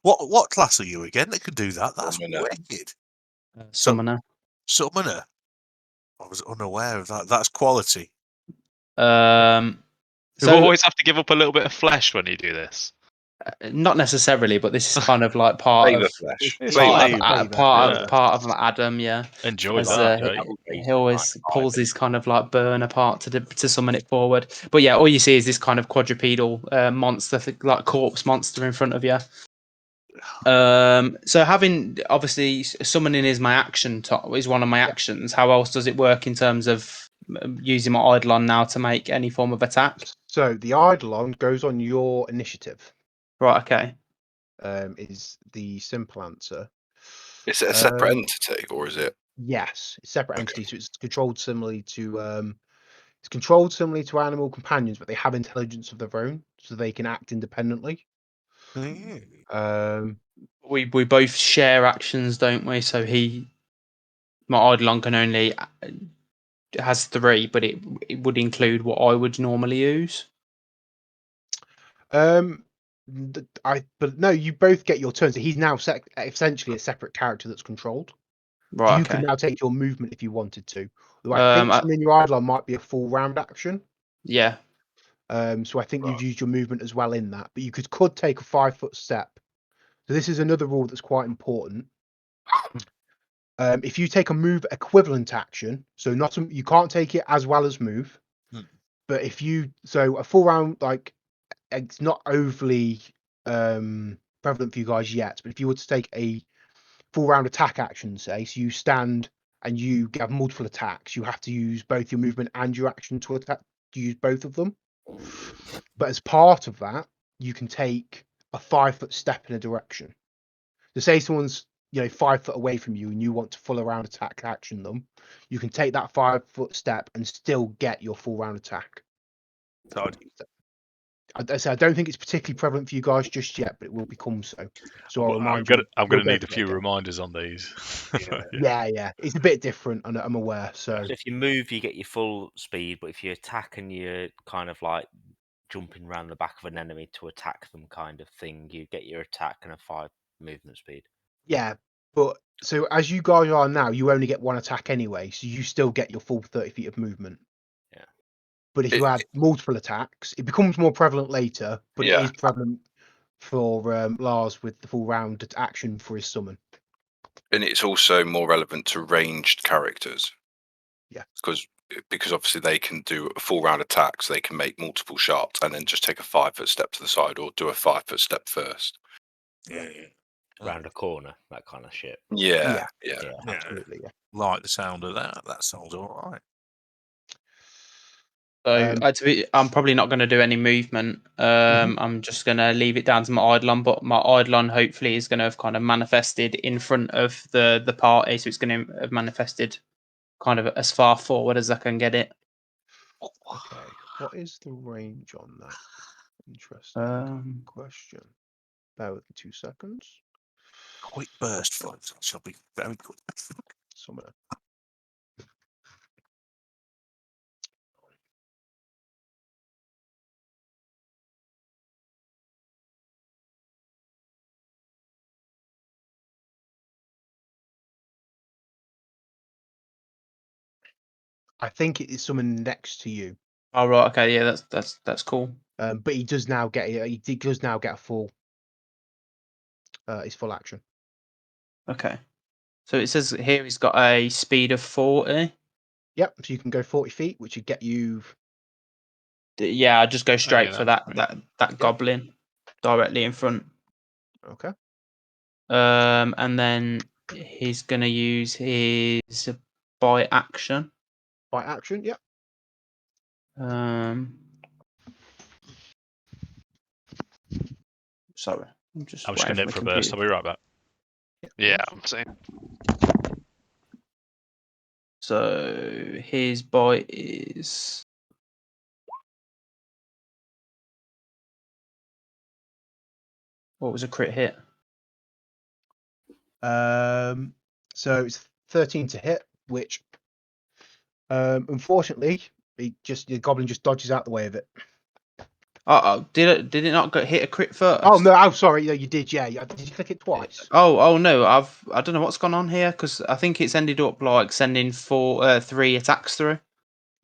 What class are you again that could do that? That's Summoner. wicked. Summoner. Summoner. I was unaware of that. That's quality. You So always have to give up a little bit of flesh when you do this. not necessarily, but this is kind of like part Flavor of flesh. It's Flavor. part of Addam, yeah. Enjoy As, that, he always pulls his kind of like burn apart to summon it forward. But yeah, all you see is this kind of quadrupedal monster, like corpse monster in front of you. So having obviously summoning is my action is one of my actions. How else does it work in terms of using my Eidolon now to make any form of attack? So the Eidolon goes on your initiative. Right. Okay. Is the simple answer. Is it a separate entity or is it? Yes, it's a separate entity. So it's controlled similarly to animal companions, but they have intelligence of their own, so they can act independently. We both share actions, don't we? So my Eidolon can only has 3, but it would include what I would normally use. But no, you both get your turn. So he's now essentially a separate character that's controlled. Right. You Okay. can now take your movement if you wanted to. Although I think summoning your Eidolon might be a full round action. Yeah. So I think you've used your movement as well in that. But you could take a 5-foot step. So this is another rule that's quite important. If you take a move equivalent action, so you can't take it as well as move, but so a full round, like, it's not overly prevalent for you guys yet, but if you were to take a full round attack action, say, so you stand and you have multiple attacks, you have to use both your movement and your action to use both of them. But as part of that, you can take a 5-foot step in a direction. So say someone's 5 foot away from you and you want to full round attack action them, you can take that 5-foot step and still get your full round attack. I don't think it's particularly prevalent for you guys just yet, but it will become so. So I'll remind you. I'm going to need a few reminders on these. Yeah, it's a bit different, and I'm aware. So if you move, you get your full speed, but if you attack and you're kind of like jumping around the back of an enemy to attack them, kind of thing, you get your attack and a 5 movement speed. Yeah, but so as you guys are now, you only get 1 attack anyway, so you still get your full 30 feet of movement. Yeah. But if you add multiple attacks, it becomes more prevalent later, but it is prevalent for Lars with the full round action for his summon. And it's also more relevant to ranged characters. Yeah. Because obviously they can do a full round attack, so they can make multiple shots and then just take a 5-foot step to the side or do a 5-foot step first. Yeah. Around a corner, that kind of shit. Yeah. Absolutely, yeah. Like the sound of that. That sounds all right. So I'm probably not going to do any movement. I'm just going to leave it down to my Eidolon, but my Eidolon hopefully is going to have kind of manifested in front of the party, so it's going to have manifested kind of as far forward as I can get it. Okay, what is the range on that? Interesting question. Bear with me 2 seconds. Quick burst, folks. I shall be very good. Summoner. I think it is someone next to you. Oh right, okay, yeah, that's cool. But he does now get a full his full action. Okay. So it says here he's got a speed of 40. Yep, so you can go 40 feet, which would get you. Yeah, I'll just go straight for that goblin directly in front. Okay. And then he's gonna use his by action. By action, yep. Sorry, I'm just going to for a burst. I'll be right back. Yeah, I'm saying. So his bite is. What was a crit hit? So it's 13 to hit, which unfortunately the goblin just dodges out the way of it. Did it not hit a crit first? Oh no, I'm sorry. Yeah, you did. Yeah, did you click it twice? Oh no, I don't know what's gone on here because I think it's ended up like sending 3 attacks through.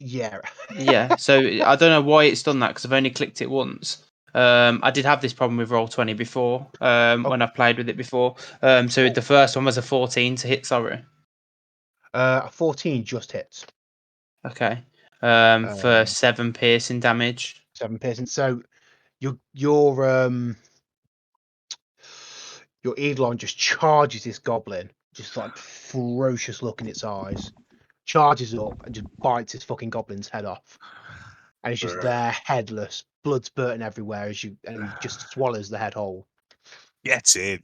Yeah. Yeah. So I don't know why it's done that because I've only clicked it once. I did have this problem with Roll20 before when I played with it before. So the first one was a 14 to hit. Sorry. A 14 just hits. Okay. For 7 piercing damage. 7 piercing. So your Eidolon just charges this goblin, just like ferocious look in its eyes, charges up and just bites this fucking goblin's head off, and it's just there, headless, blood spurting everywhere and just swallows the head whole. Get in.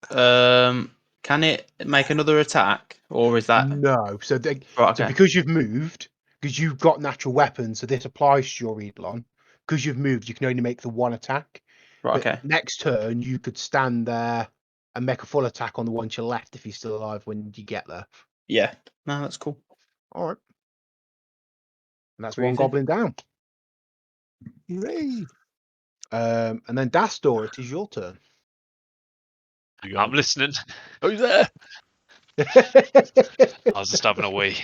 Can it make another attack, or is that no? So so because you've moved, because you've got natural weapons, so this applies to your Eidolon. Because you've moved, you can only make the 1 attack. Right. But Okay. Next turn, you could stand there and make a full attack on the one to your left if he's still alive when you get there. Yeah. No, that's cool. All right. And that's one goblin down. Hooray. And then Dastor, it is your turn. I'm listening. Who's there? I was just having a wee.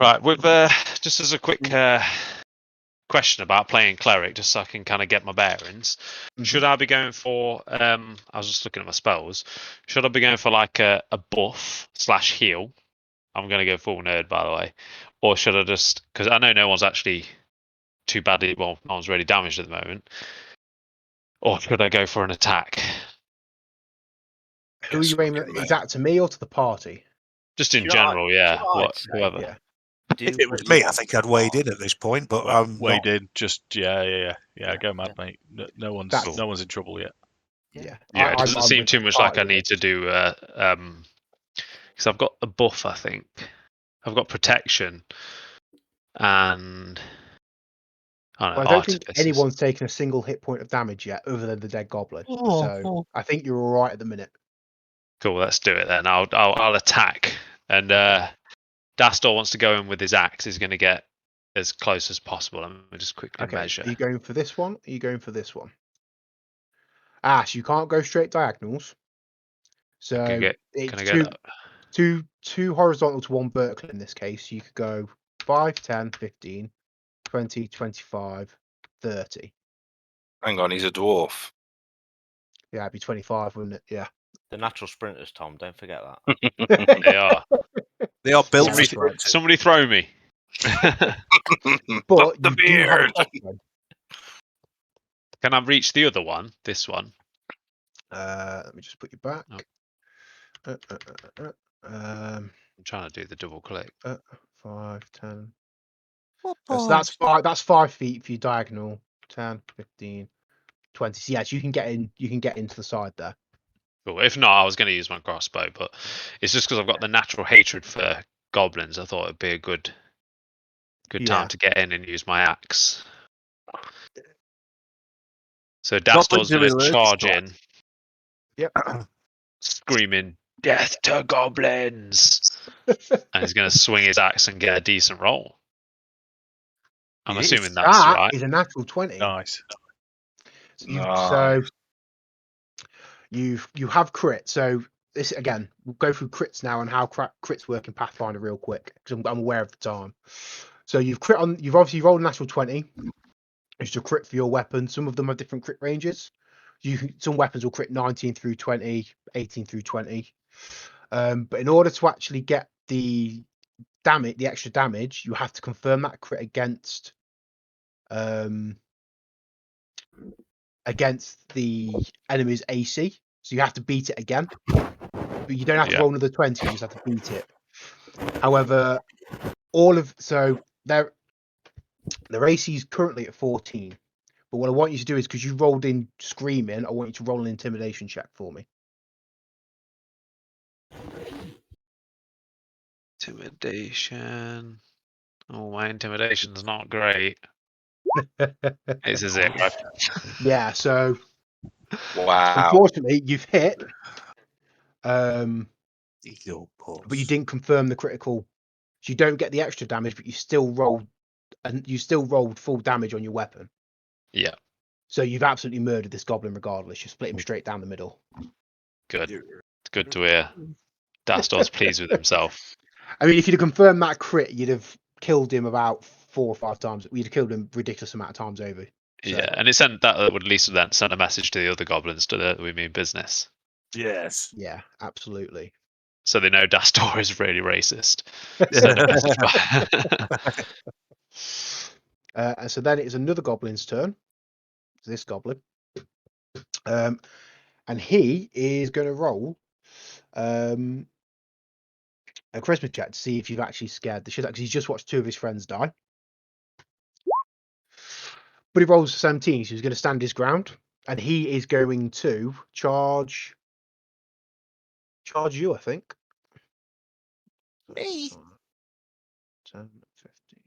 Right, with just as a quick question about playing cleric, just so I can kind of get my bearings. Should I be going for? I was just looking at my spells. Should I be going for like a buff / heal? I'm going to go full nerd, by the way. Or should I just? Because I know no one's actually too badly. Well, no one's really damaged at the moment. Or should I go for an attack? Who are you aiming at? Is that to me or to the party? Just in Do you know what- general, do you yeah. know what I'd say? Whoever. Yeah. Do If it was what me, you I want think with I'd the wade party. in at this point, but I'm Wade not. in, just yeah. Go mad, mate. No one's That's- no one's in trouble yet. Yeah. Yeah, it doesn't I'm seem with too the much like I party, need to do. Because I've got a buff, I think. I've got protection, and I don't know, Well, I don't think artifices. anyone's taken a single hit point of damage yet, other than the dead goblin. So I think you're all right at the minute. Cool, let's do it then. I'll attack, and Dastor wants to go in with his axe. He's going to get as close as possible. Let me just quickly Okay. measure. Are you going for this one? Are you going for this one? Ash, you can't go straight diagonals. So it's Can I get that? two horizontal to one vertical in this case. You could go 5, 10, 15, 20, 25, 30. Hang on, he's a dwarf. Yeah, it'd be 25, wouldn't it? Yeah. The natural sprinters, Tom. Don't forget that. They are. They are built Yeah, for that's sprint. right. Somebody throw me. But the you do have a beard. crossbow. Can I reach the other one? This one. Let me just put you back. I'm trying to do the double click. 5, 10. What So that's 5 feet for your diagonal. 10, 15, 20. So yes, you can get in. You can get into the side there. Cool. If not, I was going to use my crossbow, but it's just because I've got the natural hatred for goblins. I thought it'd be a good time to get in and use my axe. So Dastor's going to charge in. Yep. Screaming, "Death to goblins!" And he's going to swing his axe and get a decent roll. I'm assuming that's right. Is a natural 20. Nice. So you have crit. So this again, we'll go through crits now and how crits work in Pathfinder real quick because I'm aware of the time. So you've obviously rolled a natural 20. It's a crit for your weapon. Some of them have different crit ranges. Some weapons will crit 19 through 20, 18 through 20. But in order to actually get the damage, the extra damage, you have to confirm that crit against the enemy's AC. So you have to beat it again. But you don't have to roll another 20, you just have to beat it. However, their AC is currently at 14. But what I want you to do is, because you rolled in screaming, I want you to roll an intimidation check for me. Intimidation. Oh, my intimidation's not great. It's a 0. Yeah, so Wow. unfortunately you've hit. But you didn't confirm the critical. So you don't get the extra damage, but you still rolled full damage on your weapon. Yeah. So you've absolutely murdered this goblin regardless. You split him straight down the middle. Good. It's good to hear. Dastor's pleased with himself. I mean, if you'd have confirmed that crit, you'd have killed him about 4 or 5 times. You'd have killed him a ridiculous amount of times over. So. Yeah, and it would at least then send a message to the other goblins that we mean business. Yes. Yeah, absolutely. So they know Dastor is really racist. Send a message. And so then it's another goblin's turn. This goblin. And he is going to roll a charisma check to see if you've actually scared the shit out, because he's just watched 2 of his friends die. But he rolls a 17, so he's going to stand his ground, and he is going to charge you, I think. Me? 10, 15,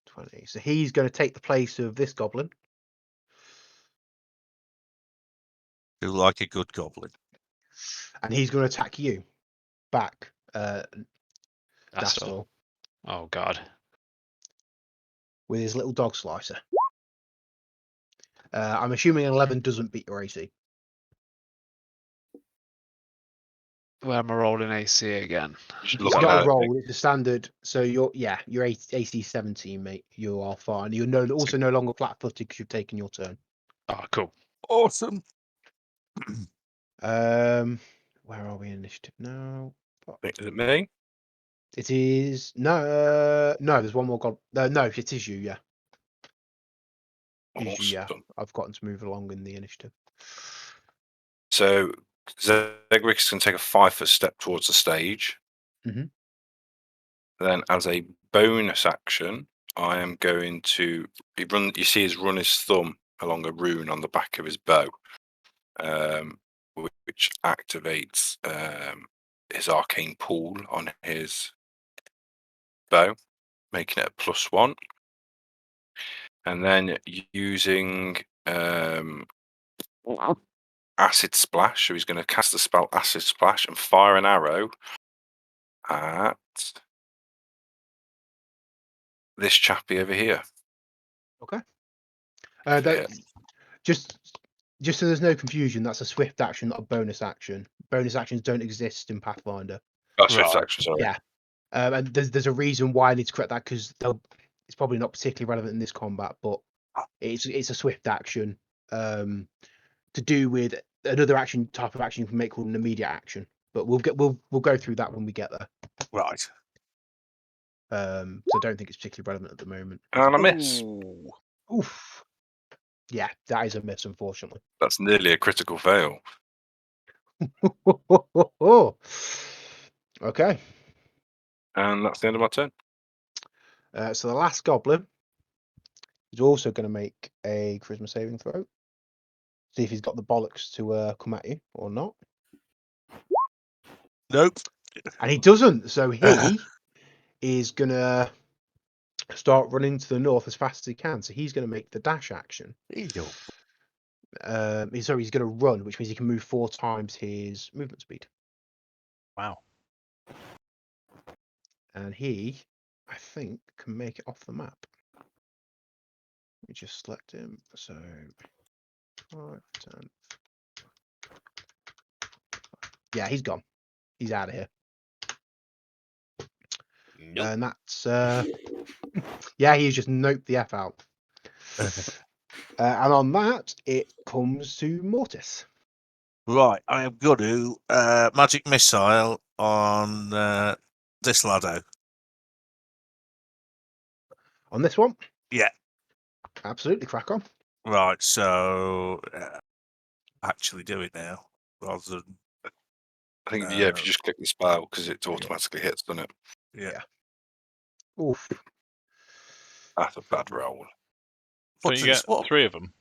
20. So he's going to take the place of this goblin. Do like a good goblin. And he's going to attack you back, Dastor. Oh, God. With his little dog slicer. I'm assuming an 11 doesn't beat your AC. Where am I rolling AC again? Just It's looking not at a it. roll; it's a standard. So you're AC 17, mate. You are fine. You're also no longer flat-footed because you've taken your turn. Oh, cool. Awesome. Where are we in initiative now? Is it me? It is no. There's one more god. No, it is you. Yeah, it is you. Yeah, Awesome. I've gotten to move along in the initiative. So Zegric's can take a 5-foot step towards the stage. Mhm. Then, as a bonus action, I am going to run. You see, run his thumb along a rune on the back of his bow, which activates his arcane pool on his bow, making it a +1. And then using Acid Splash, so he's going to cast the spell Acid Splash and fire an arrow at this chappy over here. Okay. Yeah. Just so there's no confusion, that's a swift action, not a bonus action. Bonus actions don't exist in Pathfinder. That's his action, sorry. Yeah. And there's a reason why I need to correct that, because it's probably not particularly relevant in this combat, but it's a swift action to do with another type of action you can make called an immediate action. But we'll go through that when we get there. Right. So I don't think it's particularly relevant at the moment. And a miss. Ooh. Oof. Yeah, that is a miss, unfortunately. That's nearly a critical fail. Okay. And that's the end of my turn. So the last goblin is also going to make a charisma saving throw. See if he's got the bollocks to come at you or not. Nope. And he doesn't. So he is going to start running to the north as fast as he can. So he's going to make the dash action. He's He's going to run, which means he can move 4 times his movement speed. Wow. And he, I think, can make it off the map. Let me just select him. So 5, 10. Yeah, he's gone. He's out of here. Nope. And that's yeah, he's just noped the F out. And on that, it comes to Mortis. Right, I am going to magic missile on this laddo. On this one? Yeah. Absolutely, crack on. Right, so actually do it now rather than. I think, if you just click the spell, because it automatically hits, doesn't it? Yeah. Oof. That's a bad roll. So you get 3 of them.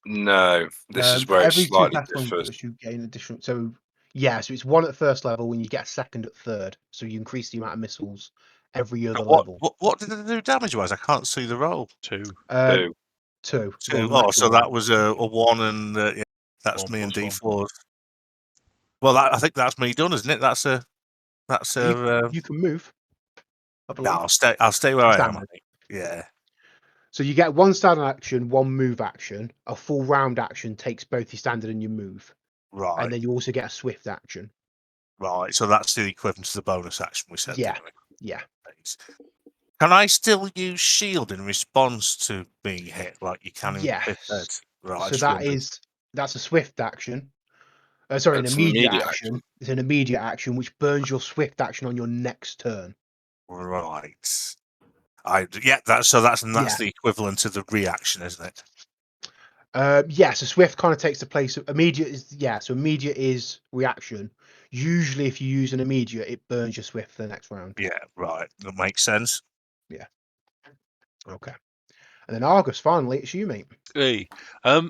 No, this is where it every 2 slightly fast ones differs. you gain additional. So it's 1 at first level when you get a 2nd at 3rd. So you increase the amount of missiles every other level. What did it do damage wise? I can't see the roll. 2. 2. 2. Oh, so that was a 1, and yeah, that's 1 me and plus D4. Well, I think that's me done, isn't it? That's a. You can move. I believe. No, I'll stay where I am. I Standard. think. Yeah. So you get 1 standard action, 1 move action. A full round action takes both your standard and your move. Right. And then you also get a swift action. Right. So that's the equivalent to the bonus action we said. Yeah. Didn't we? Yeah. Can I still use shield in response to being hit like you can in Yes. Pathfinder? Right. So that's a swift action. Sorry, an That's immediate action. It's an immediate action which burns your swift action on your next turn. Right. That's the equivalent to the reaction, isn't it? So swift kind of takes the place of immediate. So immediate is reaction. Usually, if you use an immediate, it burns your swift for the next round. Yeah, right. That makes sense. Yeah. Okay. And then Argus, finally, it's you, mate. Hey, I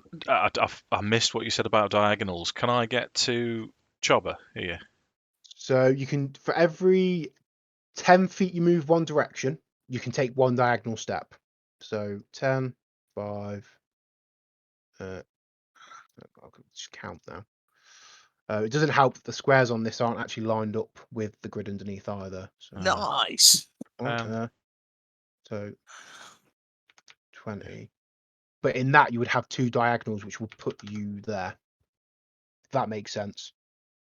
missed what you said about diagonals. Can I get to Chobber here? So you can, for every 10 feet you move one direction, you can take 1 diagonal step. So 10, 5. I'll just count now. It doesn't help that the squares on this aren't actually lined up with the grid underneath either. So, Nice. So 20. But in that, you would have 2 diagonals, which would put you there. If that makes sense.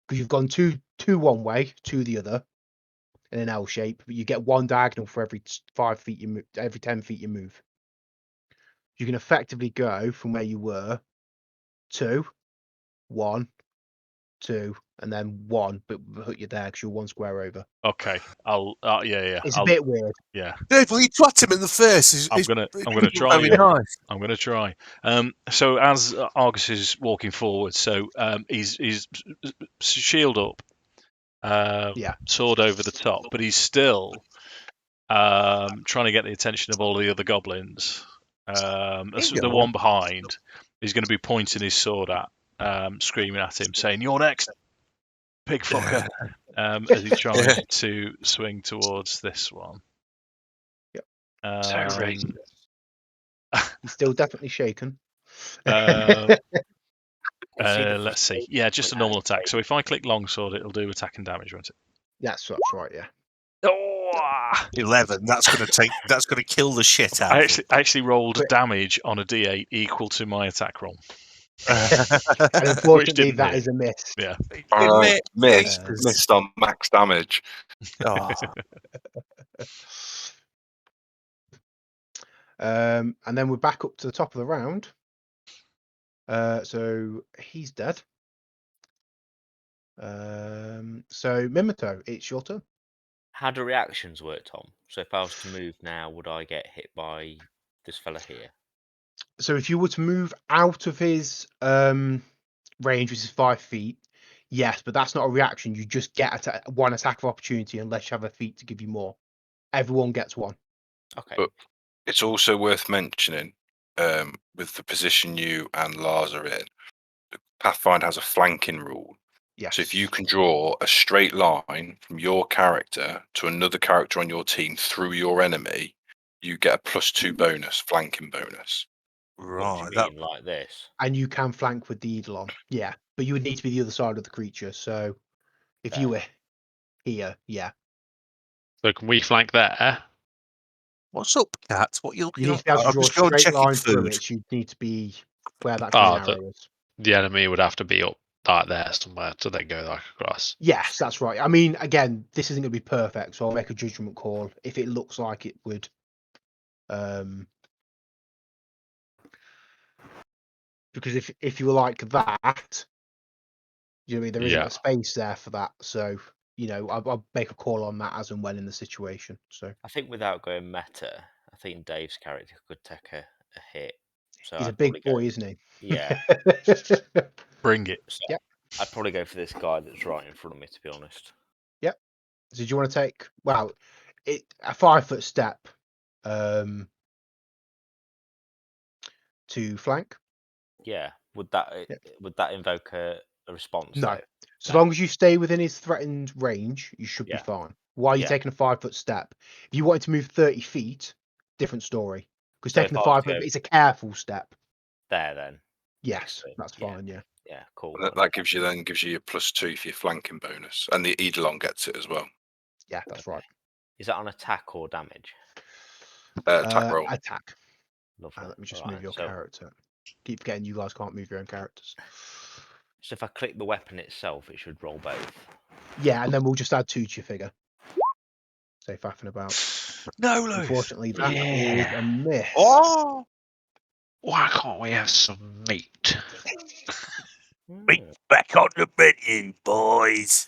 because you've gone two one way, two the other, in an L shape. But you get one diagonal for every 5 feet you move, every 10 feet you move. You can effectively go from where you were 2, 1, 2, and then 1, but put you there because you're 1 square over. Okay, I'll. Yeah. It's a bit weird. Yeah. Yeah, well, you twat him in the face. I'm gonna try. Very Yeah. nice. I'm gonna try. So as Argus is walking forward, so he's shield up, sword over the top, but he's still trying to get the attention of all the other goblins. The one behind is going to be pointing his sword at, screaming at him, saying, "You're next, pig fucker!" As he tries to swing towards this one. Yep. He's still definitely shaken. Let's see. Yeah, just a normal attack. So if I click longsword, it'll do attack and damage, won't it? That's right. Yeah. Oh! 11. That's gonna kill the shit out. I actually rolled damage on a D8 equal to my attack roll. And unfortunately, that is a miss. Yeah. Missed on max damage. Oh. And then we're back up to the top of the round. So he's dead. So Minato, it's your turn. How do reactions work, Tom? So if I was to move now, would I get hit by this fella here? So if you were to move out of his range, which is 5 feet, yes, but that's not a reaction. You just get one attack of opportunity unless you have a feat to give you more. Everyone gets one. Okay. But it's also worth mentioning, with the position you and Lars are in, Pathfinder has a flanking rule. Yes. So if you can draw a straight line from your character to another character on your team through your enemy, you get a +2 bonus, flanking bonus. Right. What do you mean, like this? And you can flank with the Eidolon. Yeah, but you would need to be the other side of the creature. So if you were here, yeah. So can we flank there? What's up, Cat? What are you looking You need at? to be able to I'm draw just a going straight line checking through food. it. So you need to be where that green arrow is. The enemy would have to be up like there somewhere to then go like across. Yes, that's right. I mean, again, this isn't going to be perfect, so I'll make a judgment call if it looks like it would. Because if you were like that, you know what I mean, there isn't a space there for that. So I'll make a call on that as and when in the situation. So I think without going meta, I think Dave's character could take a hit. So he's a big boy, isn't he? Yeah. Bring it. So I'd probably go for this guy that's right in front of me, to be honest. Yep. So do you want to take a 5 foot step to flank? Yeah. Would that invoke a response? No. Though? So long as you stay within his threatened range, you should be fine. Why are you taking a 5 foot step? If you wanted to move 30 feet, different story. Because taking the 5 foot, it's a careful step. There then. Yes, that's fine. Yeah. Yeah, cool. That gives you your +2 for your flanking bonus, and the Eidolon gets it as well. Yeah, that's right. Is that on attack or damage? Attack roll. Attack. Lovely. Let me just move your character. Keep forgetting you guys can't move your own characters. So if I click the weapon itself, it should roll both. Yeah, and then we'll just add 2 to your figure. Say faffing about. No, Lewis. Unfortunately, that is a miss. Oh, why can't we have some meat? Meat back on the menu, boys.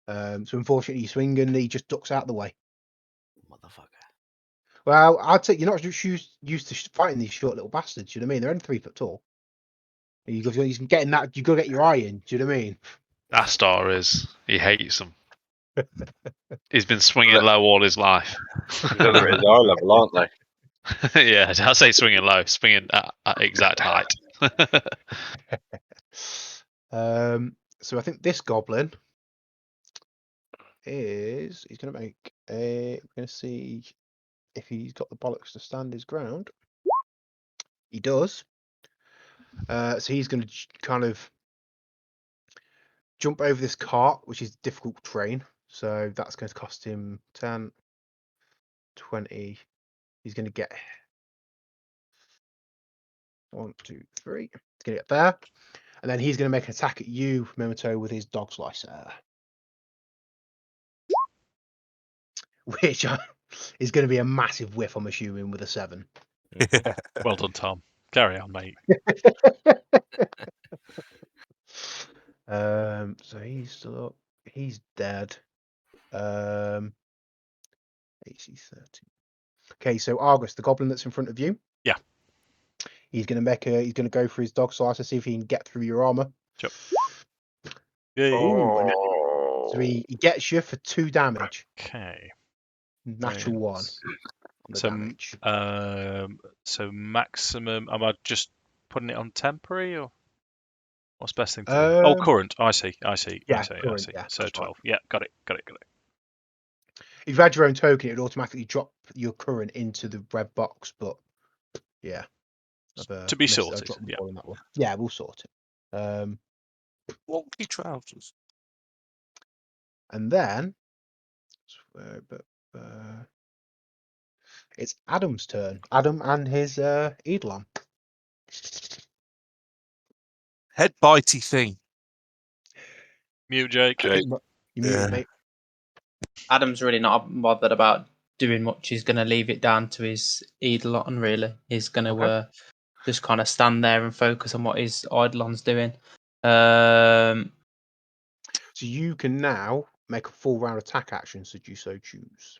So unfortunately, you swing and he just ducks out of the way. Motherfucker. Well, I'd say you're not just used to fighting these short little bastards. You know what I mean? They're only 3 foot tall. He's getting that. You got to get your eye in. Do you know what I mean? Dastor is. He hates them. He's been swinging low all his life. They're at his eye level, aren't they? Yeah, I say swinging low, swinging at exact height. So I think this goblin he's going to make we're going to see if he's got the bollocks to stand his ground. He does. So he's going to kind of jump over this cart, which is difficult terrain. So that's going to cost him 10, 20. He's going to get 1, 2, 3. He's going to get there. And then he's going to make an attack at you, Minato, with his dog slicer. Which is going to be a massive whiff, I'm assuming, with a 7. Well done, Tom. Carry on, mate. So he's still up. He's dead. AC 30. Okay, so Argus, the goblin that's in front of you. Yeah. He's going to go for his dog slicer, see if he can get through your armor. Yep. Yeah. So he gets you for 2 damage. Okay. Natural 1 on the damage. So maximum. Am I just putting it on temporary or what's best thing to do? Oh, current. I see. Yeah, I see. yeah, So that's 12. Yeah, got it. If you had your own token, it would automatically drop your current into the red box. But yeah, To be sorted. Yeah. On that one. Yeah, we'll sort it. Wonky trousers. And then, it's Addam's turn. Addam and his Eidolon. Head bitey thing. Mute, Jake. You mute, mate. Adam's really not bothered about doing much. He's going to leave it down to his Eidolon, really. He's going to just kind of stand there and focus on what his Eidolon's doing. So you can now make a full round attack action, should you so choose.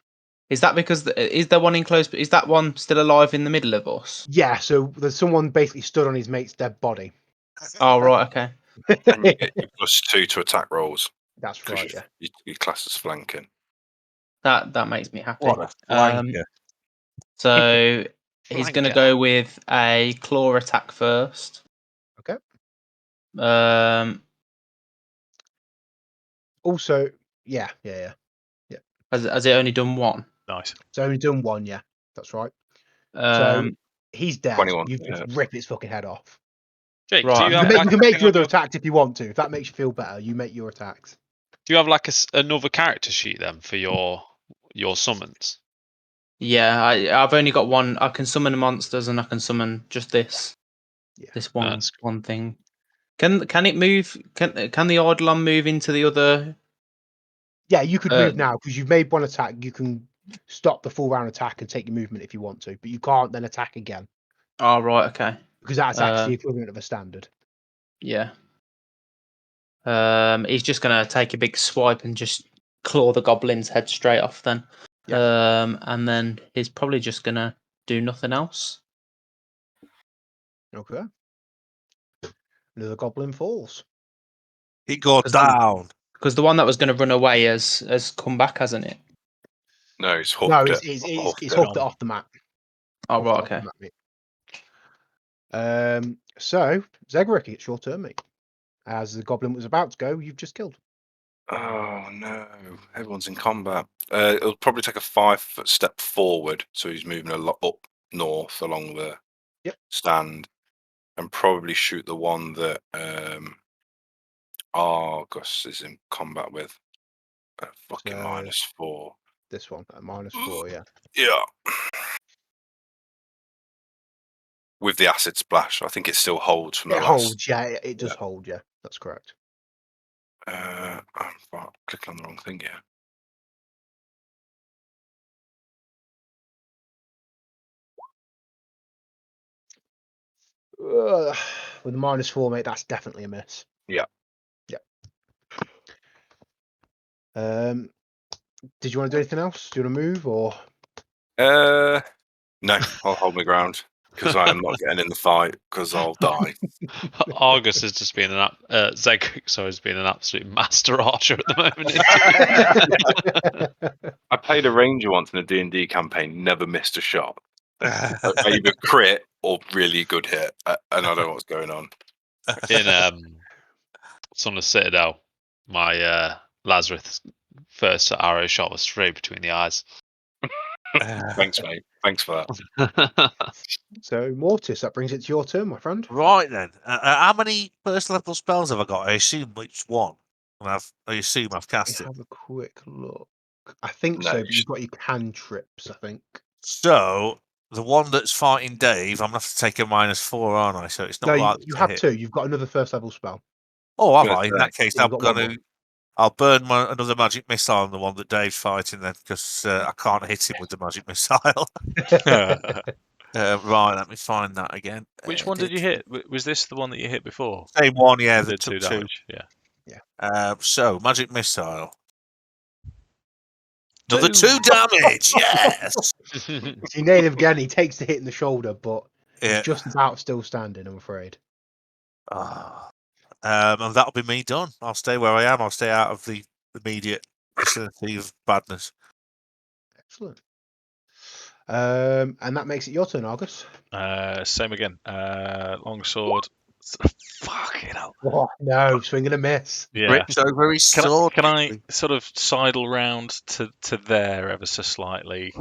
Is that because is there one in close? Is that one still alive in the middle of us? Yeah. So there's someone basically stood on his mate's dead body. Oh right, okay. And you get your +2 to attack rolls. That's right. Yeah. You class as flanking. That makes me happy. What a flanker. So he's going to go with a claw attack first. Okay. Also, yeah. Has it only done one? Nice. It's only done 1. Yeah, that's right. So Um, he's dead. 21, You just rip his fucking head off. Jake, Right. do You you have can like make a thing your on other your- attacks if you want to. If that makes you feel better, you make your attacks. Do you have like another character sheet then for your summons? yeah, I've only got one. I can summon monsters and I can summon just this. Yeah. This one That's one thing. Can it move? Can the Eidolon move into the other? Yeah, you could move now because you've made 1 attack. You can stop the full round attack and take your movement if you want to, but you can't then attack again Oh right, okay. because that's actually the equivalent of a standard. Yeah. He's just gonna take a big swipe and just claw the goblin's head straight off then. Yeah. And then he's probably just gonna do nothing else. Okay. Another goblin falls. He got down. Because the one that was gonna run away has come back, hasn't it? No, he's hooked No, it. it's hooked it off the map. Oh right, Hooked it okay. off the map, mate. So Zegric, it's your turn, mate. As the goblin was about to go, you've just killed. Oh no! Everyone's in combat. It'll probably take a 5-foot step forward, so he's moving a lot up north along the stand, and probably shoot the one that Argus is in combat with. Fucking -4. This one at -4, yeah. Yeah. With the acid splash, I think it still holds from the last. Holds, yeah. It does hold, yeah. That's correct. I'm clicking on the wrong thing here. With the -4, mate, that's definitely a miss. Yeah. Did you want to do anything else? Do you want to move or? No, I'll hold my ground because I am not getting in the fight because I'll die. Argus has just been Zegric, has been an absolute master archer at the moment. I played a ranger once in a D&D campaign, never missed a shot. Either crit or really good hit, and I don't know what's going on. In Son of Citadel, my Lazarus first arrow shot was straight between the eyes. Thanks, mate. Thanks for that. So, Mortis, that brings it to your turn, my friend. Right then. How many first level spells have I got? I assume which one? I assume I've cast it. Have a quick look. I think so, but you've got your cantrips, I think. So, the one that's fighting Dave, I'm gonna have to take a -4, aren't I? So it's not No, likely you to have hit. two. You've got another first level spell. Oh, have Gonna I? In say, that case, yeah, I'm you've got one gonna. more. I'll burn another magic missile on the one that Dave's fighting then, because I can't hit him with the magic missile. Right, let me find that again. Which one did you hit? Was this the one that you hit before? Same one, yeah. Did That took 2 two. damage. Yeah. So magic missile. Another 2 2. damage. Yes. See, native again. He takes the hit in the shoulder, but Yeah. he's just about still standing. I'm afraid. And that'll be me done. I'll stay where I am. I'll stay out of the immediate vicinity of badness. Excellent. And that makes it your turn, Argus. Same again. Longsword. Fucking hell. Oh, no, swing and a miss. Yeah. Rips over his sword. Can I sort of sidle round to there ever so slightly,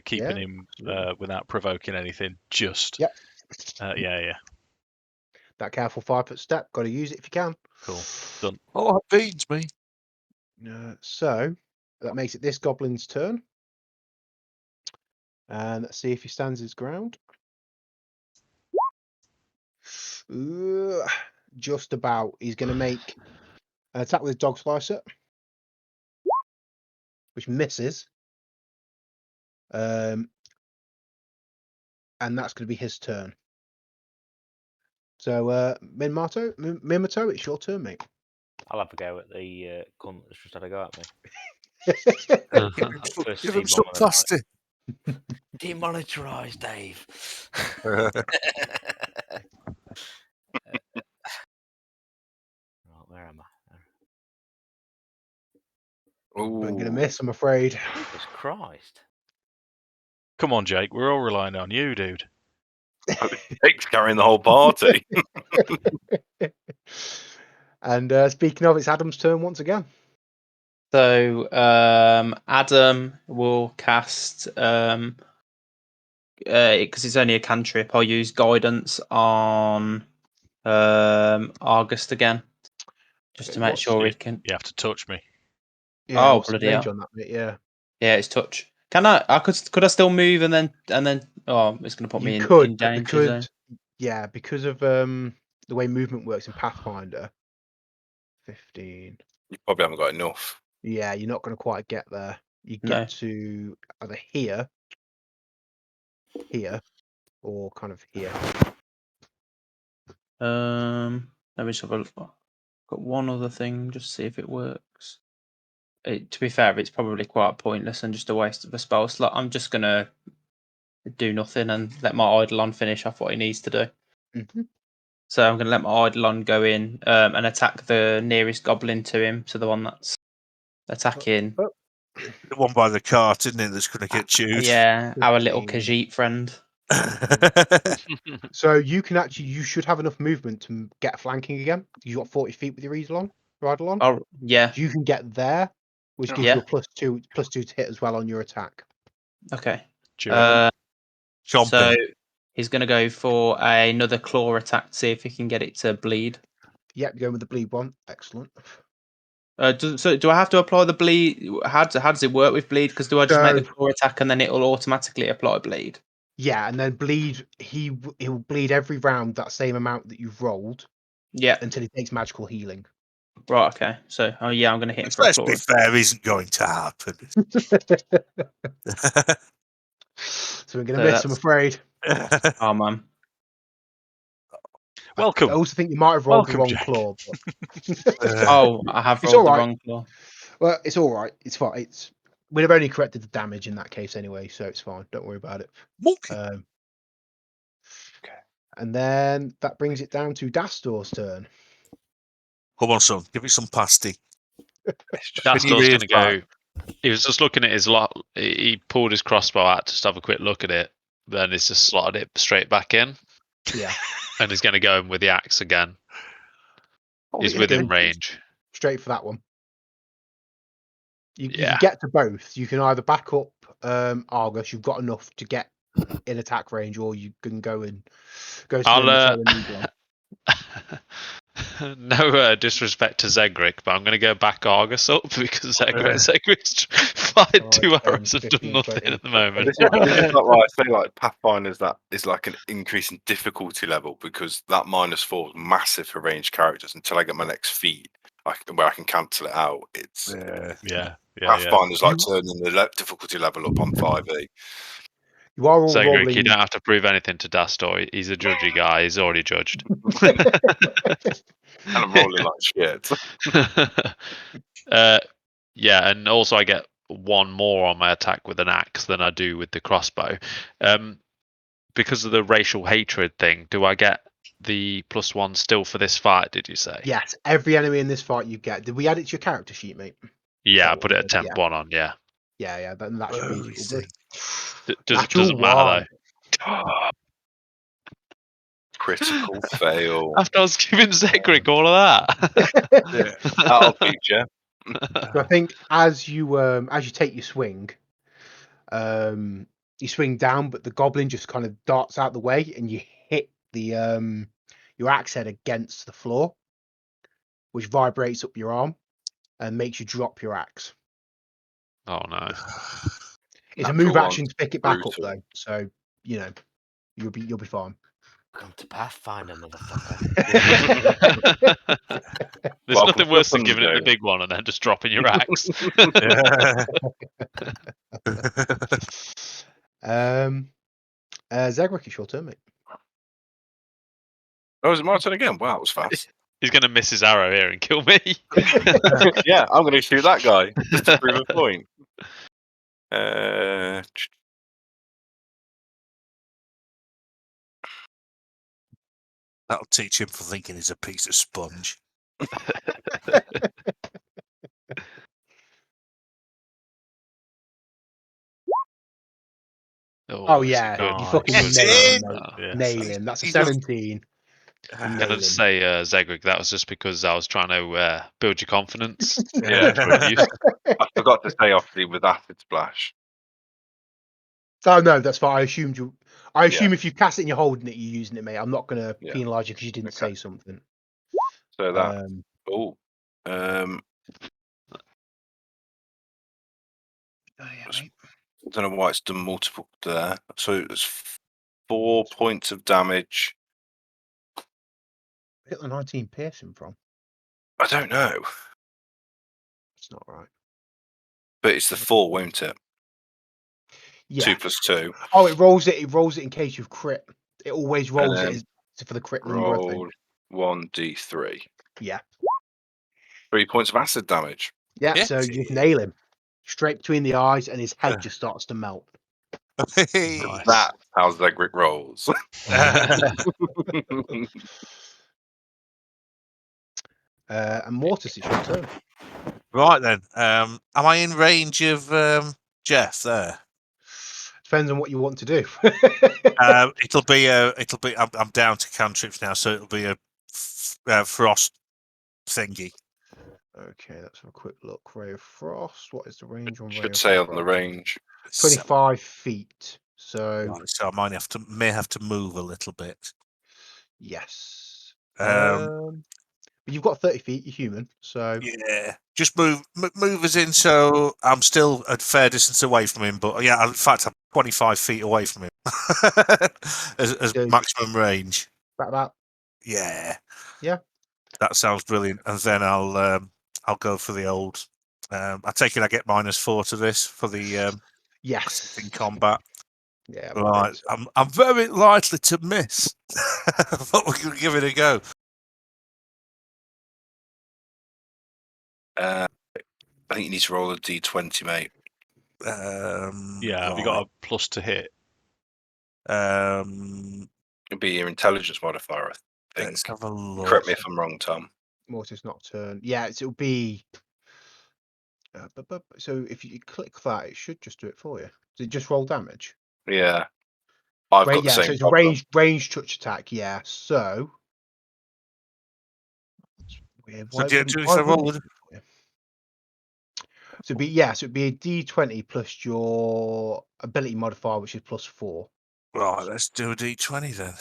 keeping Yeah, him absolutely. without provoking anything? Just. Yep. Yeah. That careful 5-foot step. Got to use it if you can. Cool. Done. Oh, that beats me. So that makes it this goblin's turn. And let's see if he stands his ground. Just about. He's going to make an attack with his dog slicer, which misses. And that's going to be his turn. So, Minato, it's your turn, mate. I'll have a go at the gun that's just had a go at me. First Give him some plastic. Demonetize, Dave. Where am I? I'm going to miss, I'm afraid. Jesus Christ. Come on, Jake. We're all relying on you, dude. Jake's carrying the whole party. And speaking of, it's Adam's turn once again. So Addam will cast because it's only a cantrip. I'll use guidance on August again, just to make sure he can. You have to touch me. Yeah, Oh, what's the bloody range hell. on that, mate? Yeah. Yeah, it's touch. Can I could I still move and then oh, it's going to put me You in could, but danger zone. because of the way movement works in Pathfinder, 15. You probably haven't got enough. Yeah, you're not going to quite get there. You get to either here, or kind of here. Let me just have a look. Got one other thing, just see if it works. To be fair, it's probably quite pointless and just a waste of a spell slot. I'm just gonna do nothing and let my Eidolon finish off what he needs to do. Mm-hmm. So I'm gonna let my Eidolon go in and attack the nearest goblin to him, so the one that's attacking. The one by the cart, isn't it? That's going to get chewed. Yeah, our little 15. Khajiit friend. So you should have enough movement to get flanking again. You got 40 feet with your Eidolon. Oh yeah. So you can get there, which gives you a +2 to hit as well on your attack. Okay. Sure. So he's going to go for another claw attack to see if he can get it to bleed. Yep, going with the bleed one. Excellent. So do I have to apply the bleed? How does it work with bleed? Because do I just make the claw attack and then it will automatically apply bleed? Yeah, and then bleed. He'll bleed every round that same amount that you've rolled. Yeah. Until he takes magical healing. Right. Okay. So I'm going to hit him for let's a claw. be fair, isn't going to happen. So we're going to miss, I'm afraid. Oh man. Welcome. I also think you might have rolled the wrong Jake. claw. Oh, I have rolled the wrong claw. Well, it's all right. It's fine. We'd have only corrected the damage in that case anyway, so it's fine. Don't worry about it. Okay. And then that brings it down to Dastor's turn. Come on, son. Give me some pasty. Dastor's going to go. He was just looking at his lot. He pulled his crossbow out to just have a quick look at it. Then he's just slotted it straight back in. Yeah. And he's going to go in with the axe again. He's within range. Straight for that one. You can get to both. You can either back up Argus. You've got enough to get in attack range, or you can go and go. No disrespect to Zegric, but I'm going to go back Argus up because Zegric's fired 2 10, arrows have done 15, nothing 20. at the moment. This is like why I say like Pathfinders that is like an increase in difficulty level because that -4 is massive for ranged characters until I get my next feat where I can cancel it out. It's Yeah. Pathfinder's like turning the difficulty level up on 5e. You are all So, Greg, you rolling. don't have to prove anything to Dastor. He's a judgy guy. He's already judged. And I'm rolling like shit. Yeah, and also I get 1 more on my attack with an axe than I do with the crossbow. Because of the racial hatred thing, do I get the +1 still for this fight, did you say? Yes, every enemy in this fight you get. Did we add it to your character sheet, mate? Yeah, I put it at temp 1 on, yeah. Yeah, that should be all good. Doesn't matter, though. Critical fail. After I was giving Zegric all of that. That'll teach you. So I think as you take your swing, you swing down, but the goblin just kind of darts out the way, and you hit the your axe head against the floor, which vibrates up your arm and makes you drop your axe. Oh no! It's a move action to pick it back up though, so you know you'll be fine. Come to Pathfinder, motherfucker. There's nothing worse than giving it the big one and then just dropping your axe. Zegric, it's your turn, mate. Oh, is it my turn again? Wow, it was fast. He's going to miss his arrow here and kill me. Yeah, I'm going to shoot that guy just to prove a point. That'll teach him for thinking he's a piece of sponge. Oh yeah, you fucking nail him. That's a 17. I'm going to say, Zegric, that was just because I was trying to build your confidence. Yeah, I forgot to say, obviously, with Acid Splash. Oh no, that's fine. I assume if you cast it and you're holding it, you're using it, mate. I'm not going to penalise you because you didn't say something. So that. I don't know why it's done multiple there. So it's 4 points of damage. Where did the 19 piercing from? I don't know. It's not right. But it's the 4, won't it? Yeah. 2 + 2. Oh, it rolls it. It rolls it in case you've crit. It always rolls it for the crit number. I think. 1d3. Yeah. 3 points of acid damage. Yeah. So you nail him straight between the eyes, and his head just starts to melt. Nice. That's how Zegric rolls. And Mortis, it's your turn. Right then. Am I in range of Jeff there? Depends on what you want to do. It'll be. I'm down to cantrips now, so it'll be a frost thingy. Okay, let's have a quick look. Ray of Frost. What is the range on? Should say on the range. 25 feet. So. Right, so I may have to move a little bit. Yes. But you've got 30 feet. You're human, so yeah. Just move us in, so I'm still a fair distance away from him. But yeah, in fact, I'm 25 feet away from him as maximum range. About. Yeah. Yeah. That sounds brilliant. And then I'll go for the old. I take it I get -4 to this for the yes in combat. Yeah. Right. I'm very likely to miss, but we're gonna give it a go. I think you need to roll a d20, mate. Yeah, have you got a plus to hit? It'll be your intelligence modifier, I think. Let's have a look. Correct me if I'm wrong, Tom. Mortis Nocturn. Yeah, it'll be. So if you click that, it should just do it for you. Does it just roll damage? Yeah. I've got the same. So it's a range touch attack. Yeah. So. Weird. So it'd be a d20 plus your ability modifier, which is +4. Right, let's do a d20 then.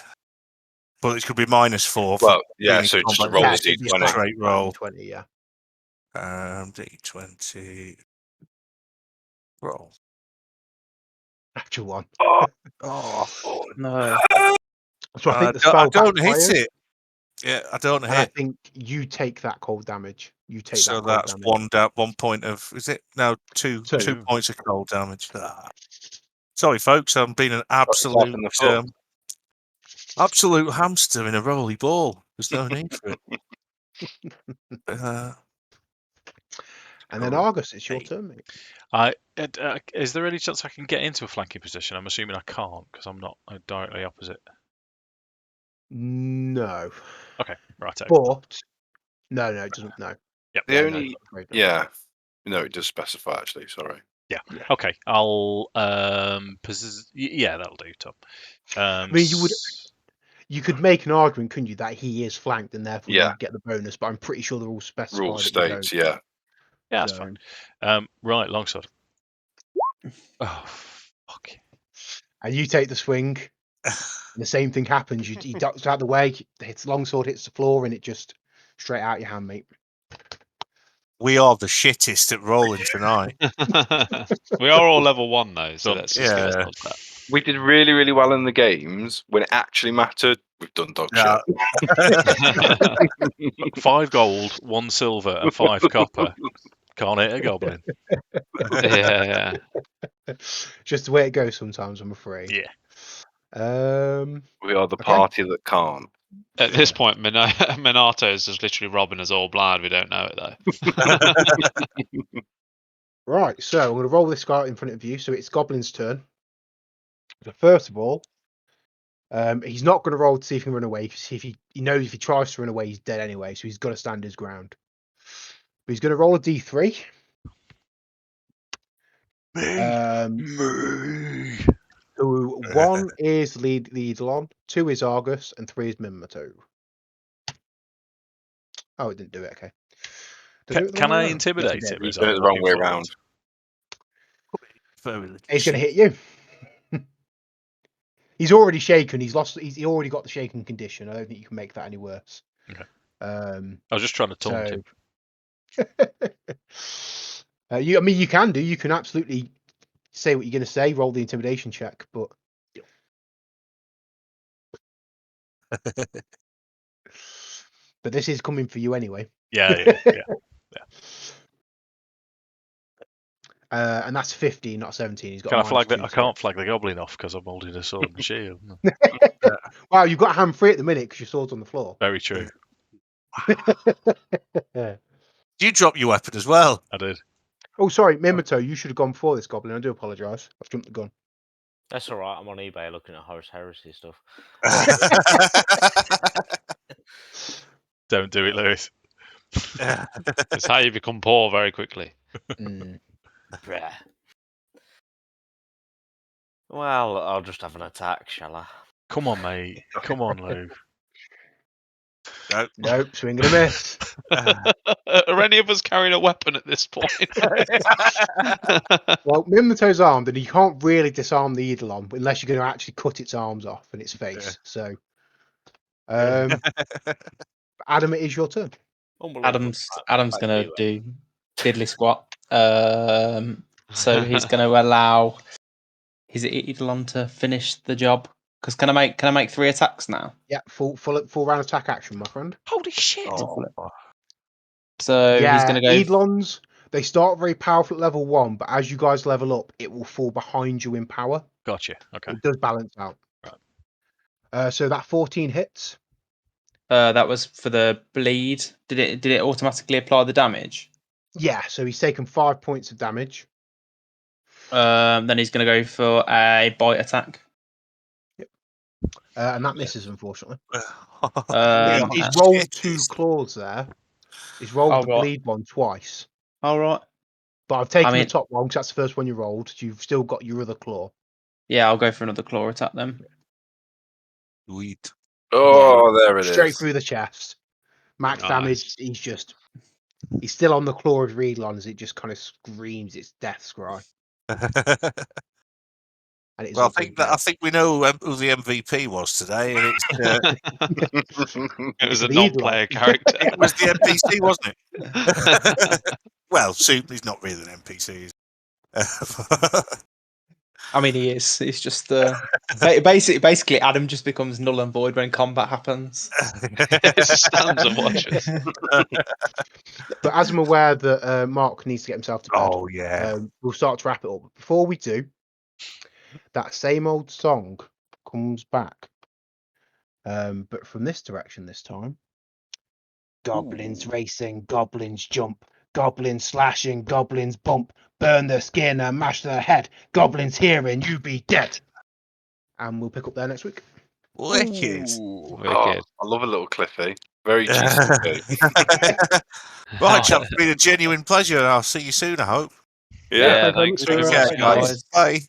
But it could be -4. Well, yeah. So just roll a d20. Straight roll. D20, yeah. D20. Roll. Actual one. Oh, No. So I think the I spell don't backfires, hit it. Yeah, I don't and I hit. think you take that cold damage. You take So that cold that's damage. 1 point of. Is it no 2 Two. points of cold damage? Sorry, folks. I'm being an absolute in the foot. absolute hamster in a rolly ball. There's no need for it. And then Argus, it's your turn, mate. Is there any chance I can get into a flanking position? I'm assuming I can't because I'm not directly opposite. No. Okay, right. But no, it doesn't. No. Yep. The Yeah, only, no, it does specify actually. Sorry. Yeah. Okay. I'll yeah, that'll do, Tom. I mean, you could make an argument, couldn't you, that he is flanked and therefore you get the bonus, but I'm pretty sure they're all specified. Rule that you states, don't. yeah. Yeah, that's fine. Right, longsword. Oh, fuck. And you take the swing, and the same thing happens. He ducks out of the way, hits longsword, hits the floor, and it just straight out your hand, mate. We are the shittest at rolling tonight. We are all level 1 though, so let's just give Yeah. ourselves that. We did really, really well in the games. When it actually mattered, we've done dog Yeah. shit. 5 gold, 1 silver, and 5 copper. Can't hit a goblin. Yeah. Just the way it goes sometimes, I'm afraid. Yeah. We are the party that can't. At this point, Minato is just literally robbing us all blind. We don't know it though. Right, so I'm going to roll this guy in front of you. So it's Goblin's turn. So first of all, he's not going to roll to see if he can run away, because if he knows if he tries to run away, he's dead anyway. So he's got to stand his ground. But he's going to roll a d3. So 1 is the Eidolon, 2 is Argus, and 3 is Minato. Oh, it didn't do it. Okay. Can I intimidate him? He's done it the wrong way around. He's going to hit you. He's already shaken. He's already got the shaken condition. I don't think you can make that any worse. Okay. I was just trying to taunt him. You can do. You can absolutely say what you're going to say. Roll the intimidation check, but. But this is coming for you anyway. Yeah. And that's 15, not 17. He's got. Can I flag that? I can't flag the goblin off because I'm holding a sword and shield. Wow, you've got a hand free at the minute because your sword's on the floor. Very true. You dropped your weapon as well. I did. Oh, sorry, Minato, you should have gone before this goblin. I do apologise. I've jumped the gun. That's all right. I'm on eBay looking at Horus Heresy stuff. Don't do it, Lewis. It's how you become poor very quickly. Well, I'll just have an attack, shall I? Come on, mate. Come on, Lou. Nope, swing and a miss. Are any of us carrying a weapon at this point? Well, Minato's armed, and you can't really disarm the Eidolon unless you're going to actually cut its arms off and its face. So, Addam, it is your turn. Adam's going to do diddly squat. So he's going to allow his Eidolon to finish the job. Because can I make 3 attacks now? Yeah, full round attack action, my friend. Holy shit! So he's going to go. Eidolons, they start very powerful at level 1, but as you guys level up, it will fall behind you in power. Gotcha. Okay. It does balance out. Right. So that 14 hits. That was for the bleed. Did it automatically apply the damage? Yeah. So he's taken 5 points of damage. Then he's going to go for a bite attack. And that misses, unfortunately. He's rolled 2 claws there. He's rolled the bleed one twice. All right. But I've taken the top one because that's the first one you rolled. So you've still got your other claw. Yeah, I'll go for another claw attack then. Sweet. Oh, there it is. Straight through the chest. Max damage. He's still on the claw of Eidolon as it just kind of screams its death cry. Well, I think we know who the MVP was today, and it's it was a non-player character. It was the NPC, wasn't it? Well, he's not really an NPC. I mean, he is. He's just basically Addam just becomes null and void when combat happens. Just stands and watches. But as I'm aware that Mark needs to get himself to bed, Oh yeah. we'll start to wrap it up. Before we do, that same old song comes back, but from this direction this time. Goblins racing, goblins jump, goblins slashing, goblins bump, burn their skin and mash their head. Goblins hearing you be dead. And we'll pick up there next week. Wicked. Wicked. I love a little Cliffy. Very cheesy. Right, chaps, it's been a genuine pleasure, and I'll see you soon, I hope. Yeah. Thanks very Take much. care, guys. Bye.